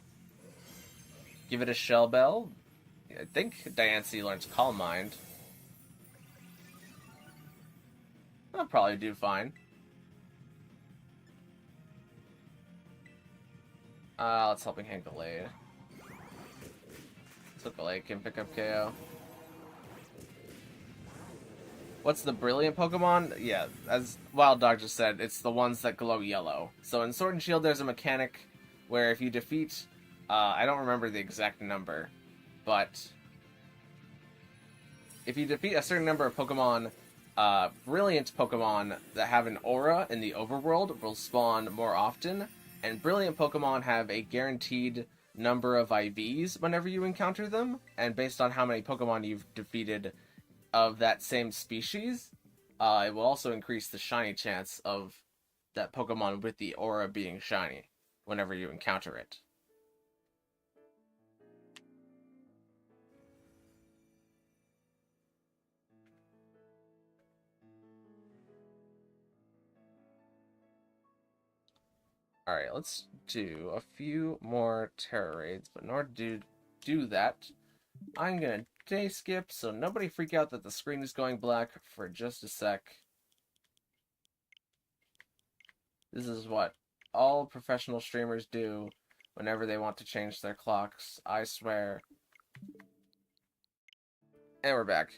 Give it a Shell Bell. I think Diancie learns Calm Mind. That'll probably do fine. Let's Helping Hand Gallade. So Gallade can pick up KO. What's the brilliant Pokemon? Yeah, as Wild Dog just said, it's the ones that glow yellow. So in Sword and Shield, there's a mechanic where if you defeat, I don't remember the exact number, but if you defeat a certain number of Pokemon, brilliant Pokemon that have an aura in the overworld will spawn more often, and brilliant Pokemon have a guaranteed number of IVs whenever you encounter them, and based on how many Pokemon you've defeated of that same species, it will also increase the shiny chance of that Pokemon with the aura being shiny whenever you encounter it. Alright, let's do a few more Tera raids, but in order to do that, I'm gonna day skip, so nobody freak out that the screen is going black for just a sec. This is what all professional streamers do whenever they want to change their clocks, I swear. And we're back.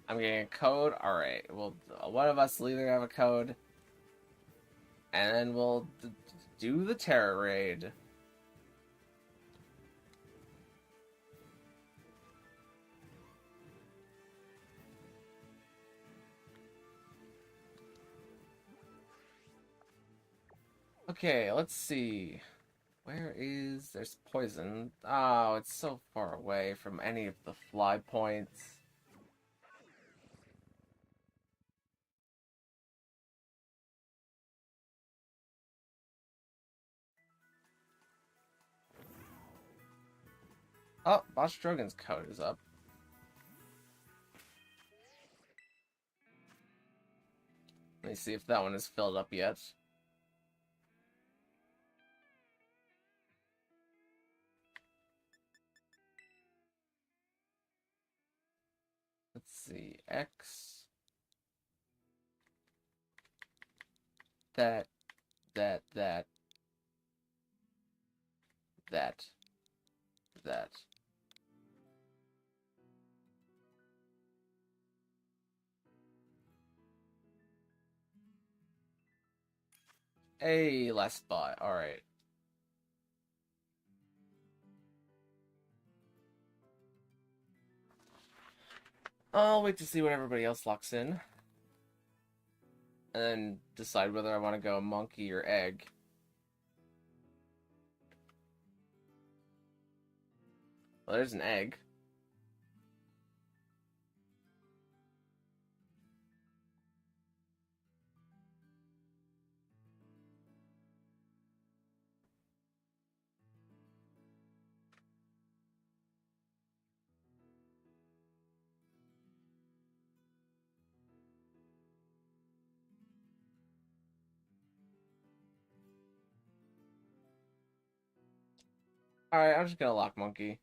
I'm getting a code. Alright, well, one of us will either have a code, and then we'll do the Tera raid. Okay, let's see. Where is... There's poison. Oh, it's so far away from any of the fly points. Oh, Boss Drogon's coat is up. Let me see if that one is filled up yet. Let's see. X. That. That. That. That. That. Hey, last spot. Alright. I'll wait to see what everybody else locks in. And then decide whether I want to go monkey or egg. Well, there's an egg. Alright, I'm just gonna lock monkey.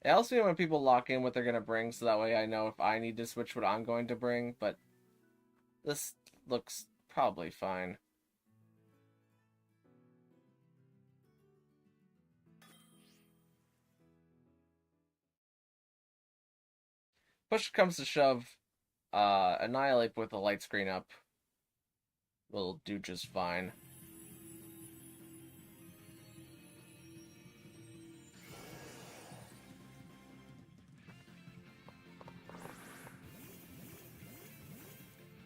It helps me when people lock in what they're gonna bring, so that way I know if I need to switch what I'm going to bring, but this looks probably fine. Push comes to shove, Annihilate with the light screen up will do just fine.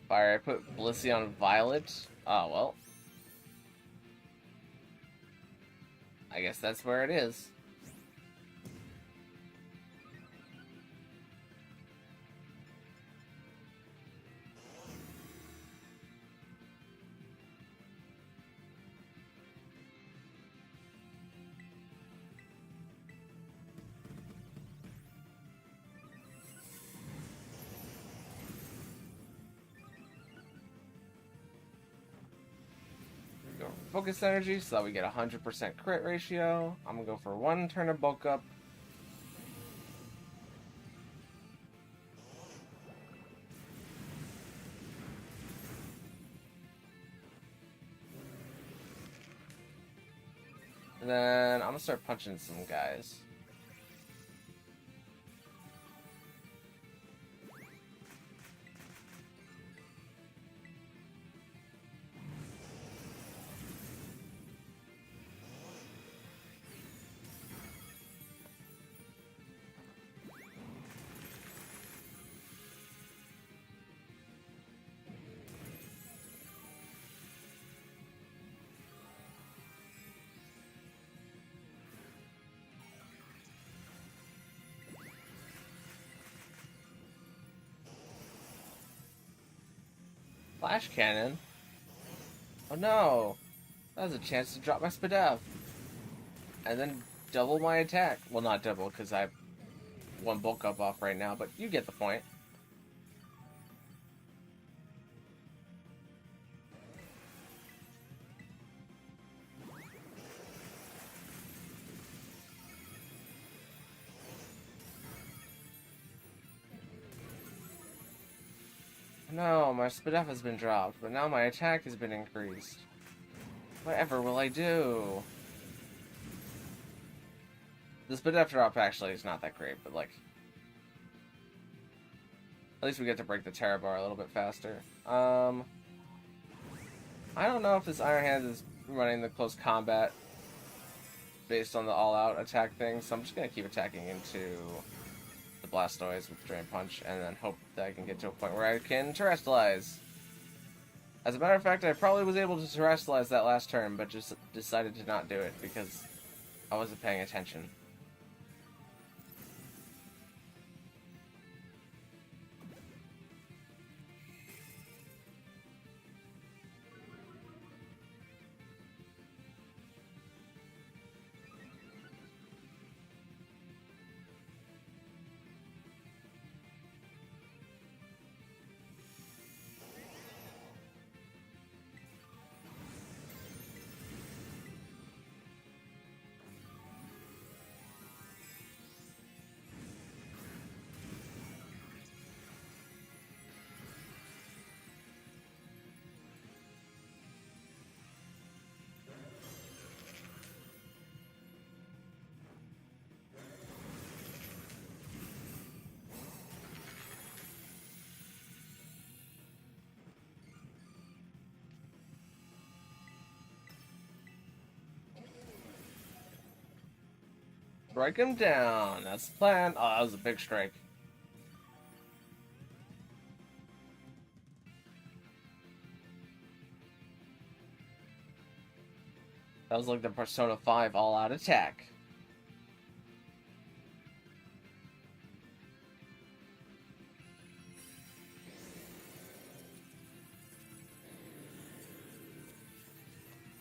Fire, I put Blissey on Violet. Oh, well. I guess that's where it is. Go for focus energy so that we get 100% crit ratio. I'm gonna go for one turn of bulk up. And then I'm gonna start punching some guys. Flash cannon? Oh no! That was a chance to drop my Spadaf. And then double my attack. Well, not double, because I have one bulk up off right now, but you get the point. No, my Spadaf has been dropped, but now my attack has been increased. Whatever will I do? The Spadaf drop actually is not that great, but like... At least we get to break the Tera bar a little bit faster. I don't know if this Iron Hand is running the close combat based on the all-out attack thing, so I'm just gonna keep attacking into the Blastoise with Drain Punch, and then hope that I can get to a point where I can Terrestrialize. As a matter of fact, I probably was able to Terrestrialize that last turn, but just decided to not do it because I wasn't paying attention. Strike him down. That's the plan. Oh, that was a big strike. That was like the Persona 5 all-out attack.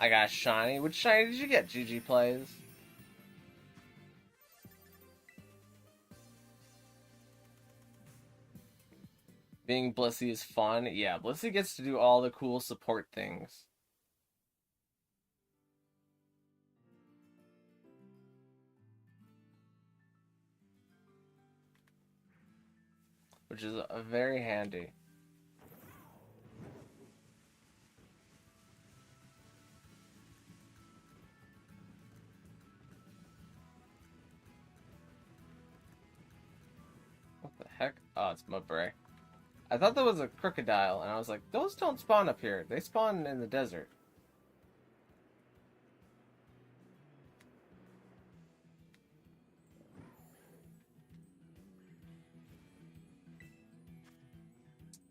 I got shiny. Which shiny did you get, GG Plays? Being Blissey is fun. Yeah, Blissey gets to do all the cool support things. Which is very handy. What the heck? Oh, it's Mudbray. I thought that was a crocodile, and I was like, those don't spawn up here. They spawn in the desert.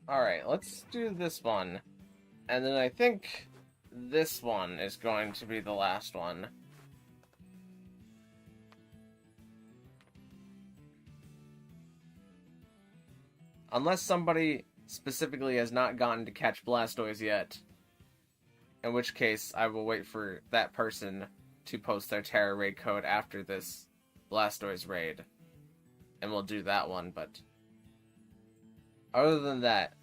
Alright, let's do this one. And then I think this one is going to be the last one. Unless somebody specifically has not gotten to catch Blastoise yet. In which case, I will wait for that person to post their Tera raid code after this Blastoise raid. And we'll do that one, but... other than that,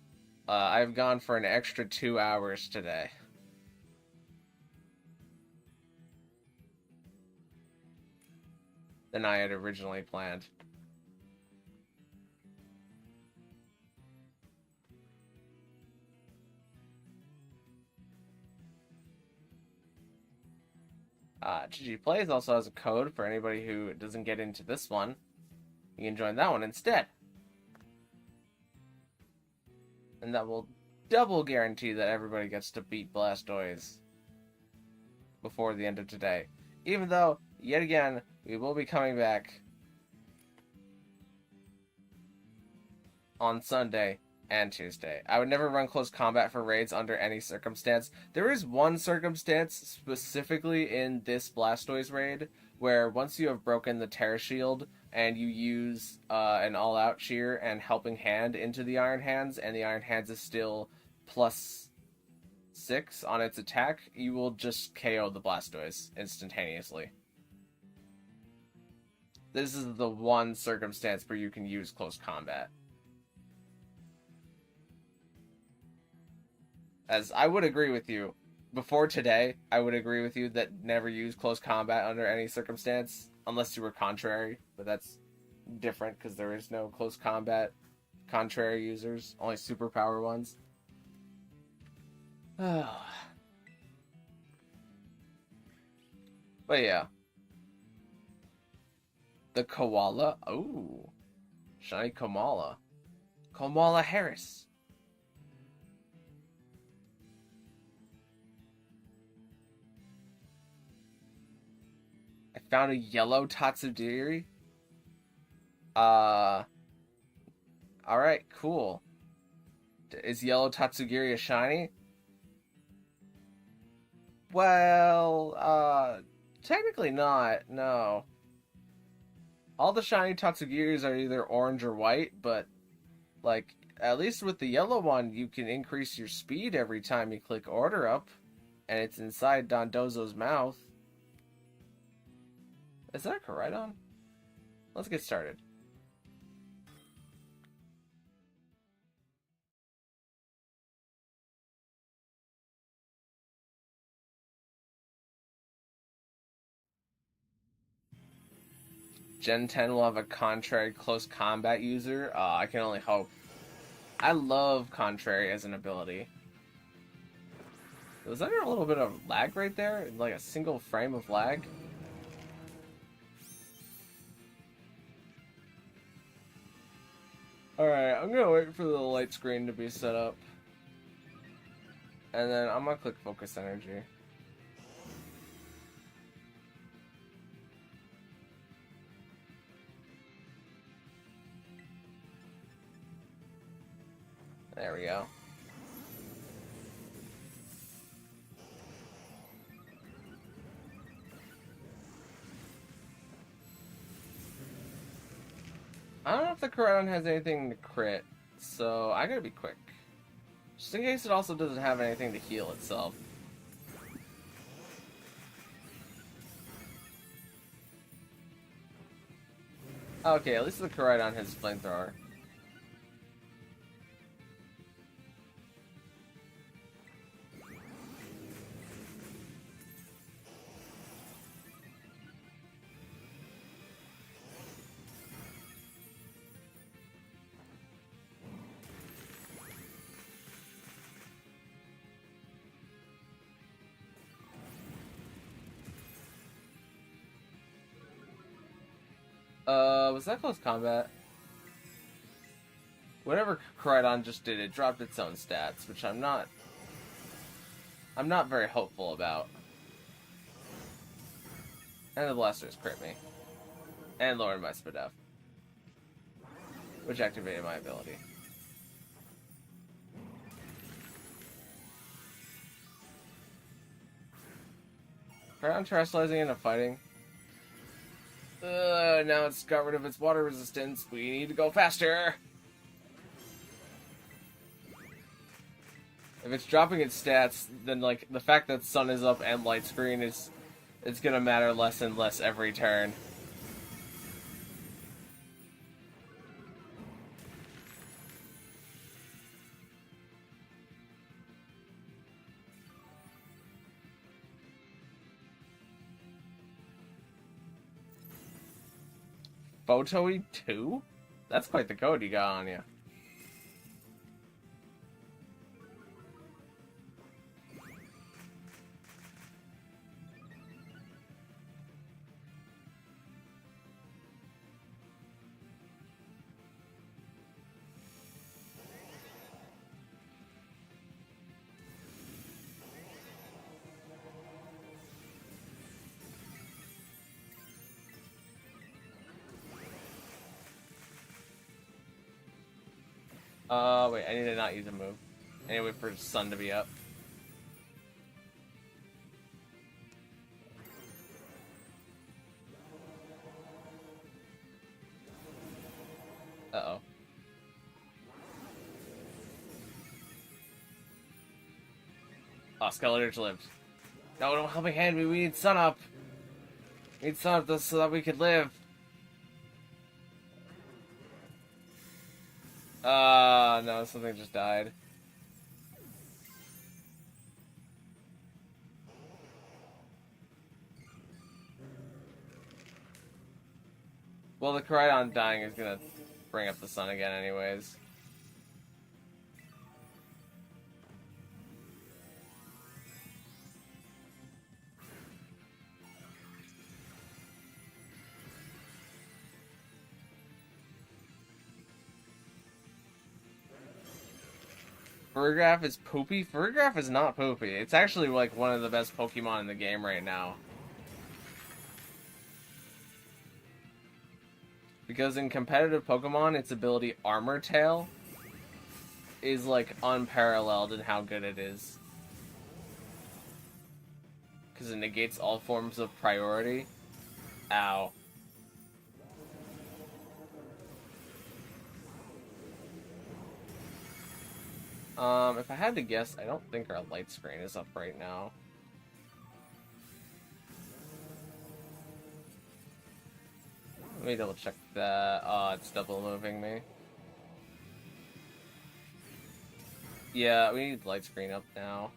I've gone for an extra 2 hours today. Than I had originally planned. GG Plays also has a code for anybody who doesn't get into this one. You can join that one instead. And that will double guarantee that everybody gets to beat Blastoise before the end of today. Even though, yet again, we will be coming back on Sunday and Tuesday. I would never run close combat for raids under any circumstance. There is one circumstance specifically in this Blastoise raid where once you have broken the Tera Shield and you use an all-out cheer and helping hand into the Iron Hands, and the Iron Hands is still +6 on its attack, you will just KO the Blastoise instantaneously. This is the one circumstance where you can use close combat. As I would agree with you, before today, I would agree with you that never use close combat under any circumstance, unless you were contrary, but that's different because there is no close combat contrary users, only superpower ones. But yeah. The koala. Oh. Shiny Komala. Komala Harris. I found a yellow Tatsudiri. Alright, cool. Is yellow Tatsugiri a shiny? Well, technically not, no. All the shiny Tatsugiris are either orange or white, but, like, at least with the yellow one, you can increase your speed every time you click order up, and it's inside Dondozo's mouth. Is that a Koraidon? Let's get started. Gen 10 will have a contrary close combat user. I can only hope. I love contrary as an ability. Was there a little bit of lag right there? Like a single frame of lag? Alright, I'm gonna wait for the light screen to be set up. And then I'm gonna click focus energy. There we go. I don't know if the Koraidon has anything to crit, so I gotta be quick. Just in case it also doesn't have anything to heal itself. Okay, at least the Koraidon has flamethrower. Was that close combat? Whatever Koraidon just did, it dropped its own stats, which I'm not very hopeful about. And the Blastoise crit me. And lowered my SPDF. Which activated my ability. Koraidon terrestrializing into fighting. Now it's got rid of its water resistance. We need to go faster! If it's dropping its stats, then, like, the fact that sun is up and light screen is... it's gonna matter less and less every turn. Photoe 2? That's quite the code you got on you. Wait, I need to not use a move. I need to wait for sun to be up. Uh-oh. Oh, Skeletor lived. No, don't help me hand me, we need sun up! We need sun up so that we can live. No, something just died. Well, the Koraidon dying is gonna bring up the sun again anyways. Furgraf is poopy? Furgraf is not poopy. It's actually like one of the best Pokemon in the game right now. because in competitive Pokemon, its ability Armor Tail is like unparalleled in how good it is. Because it negates all forms of priority. Ow. If I had to guess, I don't think our light screen is up right now. Let me double check that. Oh, it's double moving me. Yeah, we need light screen up now.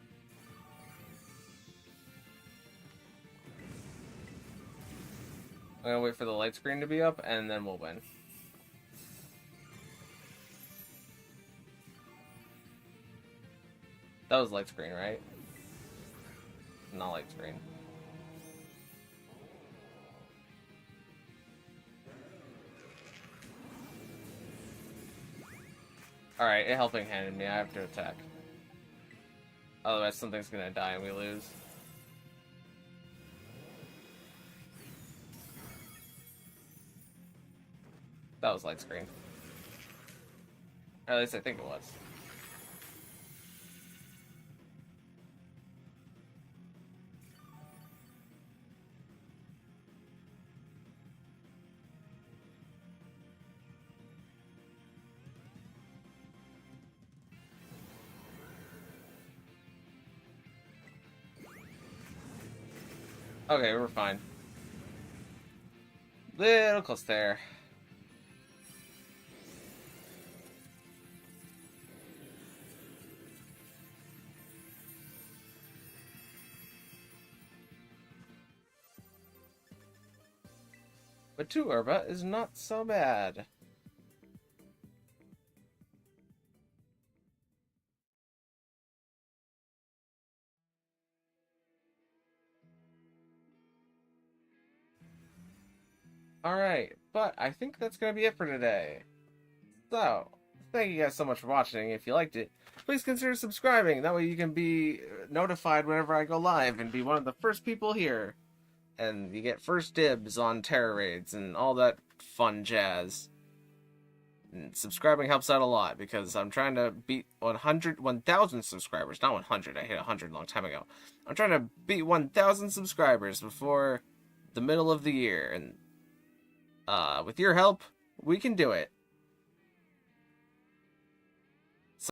I'm gonna wait for the light screen to be up, and then we'll win. That was light screen, right? Not light screen. Alright, it helping handed me. I have to attack. Otherwise, something's gonna die and we lose. That was light screen. Or at least I think it was. Okay, we're fine. Little close there. But 2 Urba is not so bad. Alright, but I think that's going to be it for today. So, thank you guys so much for watching. If you liked it, please consider subscribing. That way you can be notified whenever I go live and be one of the first people here. And you get first dibs on Tera raids and all that fun jazz. And subscribing helps out a lot because I'm trying to beat 1,000 subscribers. Not 100, I hit 100 a long time ago. I'm trying to beat 1,000 subscribers before the middle of the year. And with your help, we can do it.